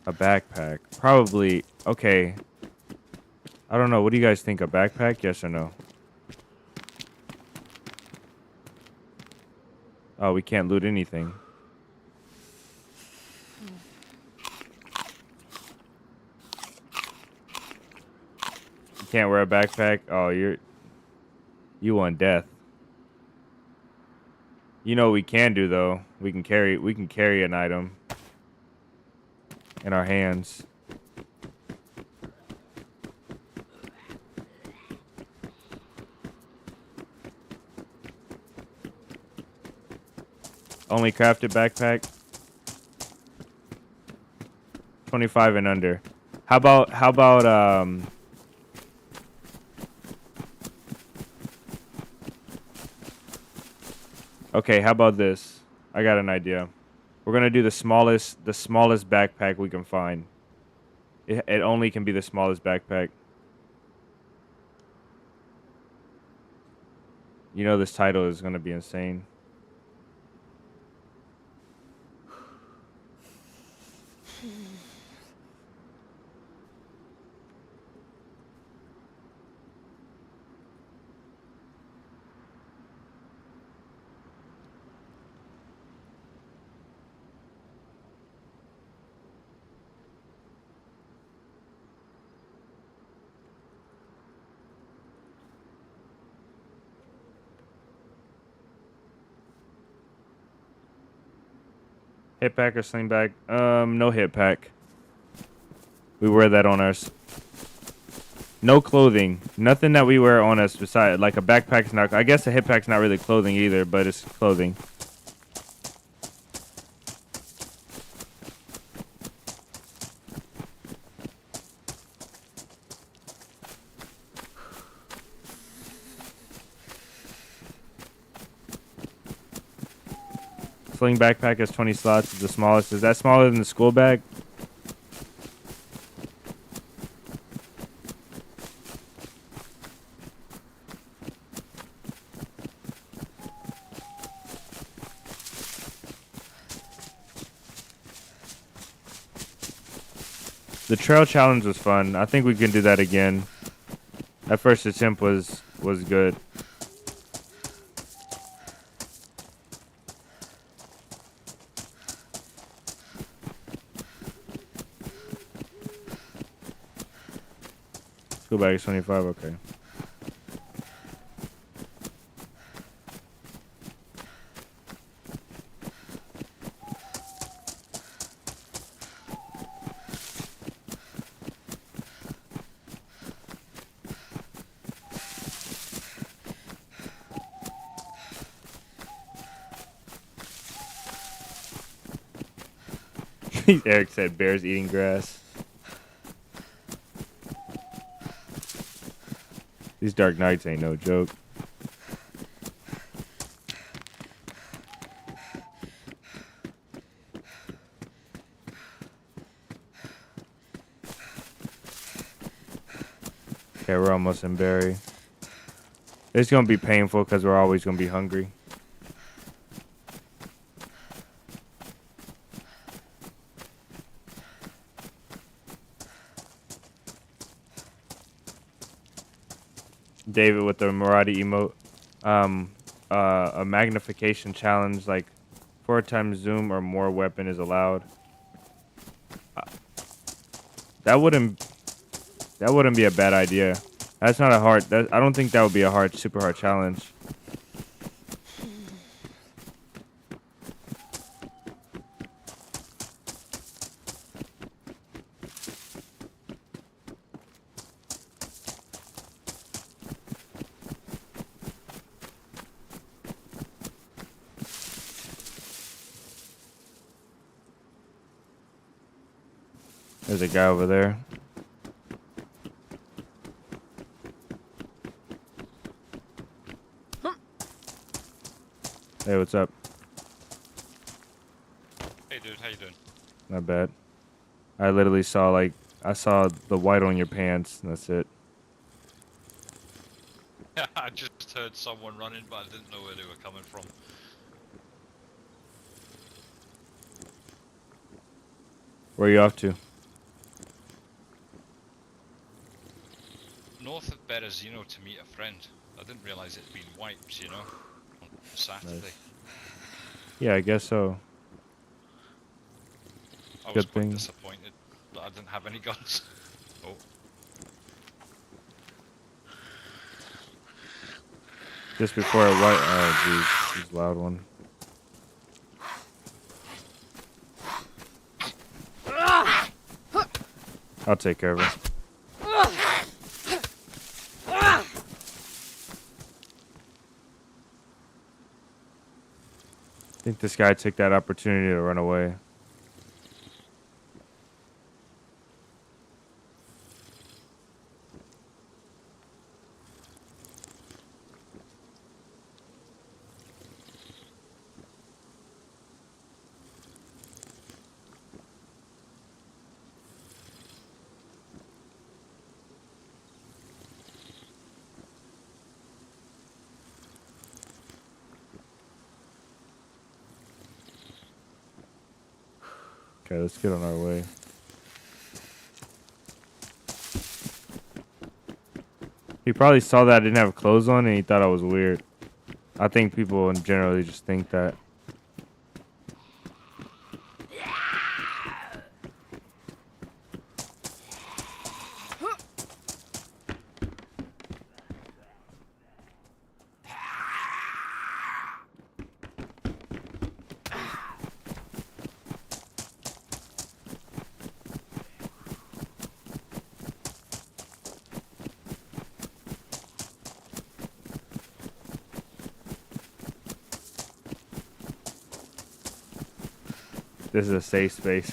A backpack. Probably. Okay. I don't know. What do you guys think? A backpack? Yes or no? Oh, we can't loot anything. You can't wear a backpack? Oh, you want death. You know what we can do though? We can carry an item in our hands. Only crafted backpack. 25 and under. How about okay, how about this? I got an idea. We're gonna do the smallest backpack we can find. It only can be the smallest backpack. You know this title is gonna be insane. Hit pack or sling bag? No hit pack. We wear that on us. No clothing. Nothing that we wear on us besides like a backpack's not. I guess a hit pack's not really clothing either, but it's clothing. Sling backpack has 20 slots. It's the smallest. Is that smaller than the school bag? The trail challenge was fun. I think we can do that again. That first attempt was good. School bag is 25. Okay. Eric said bears eating grass. These dark nights ain't no joke. Okay, we're almost in Barry. It's gonna be painful because we're always gonna be hungry. David with the Maradi emote. A magnification challenge, like 4 times zoom or more weapon is allowed. That wouldn't be a bad idea. That's not a hard. I don't think that would be a super hard challenge. There's a guy over there. Hey, what's up? Hey dude, how you doing? Not bad. I literally saw I saw the white on your pants, and that's it. Yeah, I just heard someone running, but I didn't know where they were coming from. Where are you off to? North of Berezino to meet a friend. I didn't realize it'd been wiped, you know, on Saturday. Nice. Yeah, I guess so. I was Good quite thing. disappointed that I didn't have any guns. Oh. Just before it white. Oh, jeez, this is a loud one. I'll take care of it. I think this guy took that opportunity to run away. Okay, let's get on our way. He probably saw that I didn't have clothes on and he thought I was weird. I think people generally just think that. This is a safe space.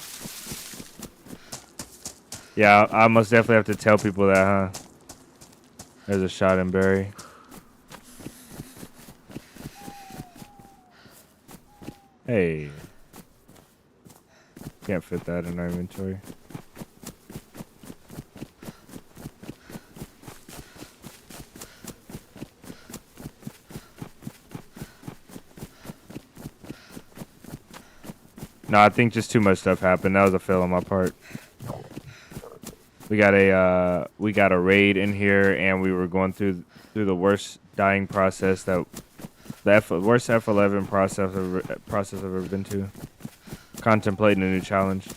Yeah, I must definitely have to tell people that, huh? There's a shot in Barry. Hey. Can't fit that in our inventory. No, I think just too much stuff happened. That was a fail on my part. We got a raid in here, and we were going through the worst dying process that worst F11 process I've ever been to. Contemplating a new challenge.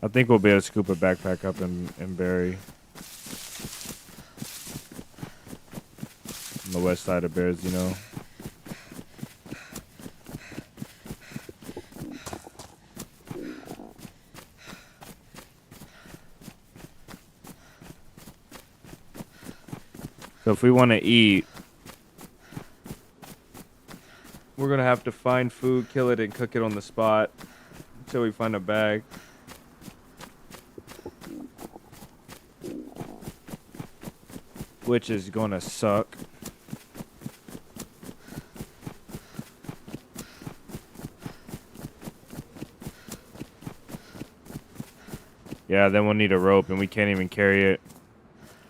I think we'll be able to scoop a backpack up and bury. On the west side of Bears, you know. So if we want to eat, we're going to have to find food, kill it, and cook it on the spot until we find a bag. Which is going to suck. Yeah, then we'll need a rope, and we can't even carry it.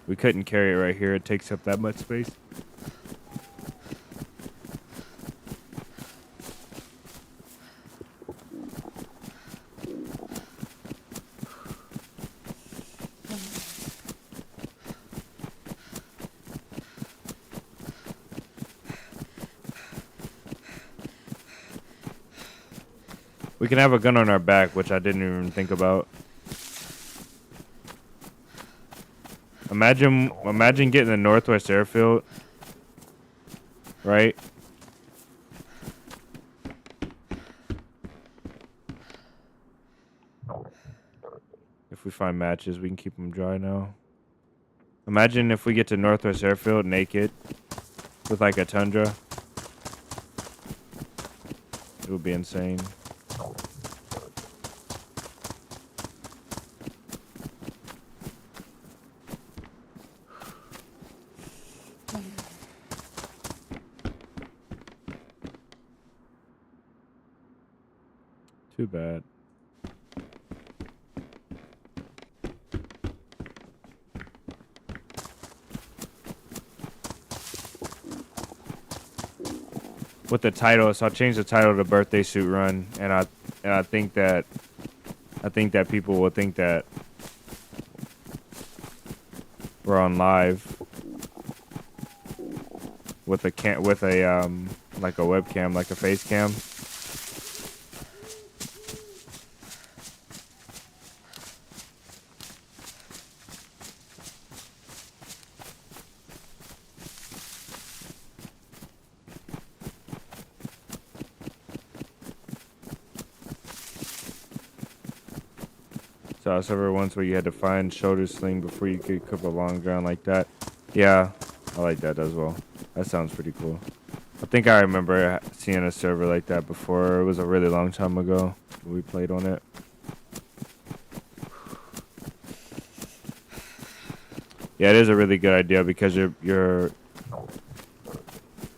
We couldn't carry it right here. It takes up that much space. We can have a gun on our back, which I didn't even think about. Imagine getting the Northwest Airfield, right? If we find matches, we can keep them dry now. Imagine if we get to Northwest Airfield naked with like a tundra. It would be insane. Too bad. With the title, so I'll change the title to Birthday Suit Run, and I think that people will think that we're on live with a like a webcam, like a face cam. So I saw once where you had to find shoulder sling before you could cook a long ground like that. Yeah, I like that as well. That sounds pretty cool. I think I remember seeing a server like that before. It was a really long time ago. We played on it. Yeah, it is a really good idea because your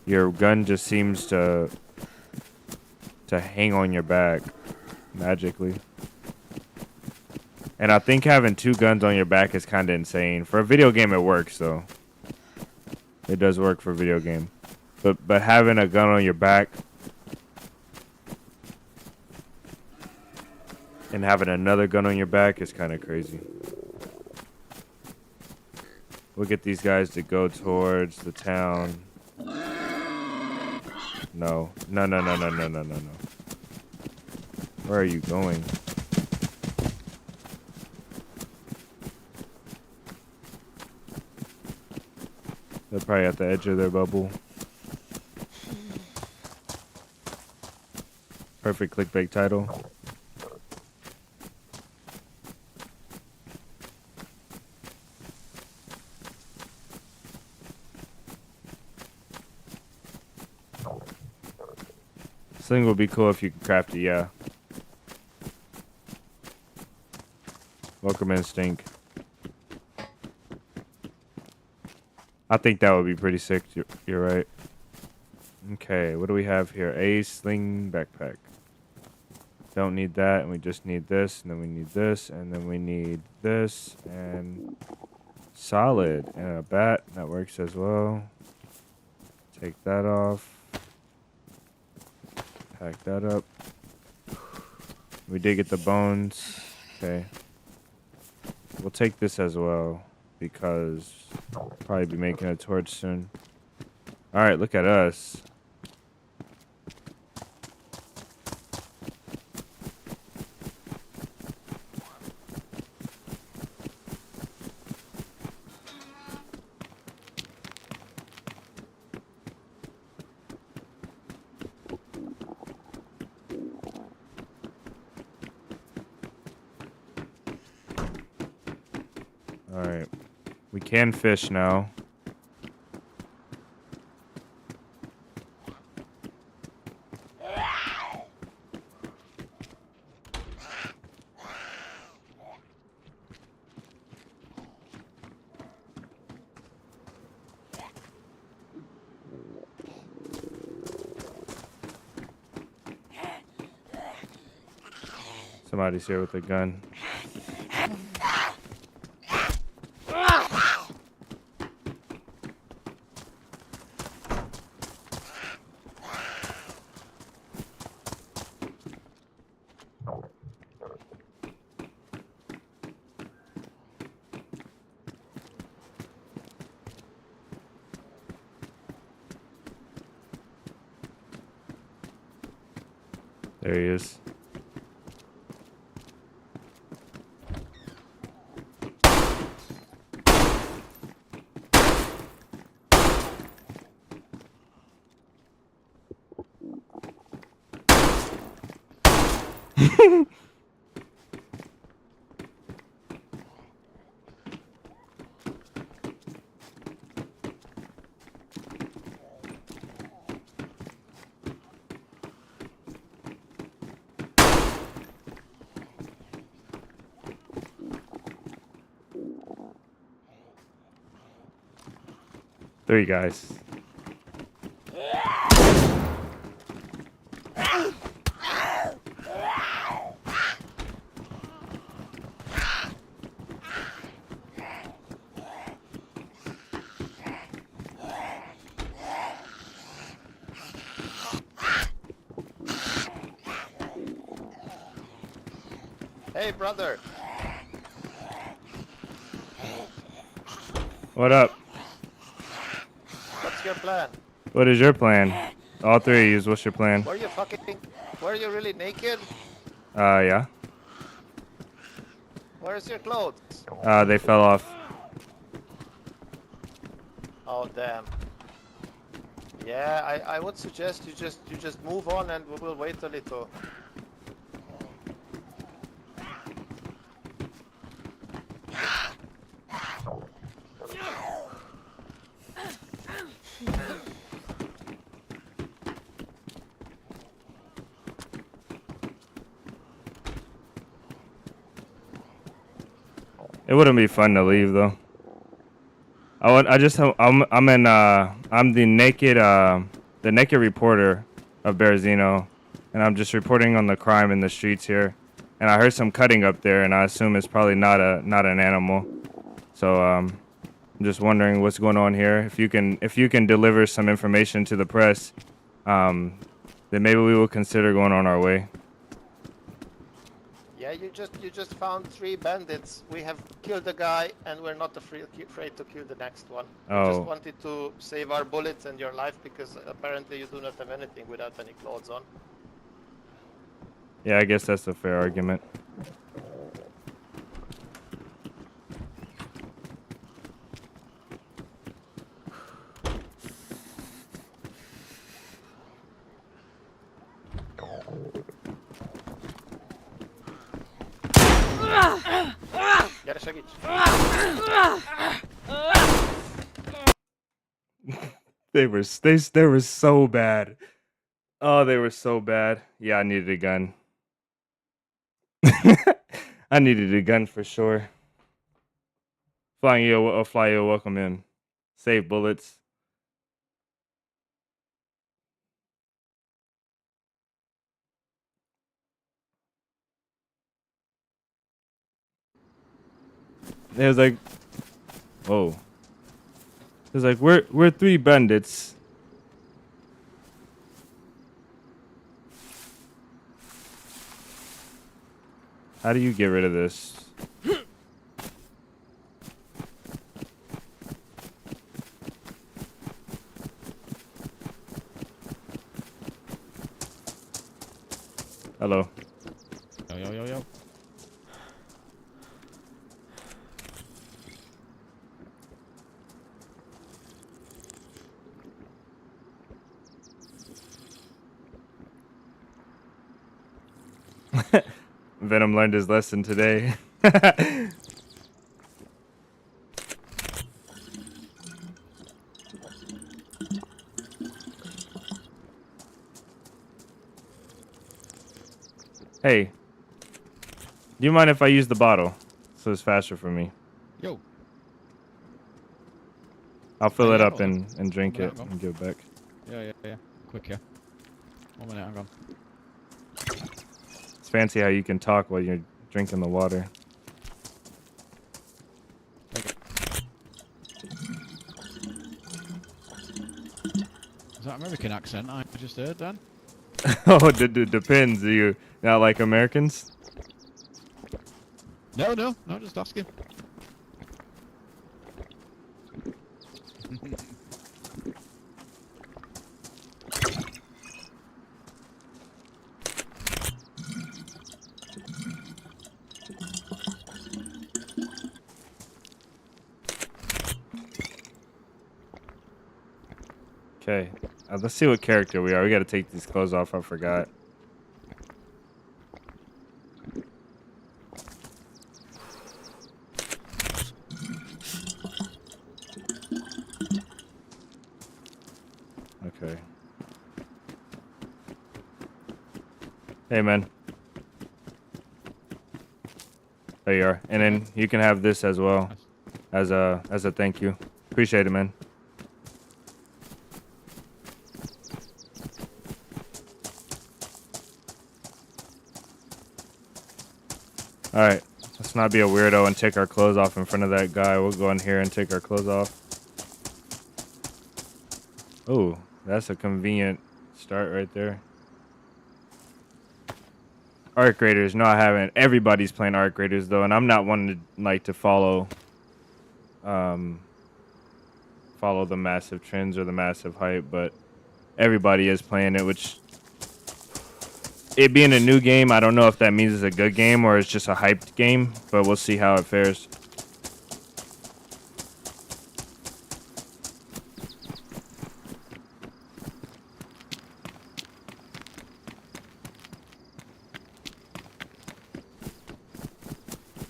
gun just seems to hang on your back magically. And I think having two guns on your back is kind of insane. For a video game, it works, though. It does work for a video game. But having a gun on your back and having another gun on your back is kind of crazy. We'll get these guys to go towards the town. No. No. Where are you going? They're probably at the edge of their bubble. Perfect clickbait title. Sling would be cool if you could craft it, yeah. Welcome in, Stink. I think that would be pretty sick. You're right. Okay, what do we have here? A sling backpack. Don't need that, and we just need this, and then we need this, and then we need this, and solid. And a bat, that works as well. Take that off. Pack that up. We did get the bones. Okay. We'll take this as well, because we'll probably be making a torch soon. Alright, look at us. Alright. We can fish now. Somebody's here with a gun. There he is. Three guys. Hey, brother. What up? What's your plan? What is your plan? All three of you, what's your plan? Were you really naked? Yeah. Where's your clothes? They fell off. Oh, damn. Yeah, I would suggest you just move on and we will wait a little. It wouldn't be fun to leave though. I'm the naked reporter of Berezino, and I'm just reporting on the crime in the streets here. And I heard some cutting up there, and I assume it's probably not an animal. So I'm just wondering what's going on here. If you can deliver some information to the press, then maybe we will consider going on our way. Yeah, you just found 3 bandits. We have killed a guy and we're not afraid to kill the next one. Oh. We just wanted to save our bullets and your life because apparently you do not have anything without any clothes on. Yeah, I guess that's a fair argument. Gyere, segíts! They were so bad. Oh, they were so bad. Yeah, I needed a gun. I I needed a gun for sure. Flying you, fly you, welcome in. Save bullets. It was like, whoa. It was like, we're 3 bandits. How do you get rid of this? Hello. Yo, yo, yo, yo. Venom learned his lesson today. Hey, do you mind if I use the bottle so it's faster for me? Yo. I'll fill Oh, it yeah, up go on. and drink Yeah, it go on. and give it back. Yeah. Quick, yeah. 1 minute, hang on. It's fancy how you can talk while you're drinking the water. Is that American accent I just heard, Dan? Oh, it depends. Do you not like Americans? No, just asking. Okay, let's see what character we are. We got to take these clothes off. I forgot. Okay. Hey, man. There you are. And then you can have this as well as a thank you. Appreciate it, man. All right. Let's not be a weirdo and take our clothes off in front of that guy. We'll go in here and take our clothes off. Oh, that's a convenient start right there. Arc Raiders. No, I haven't. Everybody's playing Arc Raiders though, and I'm not one to like to follow the massive trends or the massive hype, but everybody is playing it, which it being a new game, I don't know if that means it's a good game or it's just a hyped game, but we'll see how it fares.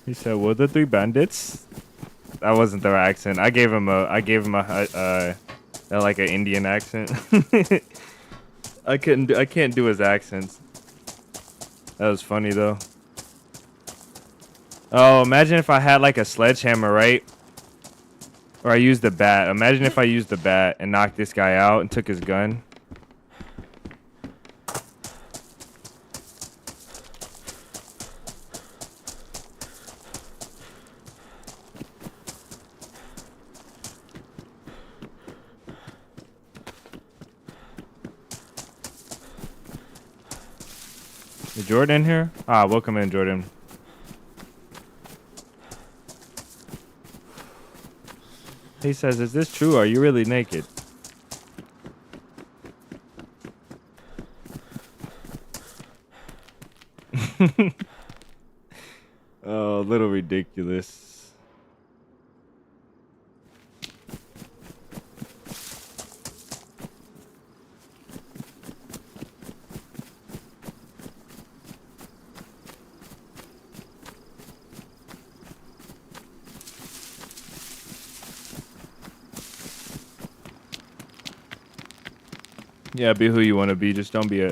He said, "What the 3 bandits?" That wasn't their accent. I gave him a like an Indian accent. I can't do his accents. That was funny though. Oh, imagine if I had like a sledgehammer, right? Or I used the bat. Imagine if I used the bat and knocked this guy out and took his gun. Is Jordan here? Ah, welcome in, Jordan. He says, "Is this true? Are you really naked?" Oh, a little ridiculous. Yeah, be who you want to be. Just don't be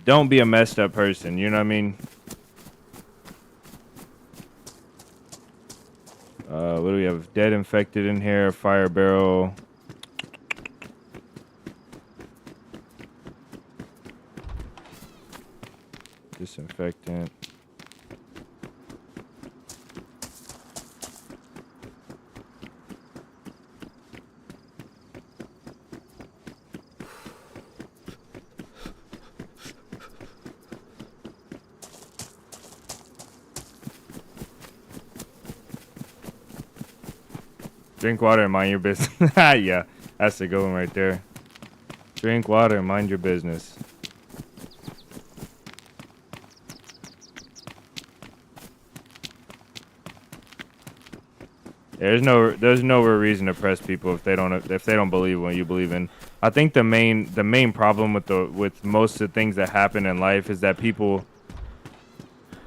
a messed up person. You know what I mean? have dead infected in here, fire barrel. Disinfectant. Drink water and mind your business. Yeah, that's a good one right there. Drink water and mind your business. There's no reason to press people if they don't believe what you believe in. I think the main problem with most of the things that happen in life is that people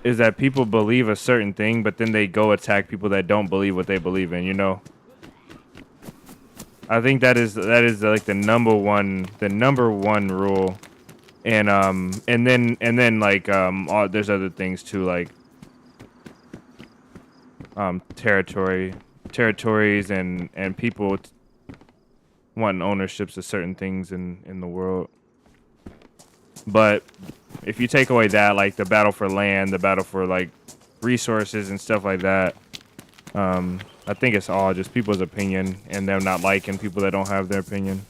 believe a certain thing, but then they go attack people that don't believe what they believe in, you know? I think that is like the number one rule. And then like there's other things too, like territories and people wanting ownerships of certain things in the world. But if you take away that, like the battle for land, the battle for like resources and stuff like that, I think it's all just people's opinion and them not liking people that don't have their opinion.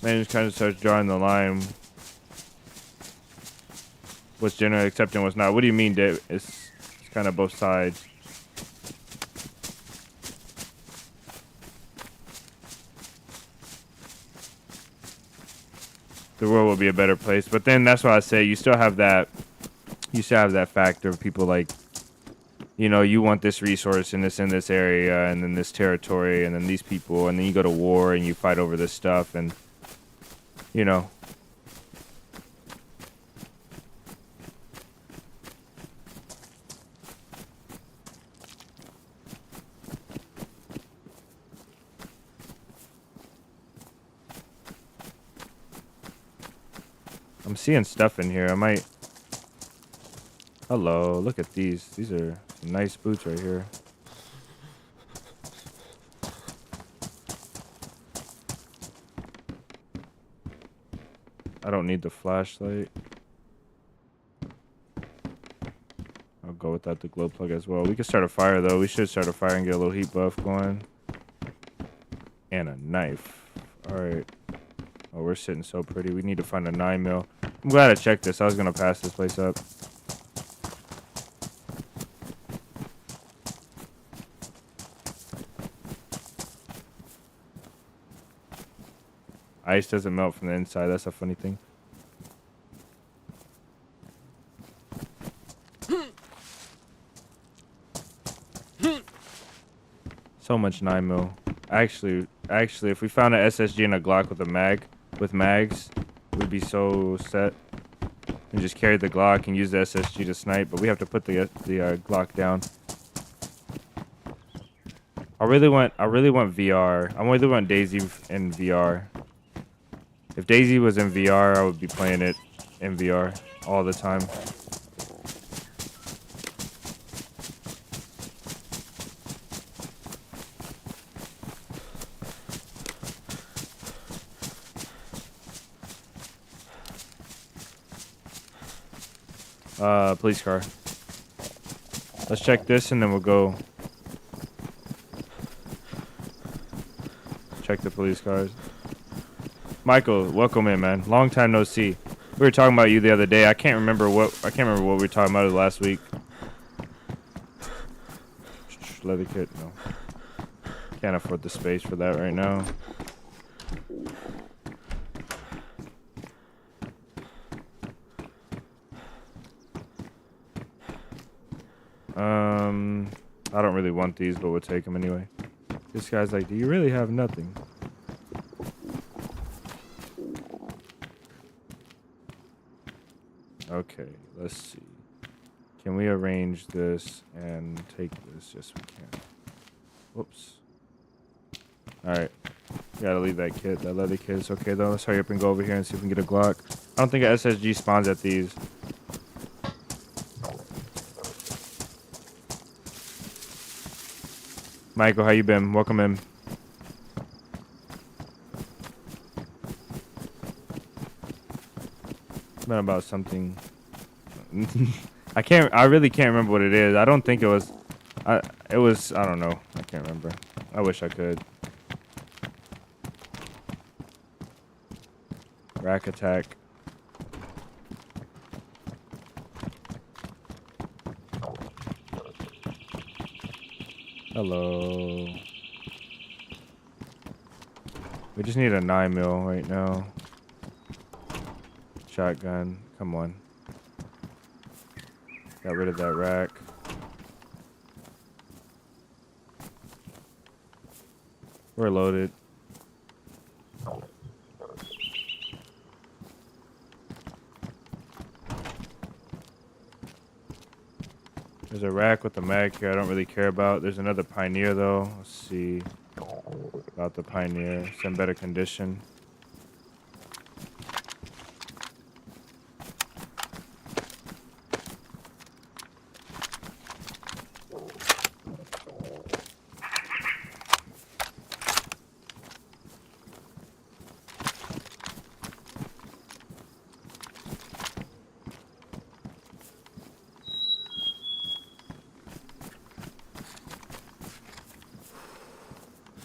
Man just kind of starts drawing the line. What's generally accepted and what's not. What do you mean, Dave? It's kind of both sides. The world will be a better place. But then that's why I say you still have that factor of people like, you know, you want this resource in this area and then this territory and then these people, and then you go to war and you fight over this stuff, and you know. I'm seeing stuff in here. I might. Hello, look at these. These are some nice boots right here. I don't need the flashlight. I'll go without the glow plug as well. We can start a fire though. We should start a fire and get a little heat buff going. And a knife. Alright. Oh, we're sitting so pretty. We need to find a 9mm. I'm glad I checked this. I was gonna pass this place up. Ice doesn't melt from the inside. That's a funny thing. So much 9mm. Actually, if we found an SSG and a Glock with mags, we'd be so set. And just carry the Glock and use the SSG to snipe. But we have to put the Glock down. I really want VR. I really want DayZ in VR. If DayZ was in VR, I would be playing it in VR all the time. Police car. Let's check this and then we'll go check the police cars. Michael, welcome in, man. Long time no see. We were talking about you the other day. I can't remember what we were talking about last week. Leather kit, no. Can't afford the space for that right now. I don't really want these, but we'll take them anyway. This guy's like, do you really have nothing? Okay, let's see. Can we arrange this and take this? Yes, we can. Whoops. Alright. Gotta leave that kit. That leather kit is okay, though. Let's hurry up and go over here and see if we can get a Glock. I don't think an SSG spawns at these. Michael, how you been? Welcome in. It's been about something. I really can't remember what it is. I don't think it was. I don't know. I can't remember. I wish I could. Rack attack. Hello. We just need a 9mm right now. Shotgun. Come on. Got rid of that rack. We're loaded. There's a rack with a mag here I don't really care about. There's another Pioneer though. Let's see about the Pioneer. It's in better condition.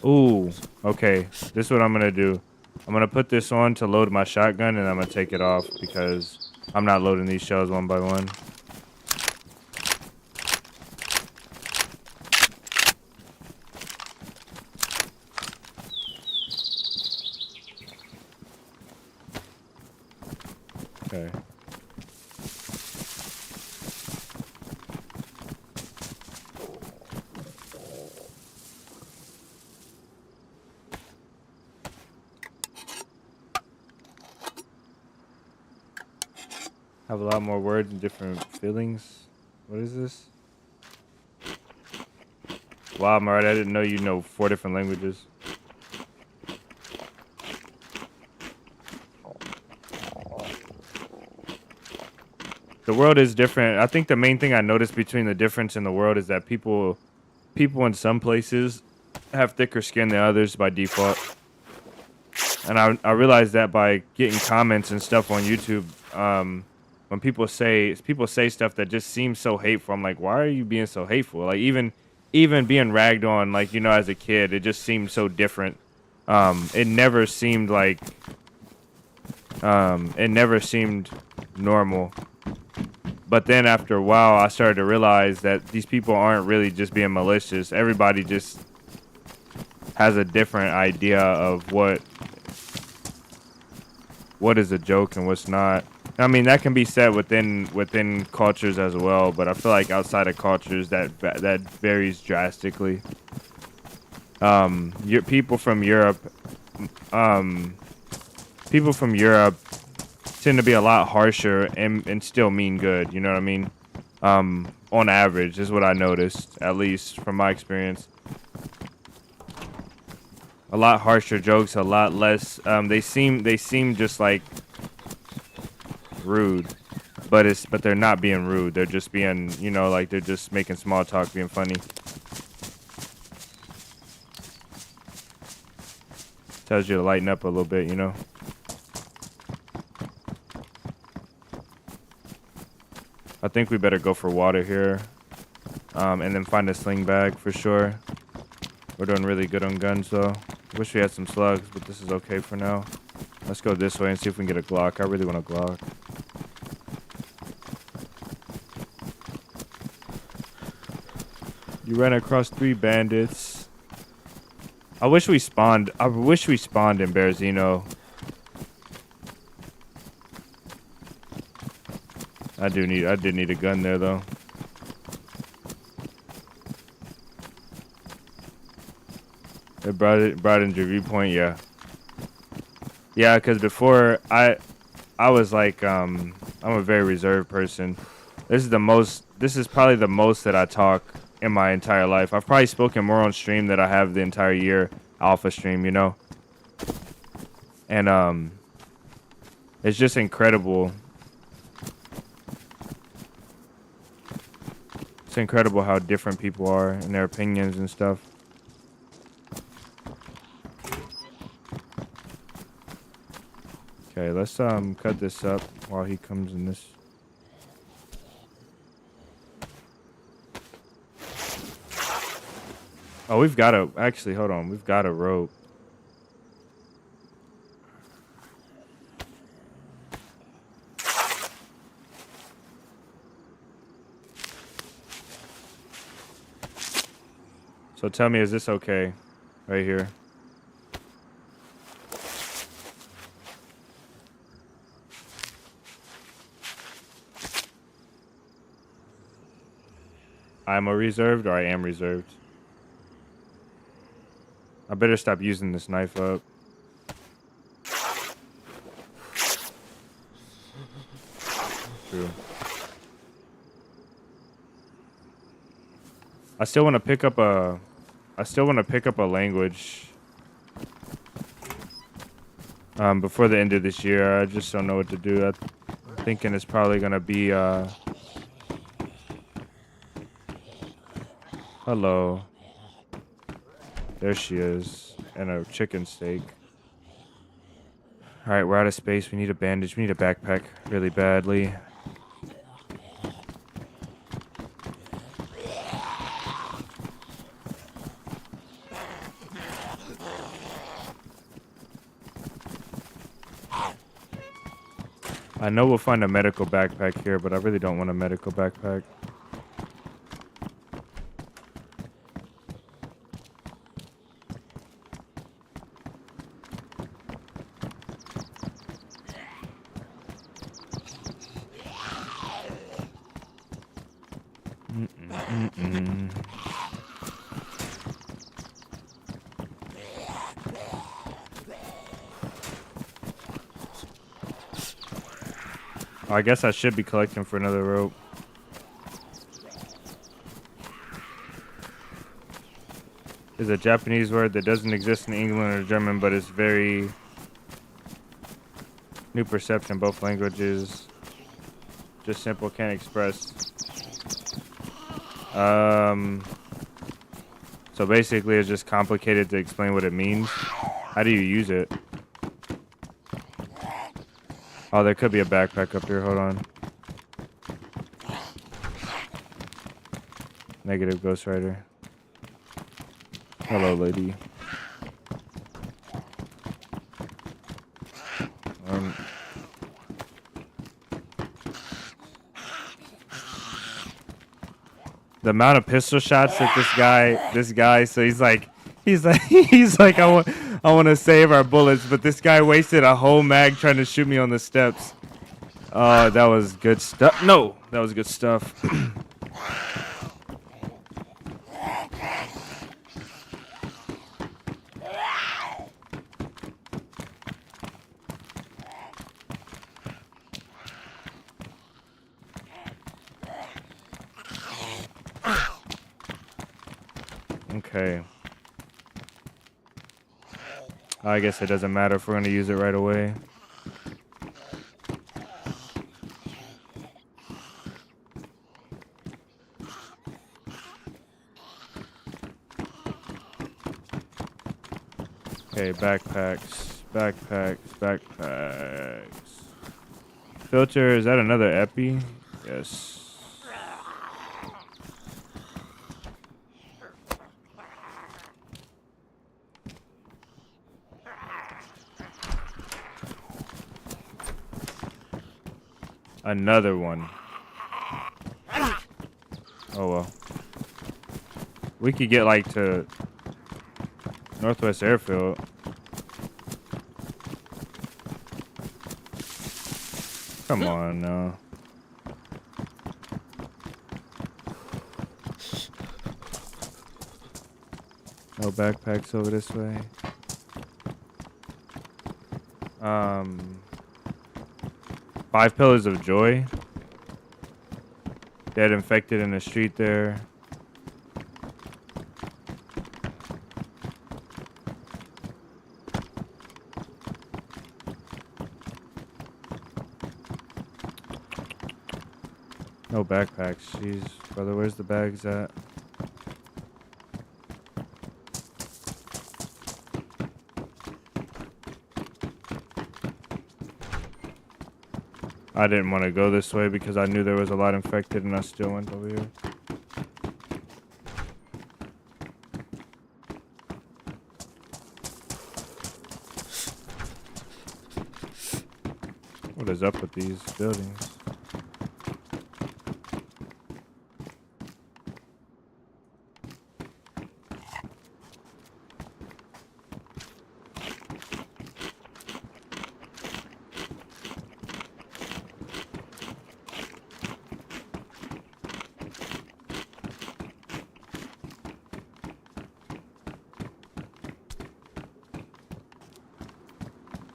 Ooh, okay. This is what I'm gonna do. I'm gonna put this on to load my shotgun, and I'm gonna take it off because I'm not loading these shells one by one. Okay. Have a lot more words and different feelings. What is this? Wow, Mart, I didn't know you know 4 different languages. The world is different. I think the main thing I noticed between the difference in the world is that people in some places have thicker skin than others by default. And I realized that by getting comments and stuff on YouTube. When people say stuff that just seems so hateful, I'm like, why are you being so hateful? Like even being ragged on, like, you know, as a kid, it just seemed so different. It never seemed like it never seemed normal. But then after a while, I started to realize that these people aren't really just being malicious. Everybody just has a different idea of what is a joke and what's not. I mean, that can be said within cultures as well, but I feel like outside of cultures that varies drastically. People from Europe tend to be a lot harsher and still mean good. You know what I mean? On average, is what I noticed, at least from my experience. A lot harsher jokes, a lot less. They seem just like rude, but they're not being rude. They're just being, you know, like they're just making small talk, being funny. Tells you to lighten up a little bit, you know. I think we better go for water here, and then find a sling bag for sure. We're doing really good on guns though. Wish we had some slugs, but this is okay for now. Let's go this way and see if we can get a Glock. I really want a Glock. You ran across 3 bandits. I wish we spawned in Berezino. I did need a gun there though. It brought in your viewpoint, yeah. Yeah, because before I was like I'm a very reserved person. This is probably the most that I talk in my entire life. I've probably spoken more on stream than I have the entire year alpha stream, you know. And it's just incredible. It's incredible how different people are and their opinions and stuff. Okay, let's cut this up while he comes in this. Oh, we've got a actually hold on, we've got a rope. So tell me, is this okay? Right here. I'm a reserved or I am reserved. I better stop using this knife up. True. I still want to pick up a language before the end of this year. I just don't know what to do. I'm thinking it's probably gonna be hello. There she is, and a chicken steak. All right, we're out of space. We need a bandage. We need a backpack really badly. I know we'll find a medical backpack here, but I really don't want a medical backpack. I guess I should be collecting for another rope. Is a Japanese word that doesn't exist in England or German, but it's very new perception, both languages. Just simple, can't express. So basically it's just complicated to explain what it means. How do you use it? Oh, there could be a backpack up here. Hold on. Negative Ghost Rider. Hello, lady. The amount of pistol shots that this guy, so he's like, I want to save our bullets, but this guy wasted a whole mag trying to shoot me on the steps. Oh, that was good stuff. No, that was good stuff. Okay. I guess it doesn't matter if we're going to use it right away. Okay, backpacks. Filter, is that another epi? Yes. Another one. Oh well. We could get like to Northwest Airfield. Come on now. No backpacks over this way. 5 Pillars of Joy. Dead infected in the street there. No backpacks. Jeez, brother, where's the bags at? I didn't want to go this way because I knew there was a lot infected, and I still went over here. What is up with these buildings?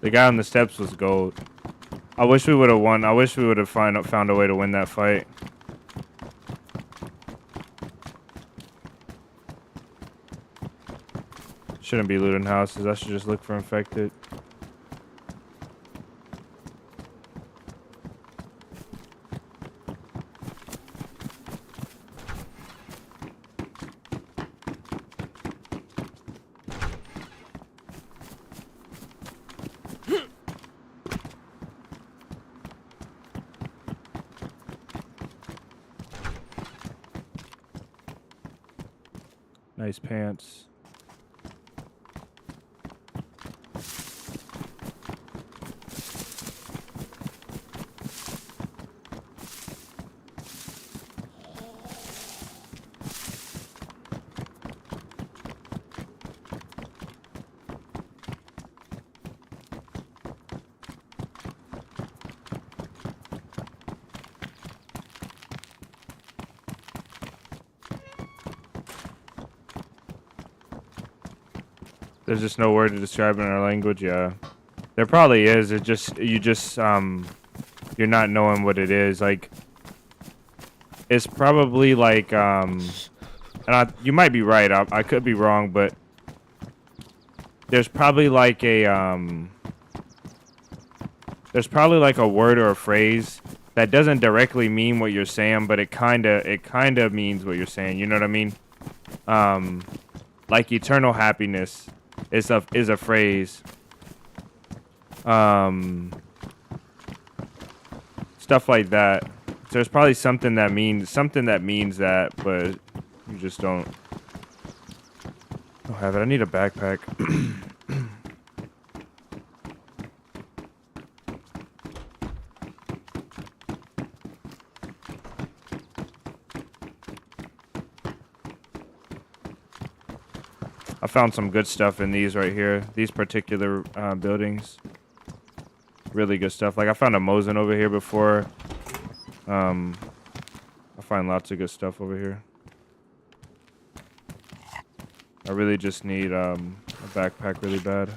The guy on the steps was gold. I wish we would have won. I wish we would have found a way to win that fight. Shouldn't be looting houses. I should just look for infected. Nice pants. There's just no word to describe it in our language. Yeah, there probably is. It just you're not knowing what it is. Like, it's probably like you might be right. I could be wrong, but there's probably like a word or a phrase that doesn't directly mean what you're saying, but it kind of means what you're saying. You know what I mean? Like eternal happiness is a phrase. Stuff like that. So there's probably something that means that, but you just don't have it. I need a backpack. I found some good stuff in these right here. These particular buildings. Really good stuff. Like, I found a Mosin over here before. I find lots of good stuff over here. I really just need a backpack really bad.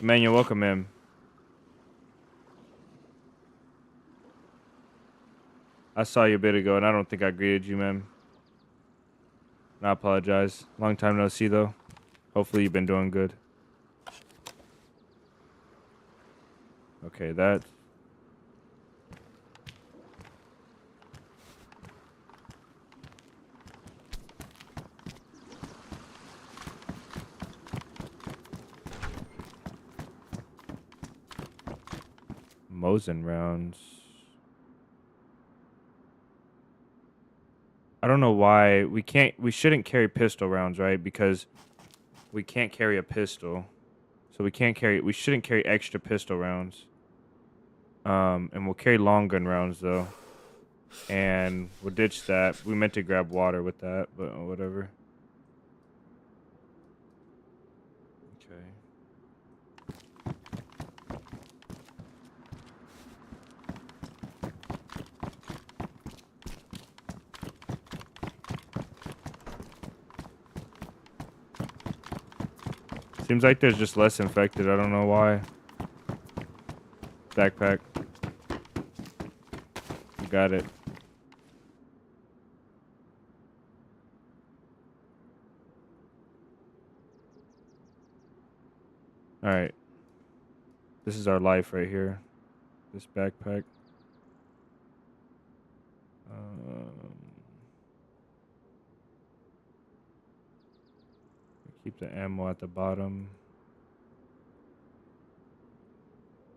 Man, you're welcome in. I saw you a bit ago, and I don't think I greeted you, man. I apologize. Long time no see, though. Hopefully you've been doing good. Okay, that... Mosin rounds. I don't know why we shouldn't carry pistol rounds, right? Because we can't carry a pistol. So we shouldn't carry extra pistol rounds. And we'll carry long gun rounds though. And we'll ditch that. We meant to grab water with that, but whatever. Okay. Seems like there's just less infected. I don't know why. Backpack. Got it. All right. This is our life right here. This backpack. Keep the ammo at the bottom.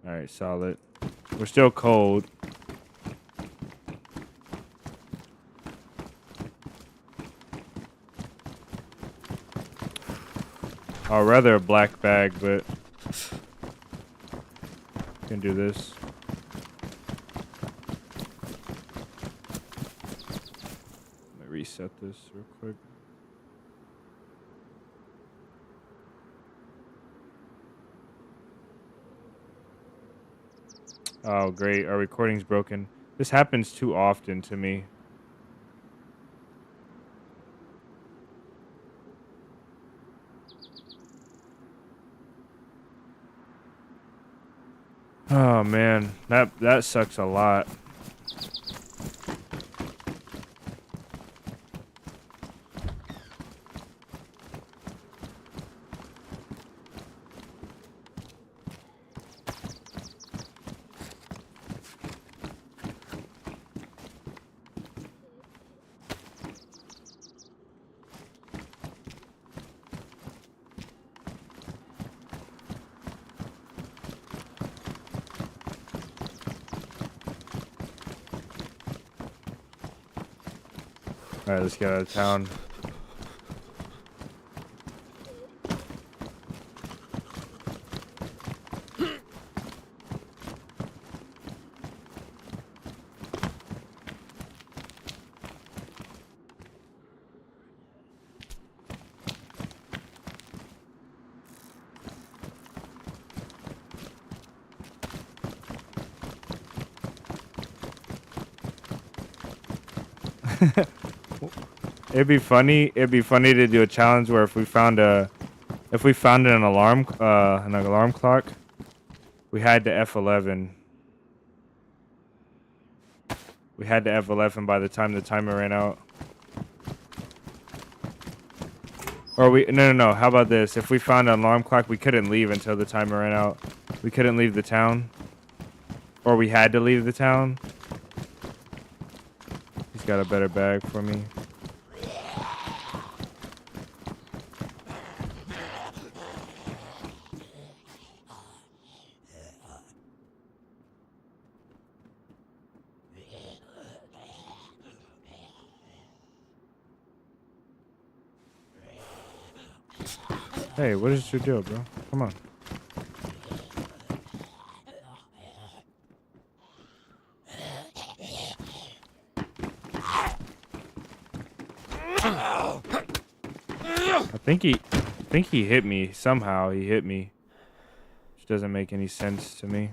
All right, solid. We're still cold. I'd rather a black bag, but can do this. Let me reset this real quick. Oh, great. Our recording's broken. This happens too often to me. Oh man, that sucks a lot. All right, let's get out of town. It'd be funny to do a challenge where if we found an alarm clock, we had to F11. We had to F11 by the time the timer ran out. Or no. How about this? If we found an alarm clock, we couldn't leave until the timer ran out. We couldn't leave the town. Or we had to leave the town. He's got a better bag for me. Hey, what is your deal, bro? Come on. I think he hit me. Somehow he hit me. Which doesn't make any sense to me.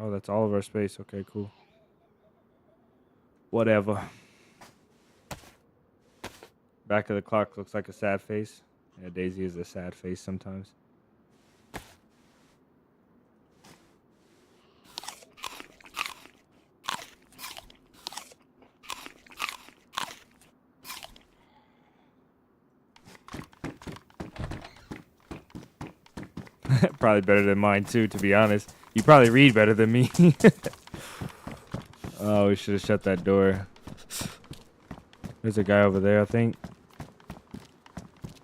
Oh, that's all of our space. Okay, cool. Whatever. Back of the clock looks like a sad face. Yeah, DayZ is a sad face sometimes. Probably better than mine too, to be honest. You probably read better than me. Oh, we should have shut that door. There's a guy over there, I think.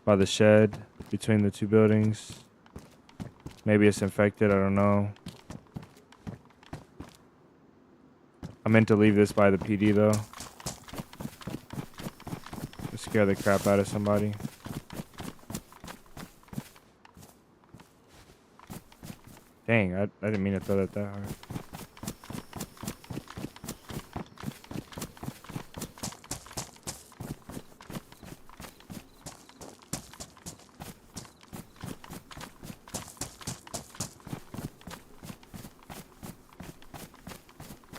By the shed, between the two buildings. Maybe it's infected, I don't know. I meant to leave this by the PD though. To scare the crap out of somebody. Dang, I didn't mean to throw that hard.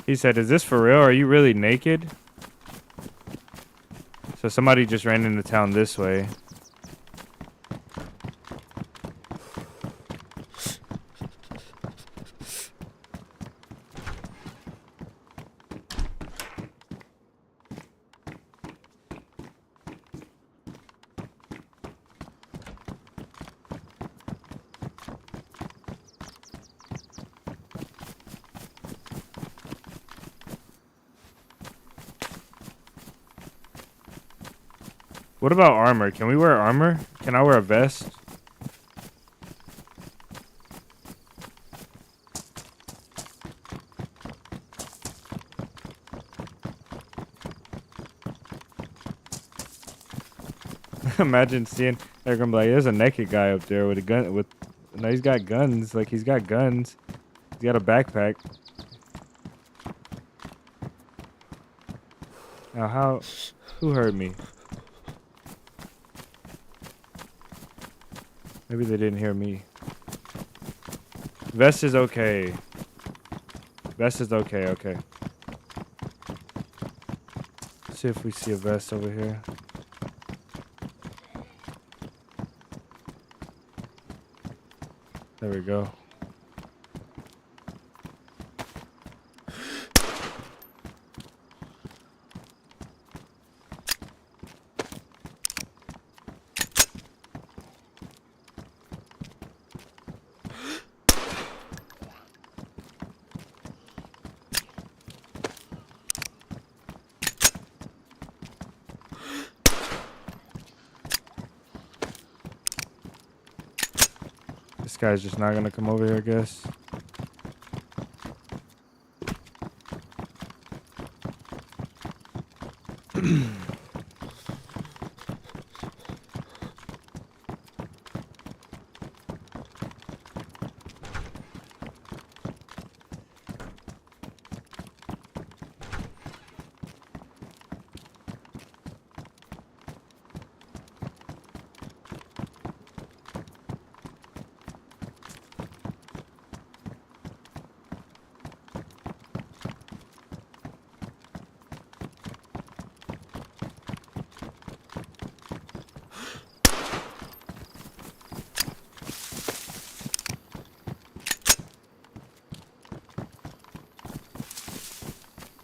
He said, "Is this for real? Are you really naked?" So somebody just ran into town this way. What about armor? Can we wear armor? Can I wear a vest? Imagine seeing, they're gonna be like, there's a naked guy up there with a gun. No, he's got guns. Like, he's got guns. He's got a backpack. Now, who heard me? Maybe they didn't hear me. Vest is okay. Vest is okay, okay. Let's see if we see a vest over here. There we go. This guy's just not gonna come over here, I guess.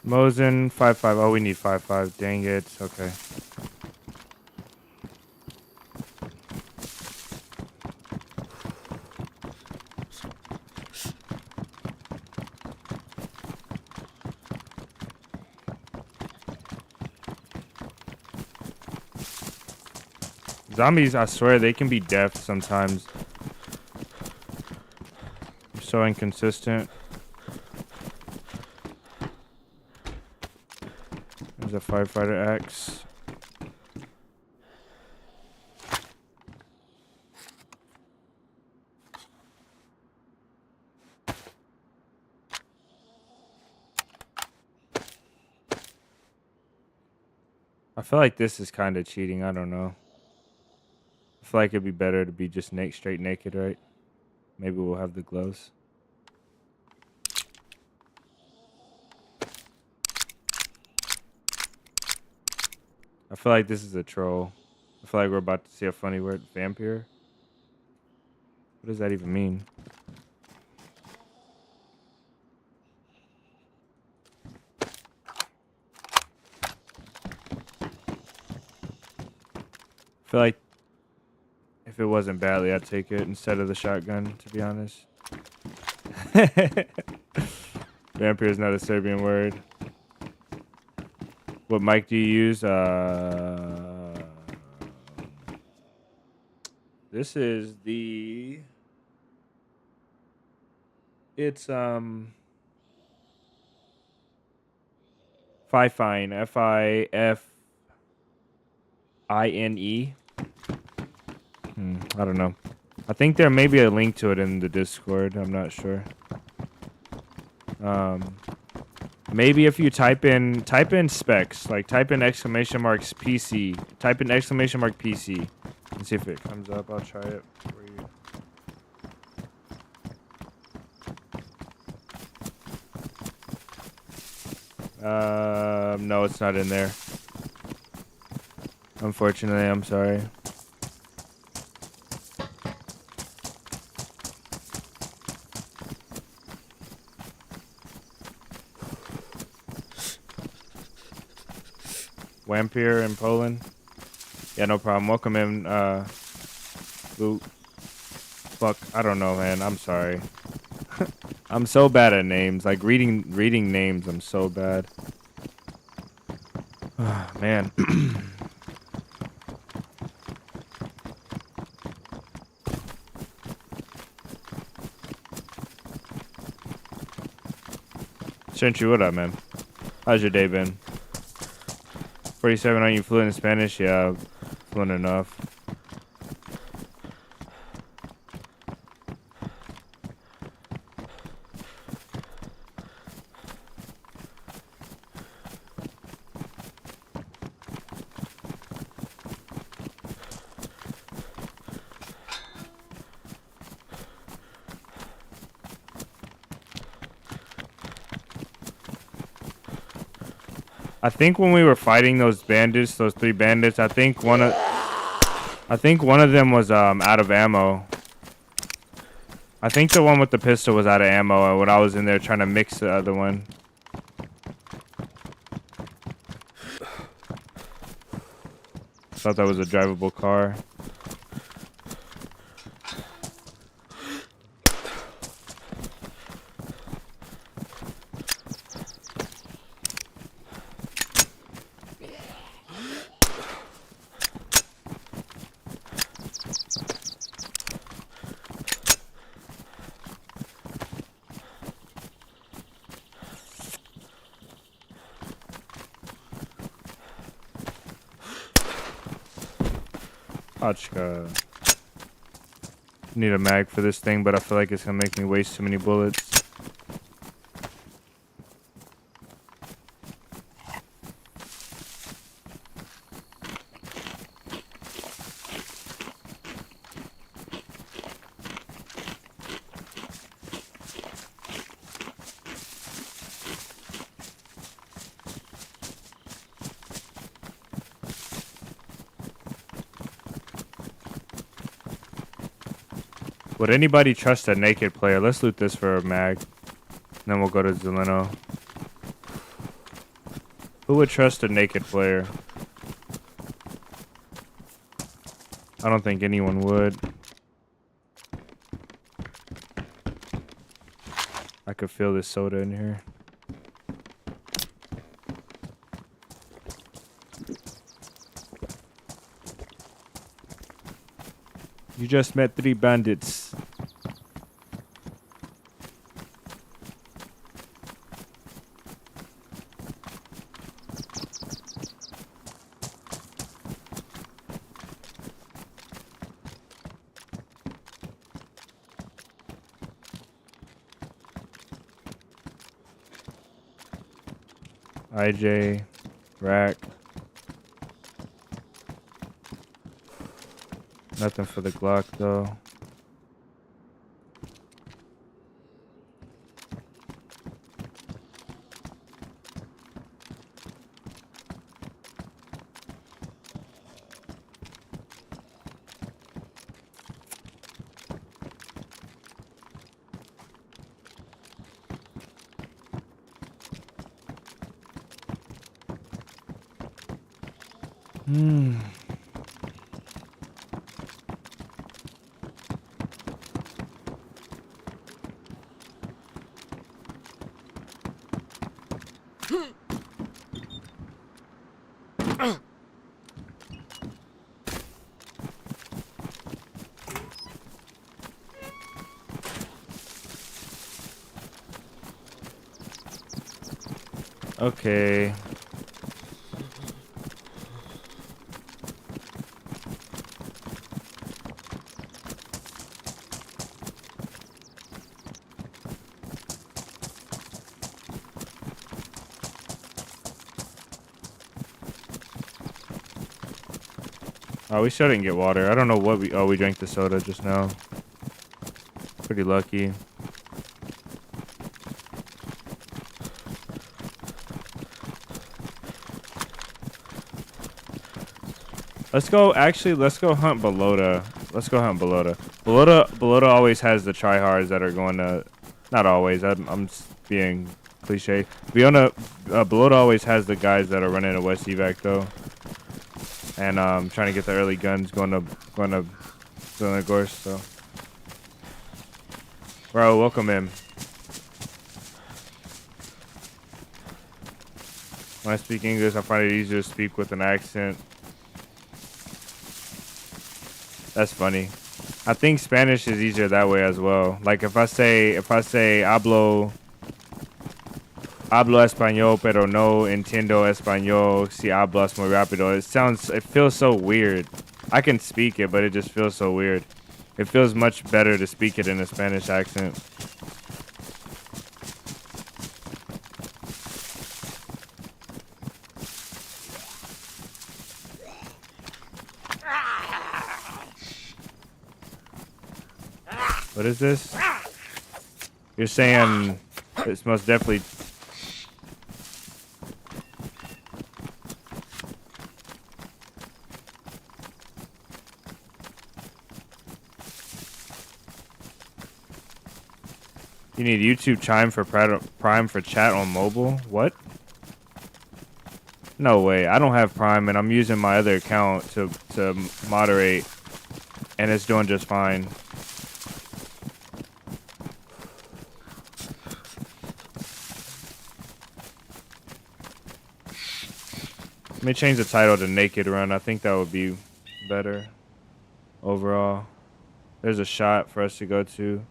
Mosin 5-5. Oh, we need 5-5. Dang it. Okay. Zombies, I swear, they can be deaf sometimes. They're so inconsistent. There's a firefighter axe. I feel like this is kind of cheating. I don't know. I feel like it'd be better to be just straight naked, right? Maybe we'll have the gloves. I feel like this is a troll. I feel like we're about to see a funny word. Vampire? What does that even mean? I feel like if it wasn't badly, I'd take it instead of the shotgun, to be honest. Vampire is not a Serbian word. What mic do you use? This is the... It's, Fifine. Fifine. I don't know. I think there may be a link to it in the Discord. I'm not sure. Maybe if you type in specs, like type in exclamation marks PC, type in exclamation mark PC, and see if it comes up. I'll try it for you. No, it's not in there. Unfortunately, I'm sorry. Vampire in Poland. Yeah, no problem. Welcome in, Boot. Fuck, I don't know, man. I'm sorry. I'm so bad at names. Like, reading names, I'm so bad. Man. Sent what up, man? How's your day been? 47, are you fluent in Spanish? Yeah, fluent enough. I think when we were fighting those bandits, those 3 bandits, I think one of them was out of ammo. I think the one with the pistol was out of ammo when I was in there trying to mix the other one. Thought that was a drivable car. Need a mag for this thing, but I feel like it's gonna make me waste too many bullets. Would anybody trust a naked player? Let's loot this for a mag. And then we'll go to Zeleno. Who would trust a naked player? I don't think anyone would. I could feel this soda in here. You just met 3 bandits. IJ, rack. Nothing for the Glock though. Okay. Oh, we still didn't get water. I don't know what we drank the soda just now. Pretty lucky. Let's go hunt Belota. Let's go hunt Belota. Belota always has the tryhards that are going to, not always, I'm being cliche. Belota always has the guys that are running a West Evac though. And trying to get the early guns going to Gorse, so. Bro, welcome in. When I speak English, I find it easier to speak with an accent. That's funny. I think Spanish is easier that way as well. Like if I say hablo Hablo español, pero no entiendo español si hablas muy rápido. It feels so weird. I can speak it, but it just feels so weird. It feels much better to speak it in a Spanish accent. What is this? You're saying it's most definitely... You need YouTube Prime for chat on mobile? What? No way. I don't have Prime, and I'm using my other account to moderate, and it's doing just fine. Let me change the title to Naked Run. I think that would be better overall. There's a shot for us to go to.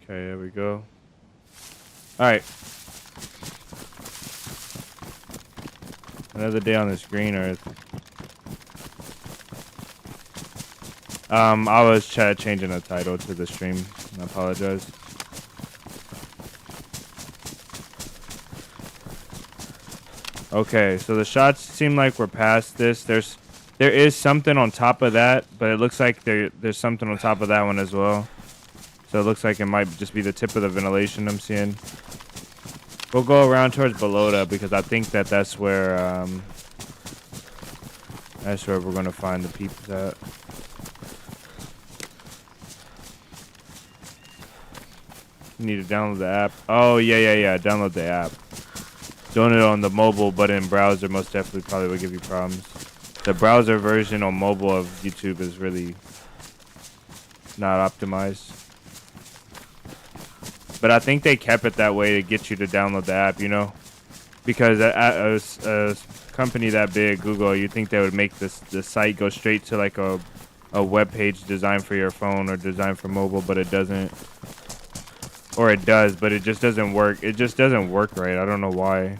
Okay, there we go. All right. Another day on this green earth. I was changing the title to the stream. I apologize. Okay, so the shots seem like we're past this. There is something on top of that, but it looks like there's something on top of that one as well. So it looks like it might just be the tip of the ventilation I'm seeing. We'll go around towards Belota because I think that's where we're gonna find the peeps at. You need to download the app. Oh yeah. Download the app. Doing it on the mobile, but in browser most definitely probably will give you problems. The browser version on mobile of YouTube is really not optimized. But I think they kept it that way to get you to download the app, you know? Because a company that big, Google, you'd think they would make the site go straight to like a web page designed for your phone or designed for mobile, but it doesn't. Or it does, but it just doesn't work. It just doesn't work right. I don't know why.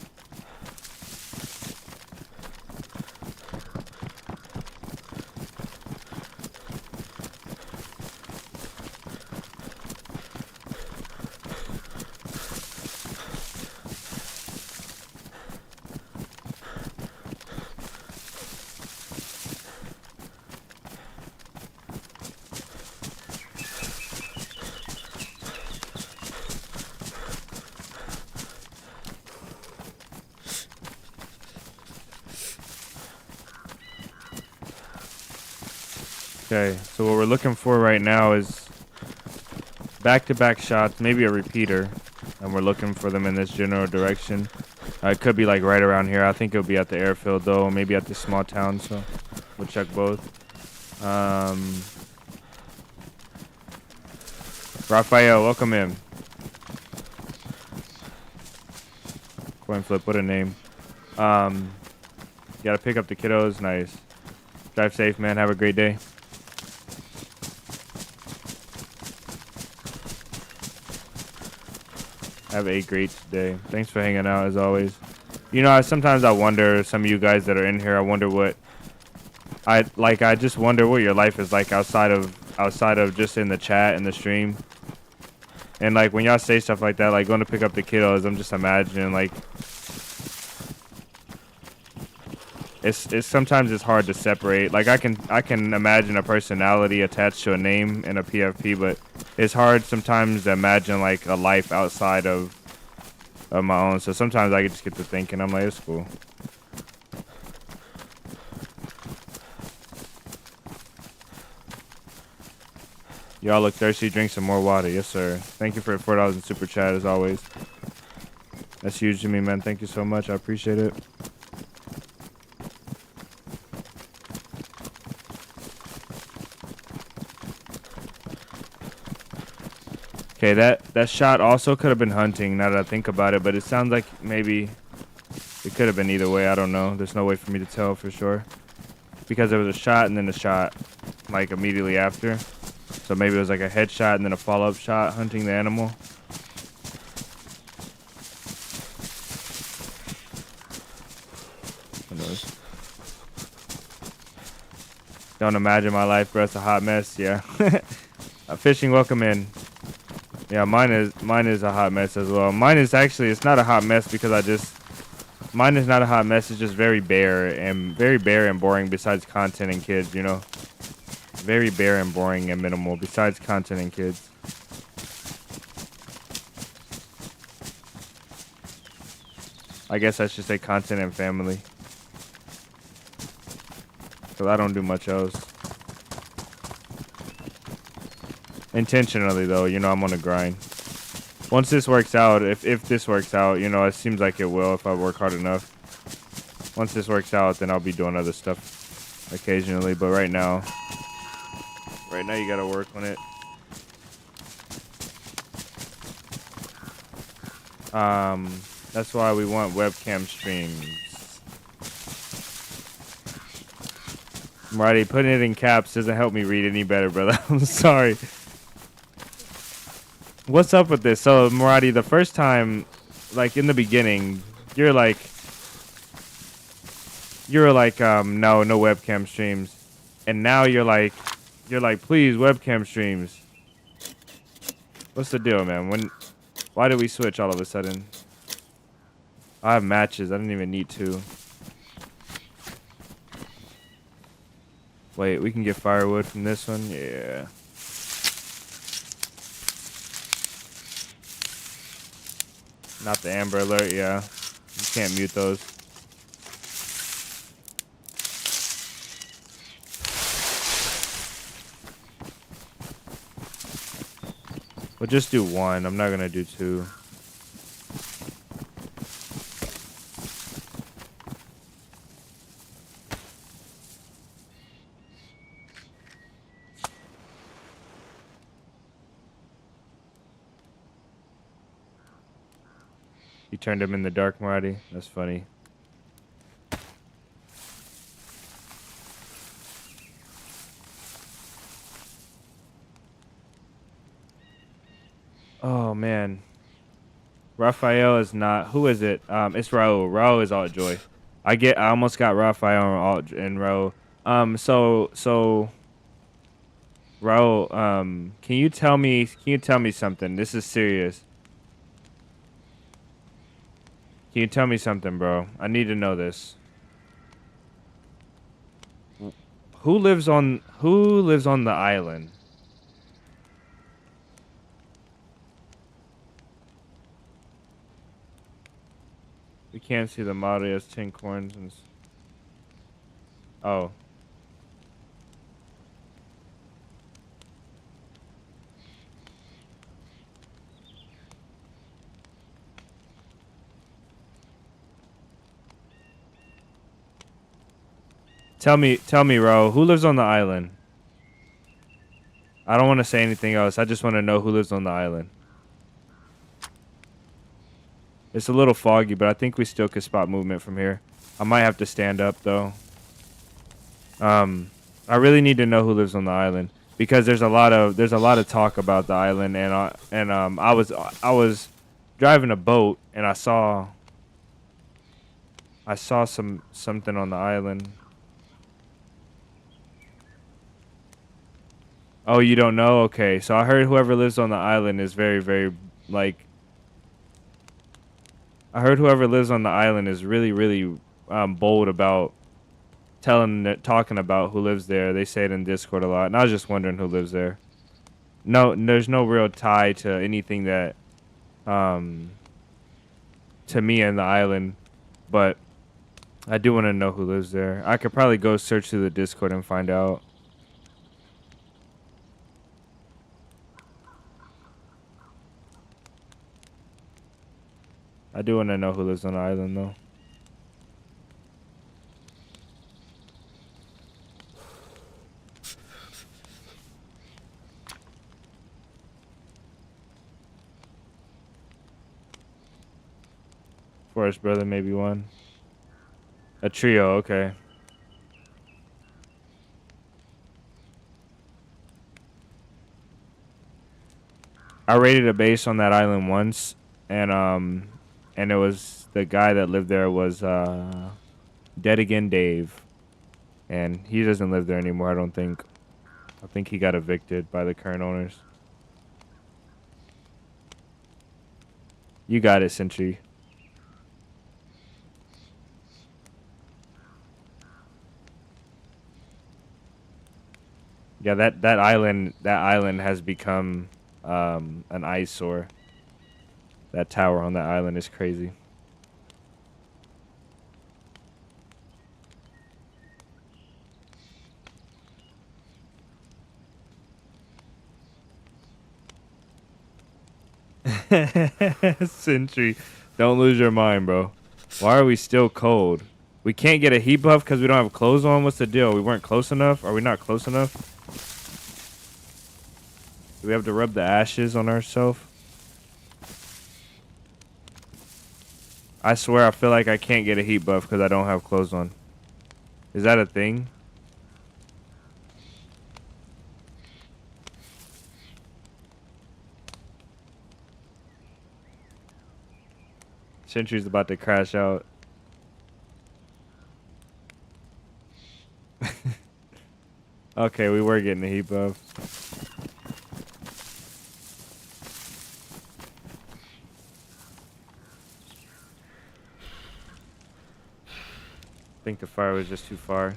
Okay, so what we're looking for right now is back-to-back shots, maybe a repeater, and we're looking for them in this general direction. It could be like right around here. I think it'll be at the airfield though, or maybe at the small town, so we'll check both. Raphael, welcome in. Coin flip, what a name. Gotta pick up the kiddos, nice. Drive safe, man, have a great day. Have a great day. Thanks for hanging out as always. You know, sometimes I wonder, some of you guys that are in here, I wonder what I just wonder what your life is like outside of just in the chat and the stream. And like when y'all say stuff like that, like going to pick up the kiddos, I'm just imagining like it's sometimes it's hard to separate. Like I can imagine a personality attached to a name in a PFP, but it's hard sometimes to imagine like a life outside of my own. So sometimes I just get to thinking, I'm like, it's cool. Y'all look thirsty, drink some more water. Yes, sir. Thank you for $4 in super chat as always. That's huge to me, man. Thank you so much. I appreciate it. Okay, that shot also could have been hunting, now that I think about it, but it sounds like maybe it could have been either way. I don't know. There's no way for me to tell for sure. Because there was a shot and then a shot, like, immediately after. So maybe it was like a headshot and then a follow-up shot hunting the animal. Who knows? Don't imagine my life, bro. It's a hot mess. Yeah. Fishing, welcome in. Yeah, mine is a hot mess as well. Mine is actually, it's not a hot mess because mine is not a hot mess. It's just very bare and boring besides content and kids, you know. Very bare and boring and minimal besides content and kids. I guess I should say content and family. Because I don't do much else. Intentionally, though, you know, I'm on a grind. Once this works out, if this works out, you know, it seems like it will if I work hard enough. Once this works out, then I'll be doing other stuff occasionally. But right now you gotta work on it. That's why we want webcam streams. Marty, putting it in caps doesn't help me read any better, brother. I'm sorry. What's up with this? So, Marty, the first time, like in the beginning, you're like, no webcam streams, and now you're like, please webcam streams. What's the deal, man? Why did we switch all of a sudden? I have matches. I didn't even need to. Wait, we can get firewood from this one? Yeah. Not the Amber Alert, yeah. You can't mute those. We'll just do one. I'm not gonna do two. You turned him in the dark, Marty. That's funny. Oh man. Raphael is not. Who is it? It's Raul. Raul is alt joy. I almost got Raphael and alt and Raul. So Raul, can you tell me something? This is serious. Can you tell me something, bro? I need to know this. Who lives on the island? We can't see the model. He has 10 corns and oh. Tell me, Ro, who lives on the island? I don't want to say anything else. I just want to know who lives on the island. It's a little foggy, but I think we still could spot movement from here. I might have to stand up though. I really need to know who lives on the island because there's a lot of talk about the island, and I was driving a boat and I saw something on the island. Oh, you don't know? Okay, so I heard whoever lives on the island is very, very, like... I heard whoever lives on the island is really, really bold about talking about who lives there. They say it in Discord a lot, and I was just wondering who lives there. No, there's no real tie to anything that... to me and the island, but I do want to know who lives there. I could probably go search through the Discord and find out. I do want to know who lives on the island, though. Forest brother, maybe one. A trio, okay. I raided a base on that island once, and it was the guy that lived there was Dead Again Dave, and he doesn't live there anymore. I don't think. I think he got evicted by the current owners. You got it, Sentry. Yeah, that island has become an eyesore. That tower on that island is crazy. Sentry, don't lose your mind, bro. Why are we still cold? We can't get a heat buff because we don't have clothes on? What's the deal? We weren't close enough? Are we not close enough? Do we have to rub the ashes on ourselves? I swear I feel like I can't get a heat buff because I don't have clothes on. Is that a thing? Sentry's about to crash out. Okay, we were getting a heat buff. I think the fire was just too far.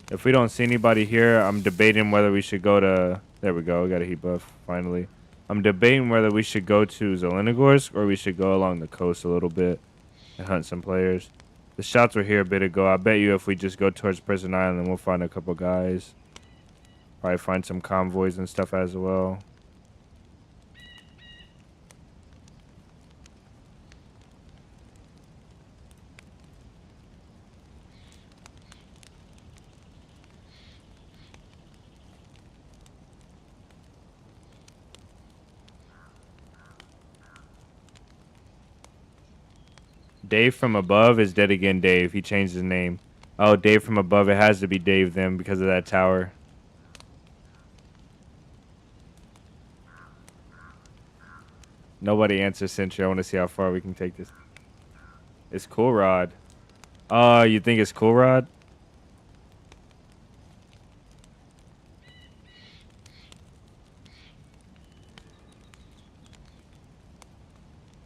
If we don't see anybody here, I'm debating whether we should go to... There we go, we got a heat buff, finally. I'm debating whether we should go to Zelenogorsk or we should go along the coast a little bit and hunt some players. The shots were here a bit ago. I bet you if we just go towards Prison Island, we'll find a couple guys. Probably find some convoys and stuff as well. Dave from above is Dead Again Dave. He changed his name. Oh, Dave from above. It has to be Dave then because of that tower. Nobody answers Sentry. I want to see how far we can take this. It's Cool Rod. You think it's Cool Rod?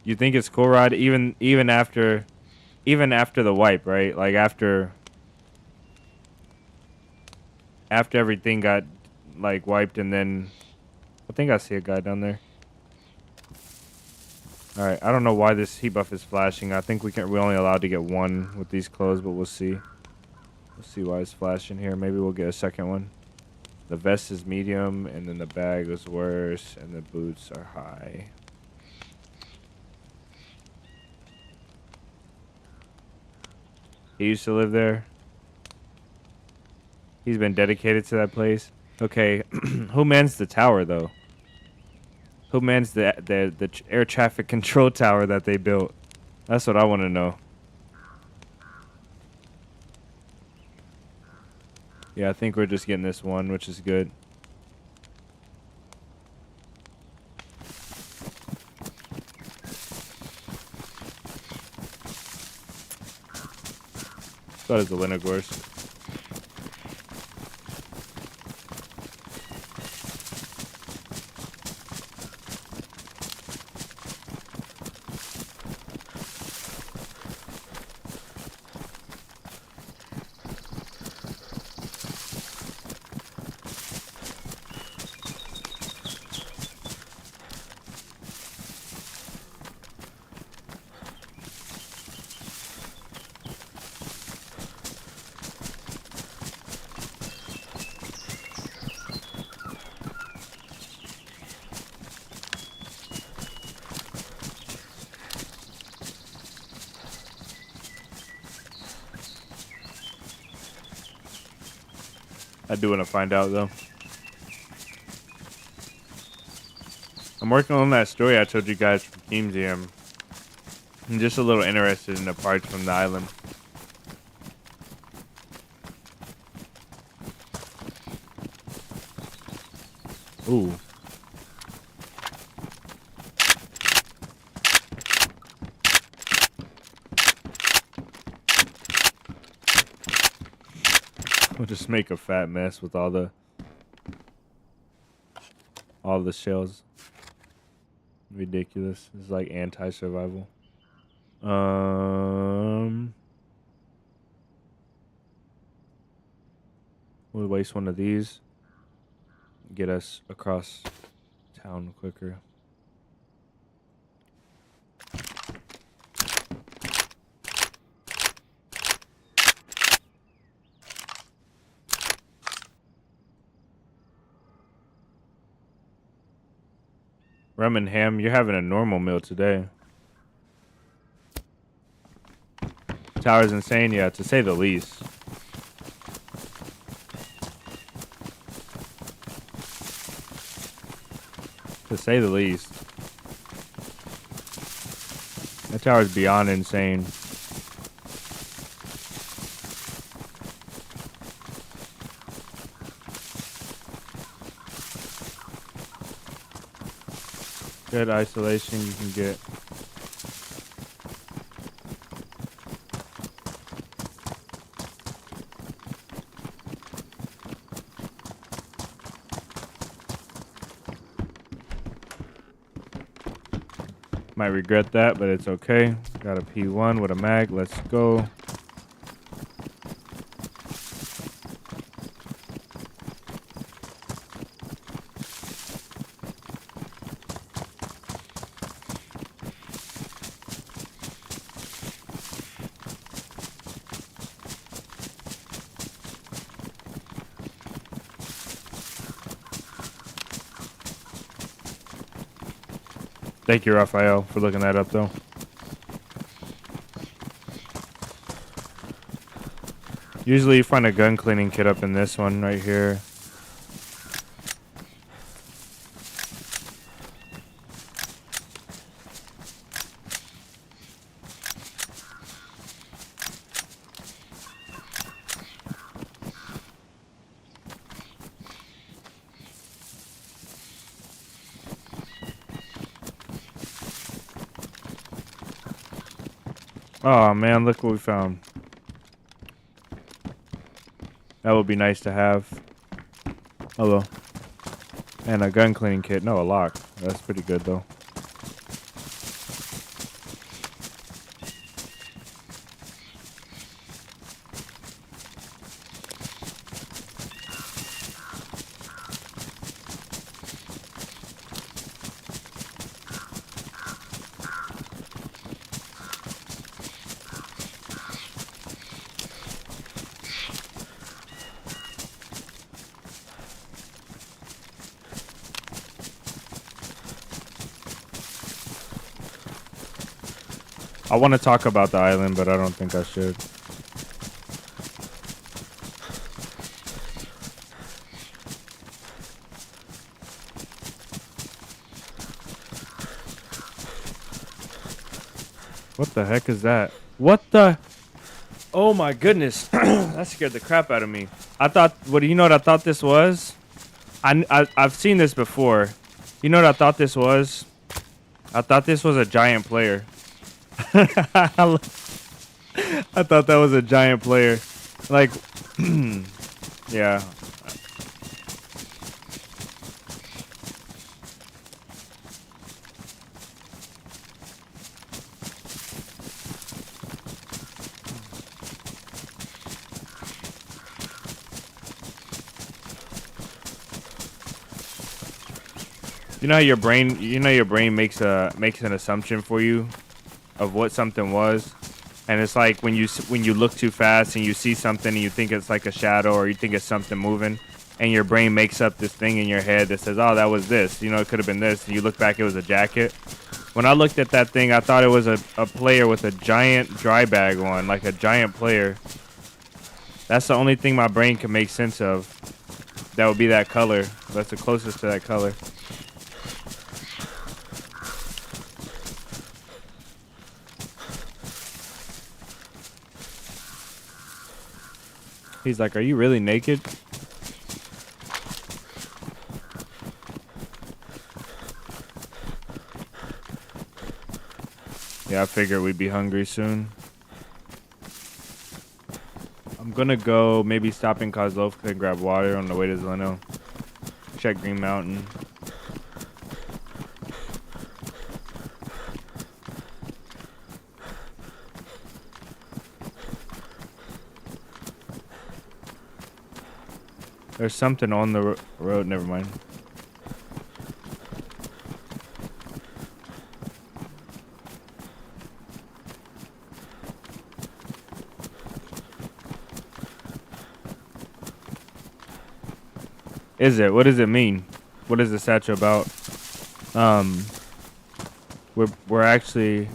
You think it's Cool Rod even after the wipe, right? Like after everything got like wiped, and then I think I see a guy down there. All right, I don't know why this heat buff is flashing. I think we're only allowed to get one with these clothes, but we'll see. We'll see why it's flashing here. Maybe we'll get a second one. The vest is medium, and then the bag is worse, and the boots are high. He used to live there. He's been dedicated to that place. Okay, who mans the tower though? Who mans the air traffic control tower that they built? That's what I want to know. Yeah, I think we're just getting this one, which is good. So does the Lenogorsk. I do want to find out though. I'm working on that story I told you guys from Teamsy. I'm just a little interested in the parts from the island. Ooh. We'll just make a fat mess with all the shells. Ridiculous. It's like anti-survival. We'll waste one of these. Get us across town quicker. Rum and ham, you're having a normal meal today. Tower's insane, yeah, to say the least. To say the least. That tower's beyond insane. Good isolation you can get. Might regret that, but it's okay. Got a P1 with a mag. Let's go. Thank you, Raphael, for looking that up, though. Usually you find a gun cleaning kit up in this one right here. Oh man, look what we found. That would be nice to have. Hello. And a gun cleaning kit. No, a lock. That's pretty good though. I want to talk about the island, but I don't think I should. What the heck is that? What the? Oh my goodness. That scared the crap out of me. I thought, what do you know what I thought this was? I've seen this before. You know what I thought this was? I thought this was a giant player. I thought that was a giant player. Like, yeah. You know how your brain makes an assumption for you of what something was, and it's like when you look too fast and you see something and you think it's like a shadow or you think it's something moving, and your brain makes up this thing in your head that says, oh, that was this, you know, it could have been this, and you look back, it was a jacket. When I looked at that thing, I thought it was a player with a giant dry bag on, like a giant player. That's the only thing my brain can make sense of. that would be that color. That's the closest to that color. He's like, "Are you really naked?" Yeah, I figured we'd be hungry soon. I'm gonna go maybe stop in Kozlovka and grab water on the way to Zeleno. Check Green Mountain. There's something on the road. Never mind. Is it? What does it mean? What is the statue about? We're actually.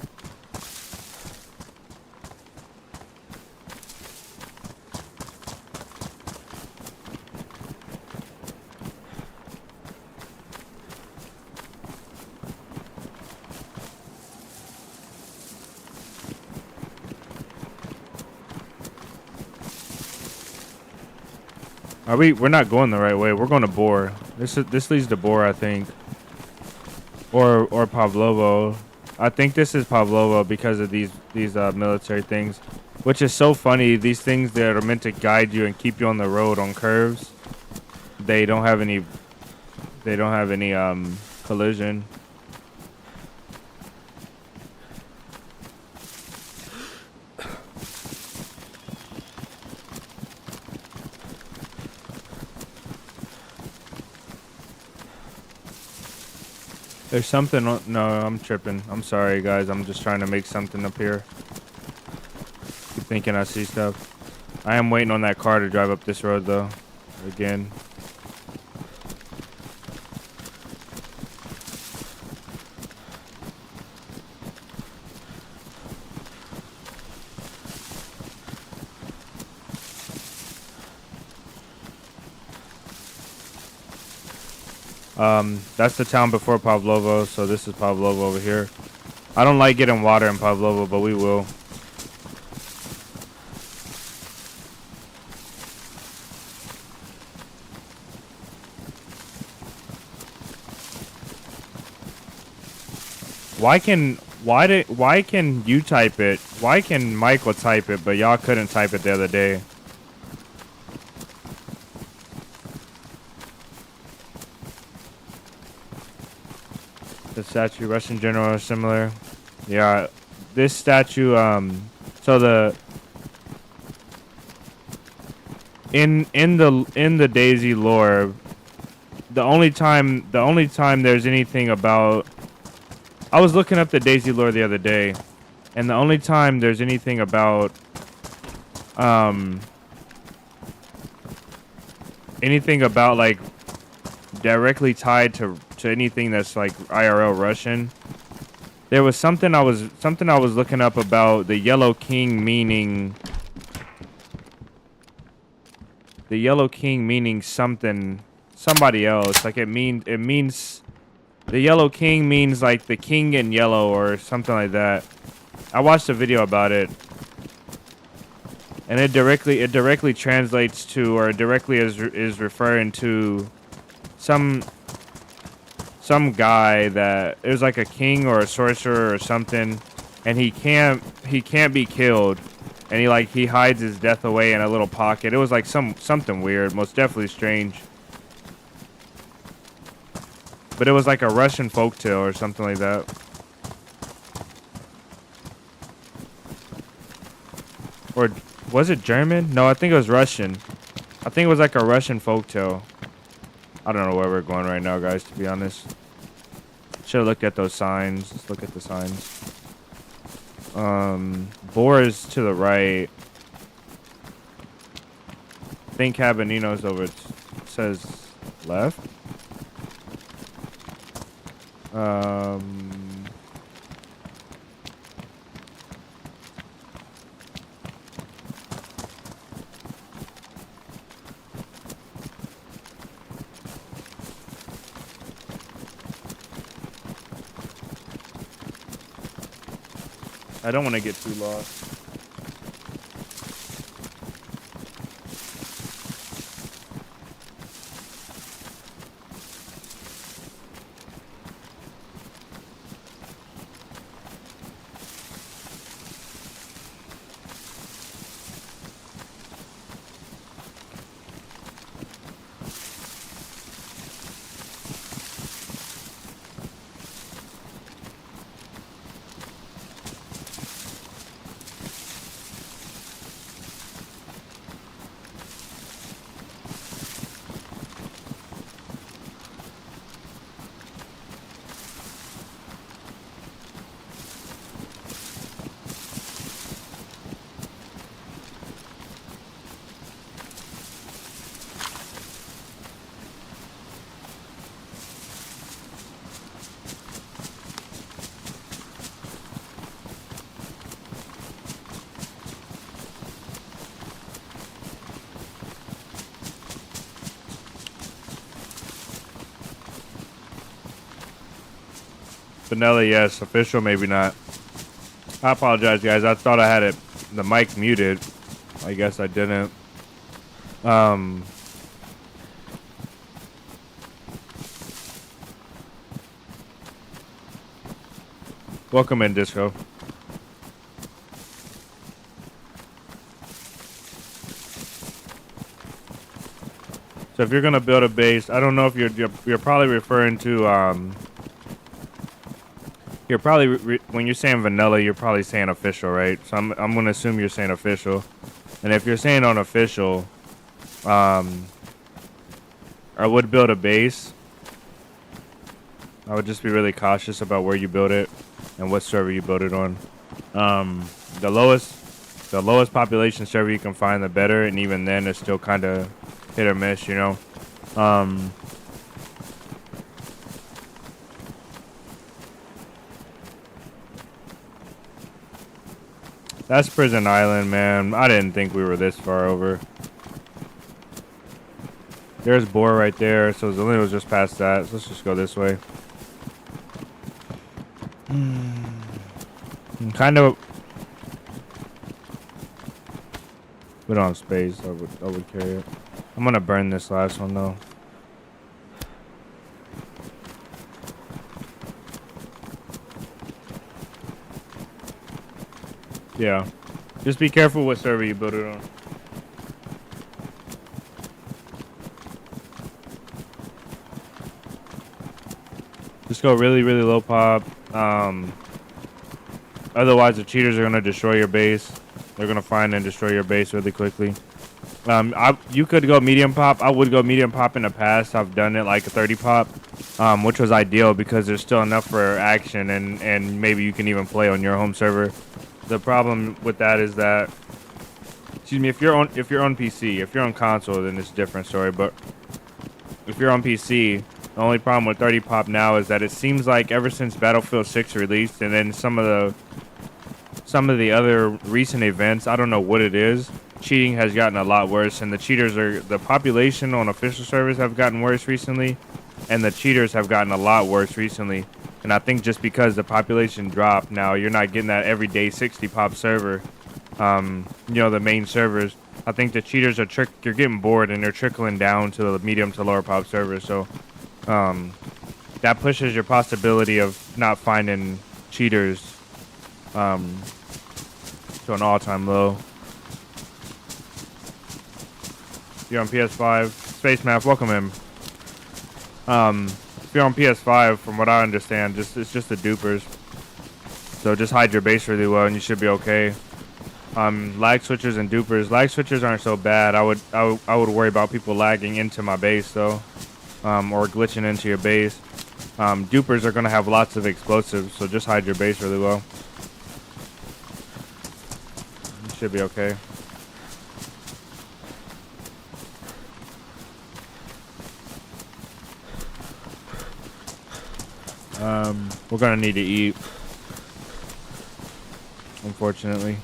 We're not going the right way. We're going to Bor. This leads to Bor, I think. Or Pavlovo. I think this is Pavlovo because of these military things, which is so funny. These things that are meant to guide you and keep you on the road on curves, they don't have any collision. There's something on. No, I'm tripping. I'm sorry, guys. I'm just trying to make something up here. Keep thinking I see stuff. I am waiting on that car to drive up this road, though. Again. That's the town before Pavlovo, so this is Pavlovo over here. I don't like getting water in Pavlovo, but we will. Why can you type it? Why can Michael type it, but y'all couldn't type it the other day? The statue, Russian general, are similar. Yeah, this statue. So the in the DayZ lore, the only time there's anything about. I was looking up the DayZ lore the other day, and the only time there's anything about like directly tied to anything that's like IRL Russian. There was something I was looking up about the Yellow King meaning somebody else. Like it means the Yellow King means like the king in yellow or something like that. I watched a video about it, and it directly translates to, or directly is referring to some guy that it was like a king or a sorcerer or something, and he can't be killed, and he hides his death away in a little pocket. It was like something weird, most definitely strange. But it was like a Russian folktale or something like that. Or was it German? No, I think it was Russian. I think it was like a Russian folktale. I don't know where we're going right now, guys, to be honest. Should have looked at those signs. Let's look at the signs. Bor is to the right. I think Cabanino's over. It says left. I don't want to get too lost. Vanilla, yes. Official, maybe not. I apologize, guys. I thought I had it, the mic muted. I guess I didn't. Welcome in, Disco. So if you're gonna build a base, I don't know if you're probably referring to you're probably when you're saying vanilla, you're probably saying official, right? So I'm gonna assume you're saying official, and if you're saying unofficial, I would build a base. I would just be really cautious about where you build it and what server you build it on. The lowest population server you can find, the better, and even then, it's still kind of hit or miss, you know. That's Prison Island, man. I didn't think we were this far over. There's Boar right there, so Zelina was just past that. So let's just go this way. Kind of. We don't have space. I would carry it. I'm gonna burn this last one though. Yeah. Just be careful what server you build it on. Just go really, really low pop. Otherwise, the cheaters are going to destroy your base. They're going to find and destroy your base really quickly. You could go medium pop. I would go medium pop in the past. I've done it like a 30 pop, which was ideal because there's still enough for action and maybe you can even play on your home server. The problem with that is that, excuse me, if you're on PC, if you're on console, then it's a different story. But if you're on PC, the only problem with 30 pop now is that it seems like ever since Battlefield 6 released, and then some of the other recent events, I don't know what it is, cheating has gotten a lot worse, and the population on official servers have gotten worse recently, and the cheaters have gotten a lot worse recently. And I think just because the population dropped, now you're not getting that everyday 60 pop server, the main servers. I think the cheaters you're getting bored and they're trickling down to the medium to lower pop servers. So that pushes your possibility of not finding cheaters to an all-time low. You're on PS5. Space Math, welcome in. If you're on PS5, from what I understand, it's just the dupers. So just hide your base really well, and you should be okay. Lag switchers and dupers. Lag switchers aren't so bad. I would worry about people lagging into my base though, or glitching into your base. Dupers are gonna have lots of explosives, so just hide your base really well. You should be okay. We're gonna need to eat, unfortunately.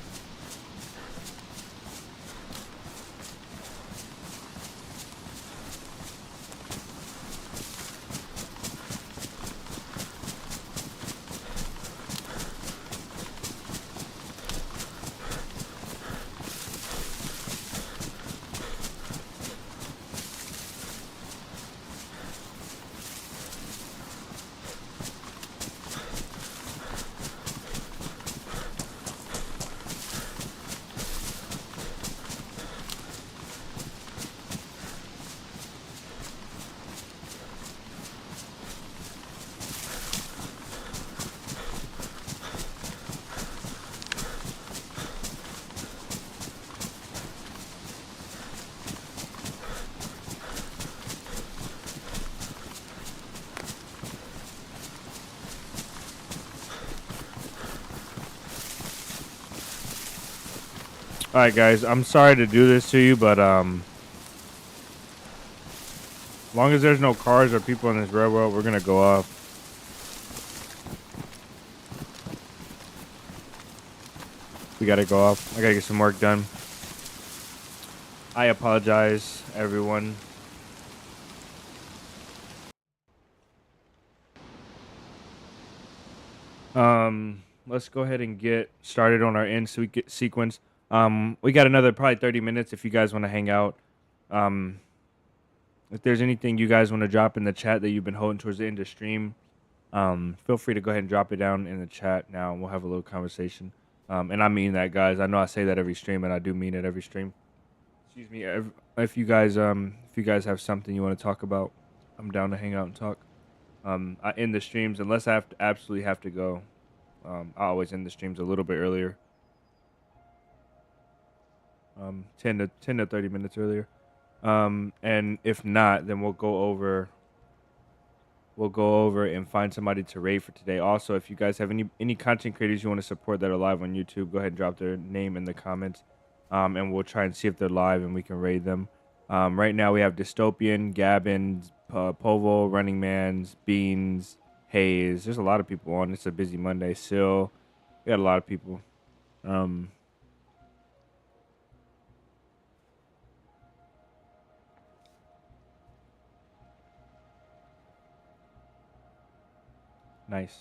All right, guys. I'm sorry to do this to you, but as long as there's no cars or people in this railroad, we're gonna go off. We gotta go off. I gotta get some work done. I apologize, everyone. Let's go ahead and get started on our end sequence. We got another probably 30 minutes if you guys want to hang out. If there's anything you guys want to drop in the chat that you've been holding towards the end of stream, feel free to go ahead and drop it down in the chat now, and we'll have a little conversation. And I mean that, guys. I know I say that every stream, and I do mean it every stream. Excuse me. If you guys have something you want to talk about, I'm down to hang out and talk. I end the streams unless I absolutely have to go. I always end the streams a little bit earlier. 10 to 30 minutes earlier. And if not, then we'll go over and find somebody to raid for today. Also, if you guys have any content creators you want to support that are live on YouTube, go ahead and drop their name in the comments. And we'll try and see if they're live and we can raid them. Right now we have Dystopian, Gavin, Povo, Running Man's, Beans, Hayes. There's a lot of people on. It's a busy Monday. Sil, we got a lot of people. Nice.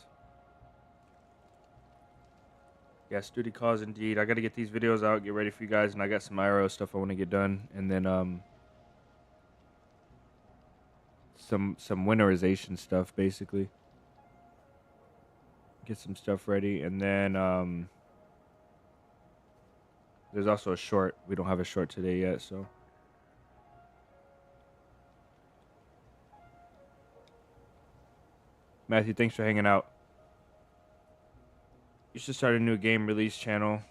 Yes, duty calls indeed. I got to get these videos out, get ready for you guys, and I got some IRO stuff I want to get done, and then some winterization stuff basically. Get some stuff ready, and then there's also a short. We don't have a short today yet, so. Matthew, thanks for hanging out. You should start a new game release channel.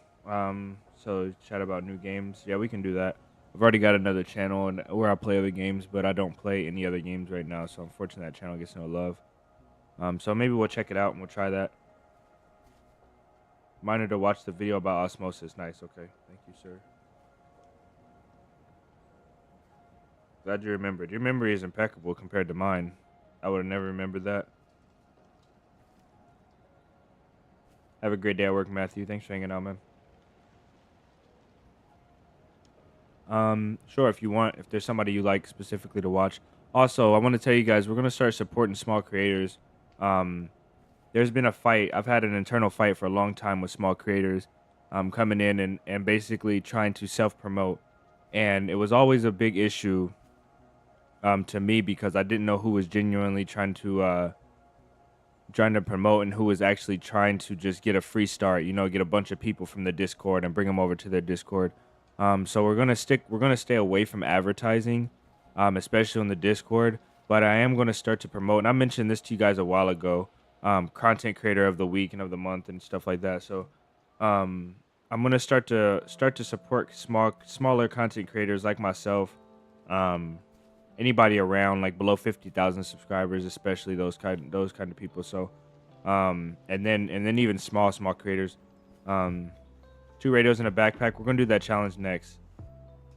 So chat about new games. Yeah, we can do that. I've already got another channel and where I play other games, but I don't play any other games right now. So unfortunately, that channel gets no love. So maybe we'll check it out and we'll try that. Reminder to watch the video about osmosis. Nice. Okay. Thank you, sir. Glad you remembered. Your memory is impeccable compared to mine. I would have never remembered that. Have a great day at work, Matthew. Thanks for hanging out, man. Sure, if you want, if there's somebody you like specifically to watch. Also, I want to tell you guys, we're going to start supporting small creators. There's been a fight. I've had an internal fight for a long time with small creators coming in and basically trying to self-promote. And it was always a big issue to me because I didn't know who was genuinely trying to promote and who was actually trying to just get a free start, get a bunch of people from the Discord and bring them over to their Discord. So we're going to stay away from advertising, especially on the Discord, but I am going to start to promote. And I mentioned this to you guys a while ago, content creator of the week and of the month and stuff like that. So, I'm going to start to support smaller content creators like myself. Anybody around like below 50,000 subscribers, especially those kind of people. So, and then even small creators. 2 radios in a backpack. We're gonna do that challenge next.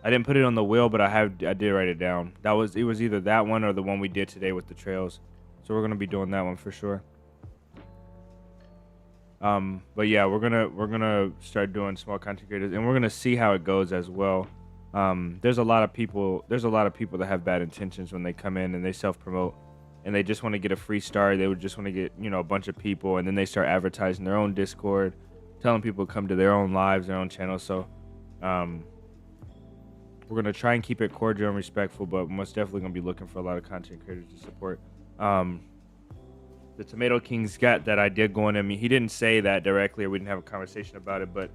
I didn't put it on the wheel, but I did write it down. It was either that one or the one we did today with the trails. So we're gonna be doing that one for sure. But yeah, we're gonna start doing small content creators, and we're gonna see how it goes as well. There's a lot of people that have bad intentions when they come in and they self-promote and they just want to get a free start. They would just want to get, a bunch of people, and then they start advertising their own Discord, telling people to come to their own lives, their own channels. So, we're going to try and keep it cordial and respectful, but we're most definitely going to be looking for a lot of content creators to support. The Tomato King's got that idea going at me. He didn't say that directly, or we didn't have a conversation about it, but,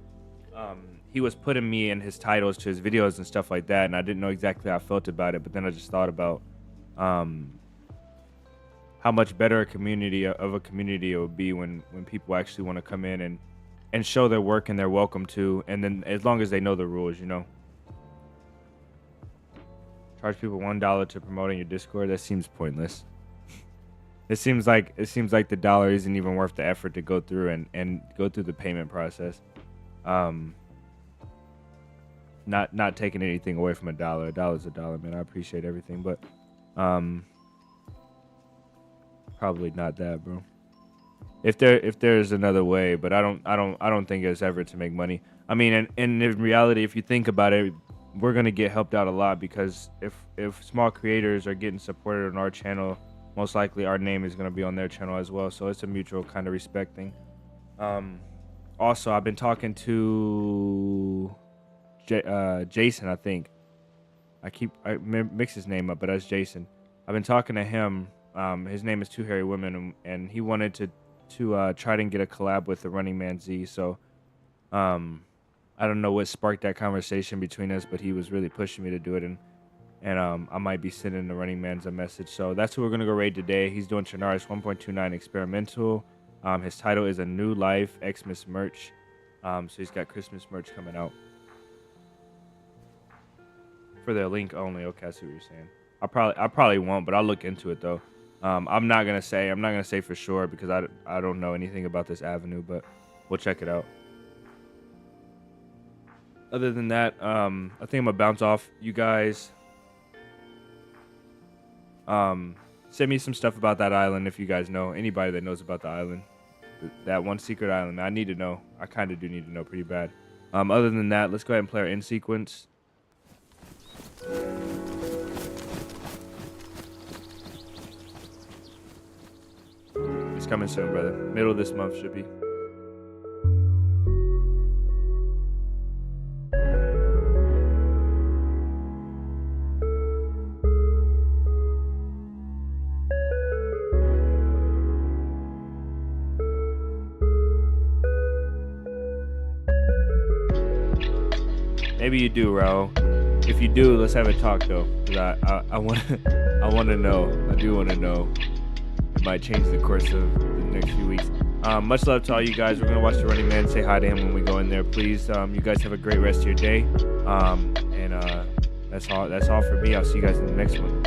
he was putting me in his titles to his videos and stuff like that, and I didn't know exactly how I felt about it, but then I just thought about how much better a community it would be when people actually want to come in and show their work, and they're welcome to, and then as long as they know the rules, Charge people $1 to promote on your Discord. That seems pointless. It seems like the dollar isn't even worth the effort to go through and go through the payment process. not taking anything away from a dollar. A dollar's a dollar, man. I appreciate everything, but probably not that, bro. If there's another way, but I don't think it's ever to make money. I mean, and in reality, if you think about it, we're gonna get helped out a lot, because if small creators are getting supported on our channel, most likely our name is gonna be on their channel as well. So it's a mutual kind of respect thing. Also, I've been talking to Jason, I think. I mix his name up, but that's Jason. I've been talking to him. His name is Two Hairy Women, and he wanted to try to get a collab with the Running Man Z. So I don't know what sparked that conversation between us, but he was really pushing me to do it, and I might be sending the Running Man's a message. So that's who we're gonna go raid today. He's doing Chernarus 1.29 experimental. His title is A New Life Xmas merch. So he's got Christmas merch coming out. For their link only. Okay, I see what you're saying. I probably won't, but I'll look into it though. I'm not gonna say for sure, because I don't know anything about this avenue, but we'll check it out. Other than that, I think I'm gonna bounce off. You guys, send me some stuff about that island if you guys know anybody that knows about the island, that one secret island. I need to know. I kind of do need to know pretty bad. Other than that, let's go ahead and play our end sequence. It's coming soon, brother. Middle of this month should be. Maybe you do, Raul. If you do, let's have a talk though, because I want to know. I do want to know. It might change the course of the next few weeks. Much love to all you guys. We're gonna watch the Running Man. Say hi to him when we go in there, please. You guys have a great rest of your day. And that's all for me. I'll see you guys in the next one.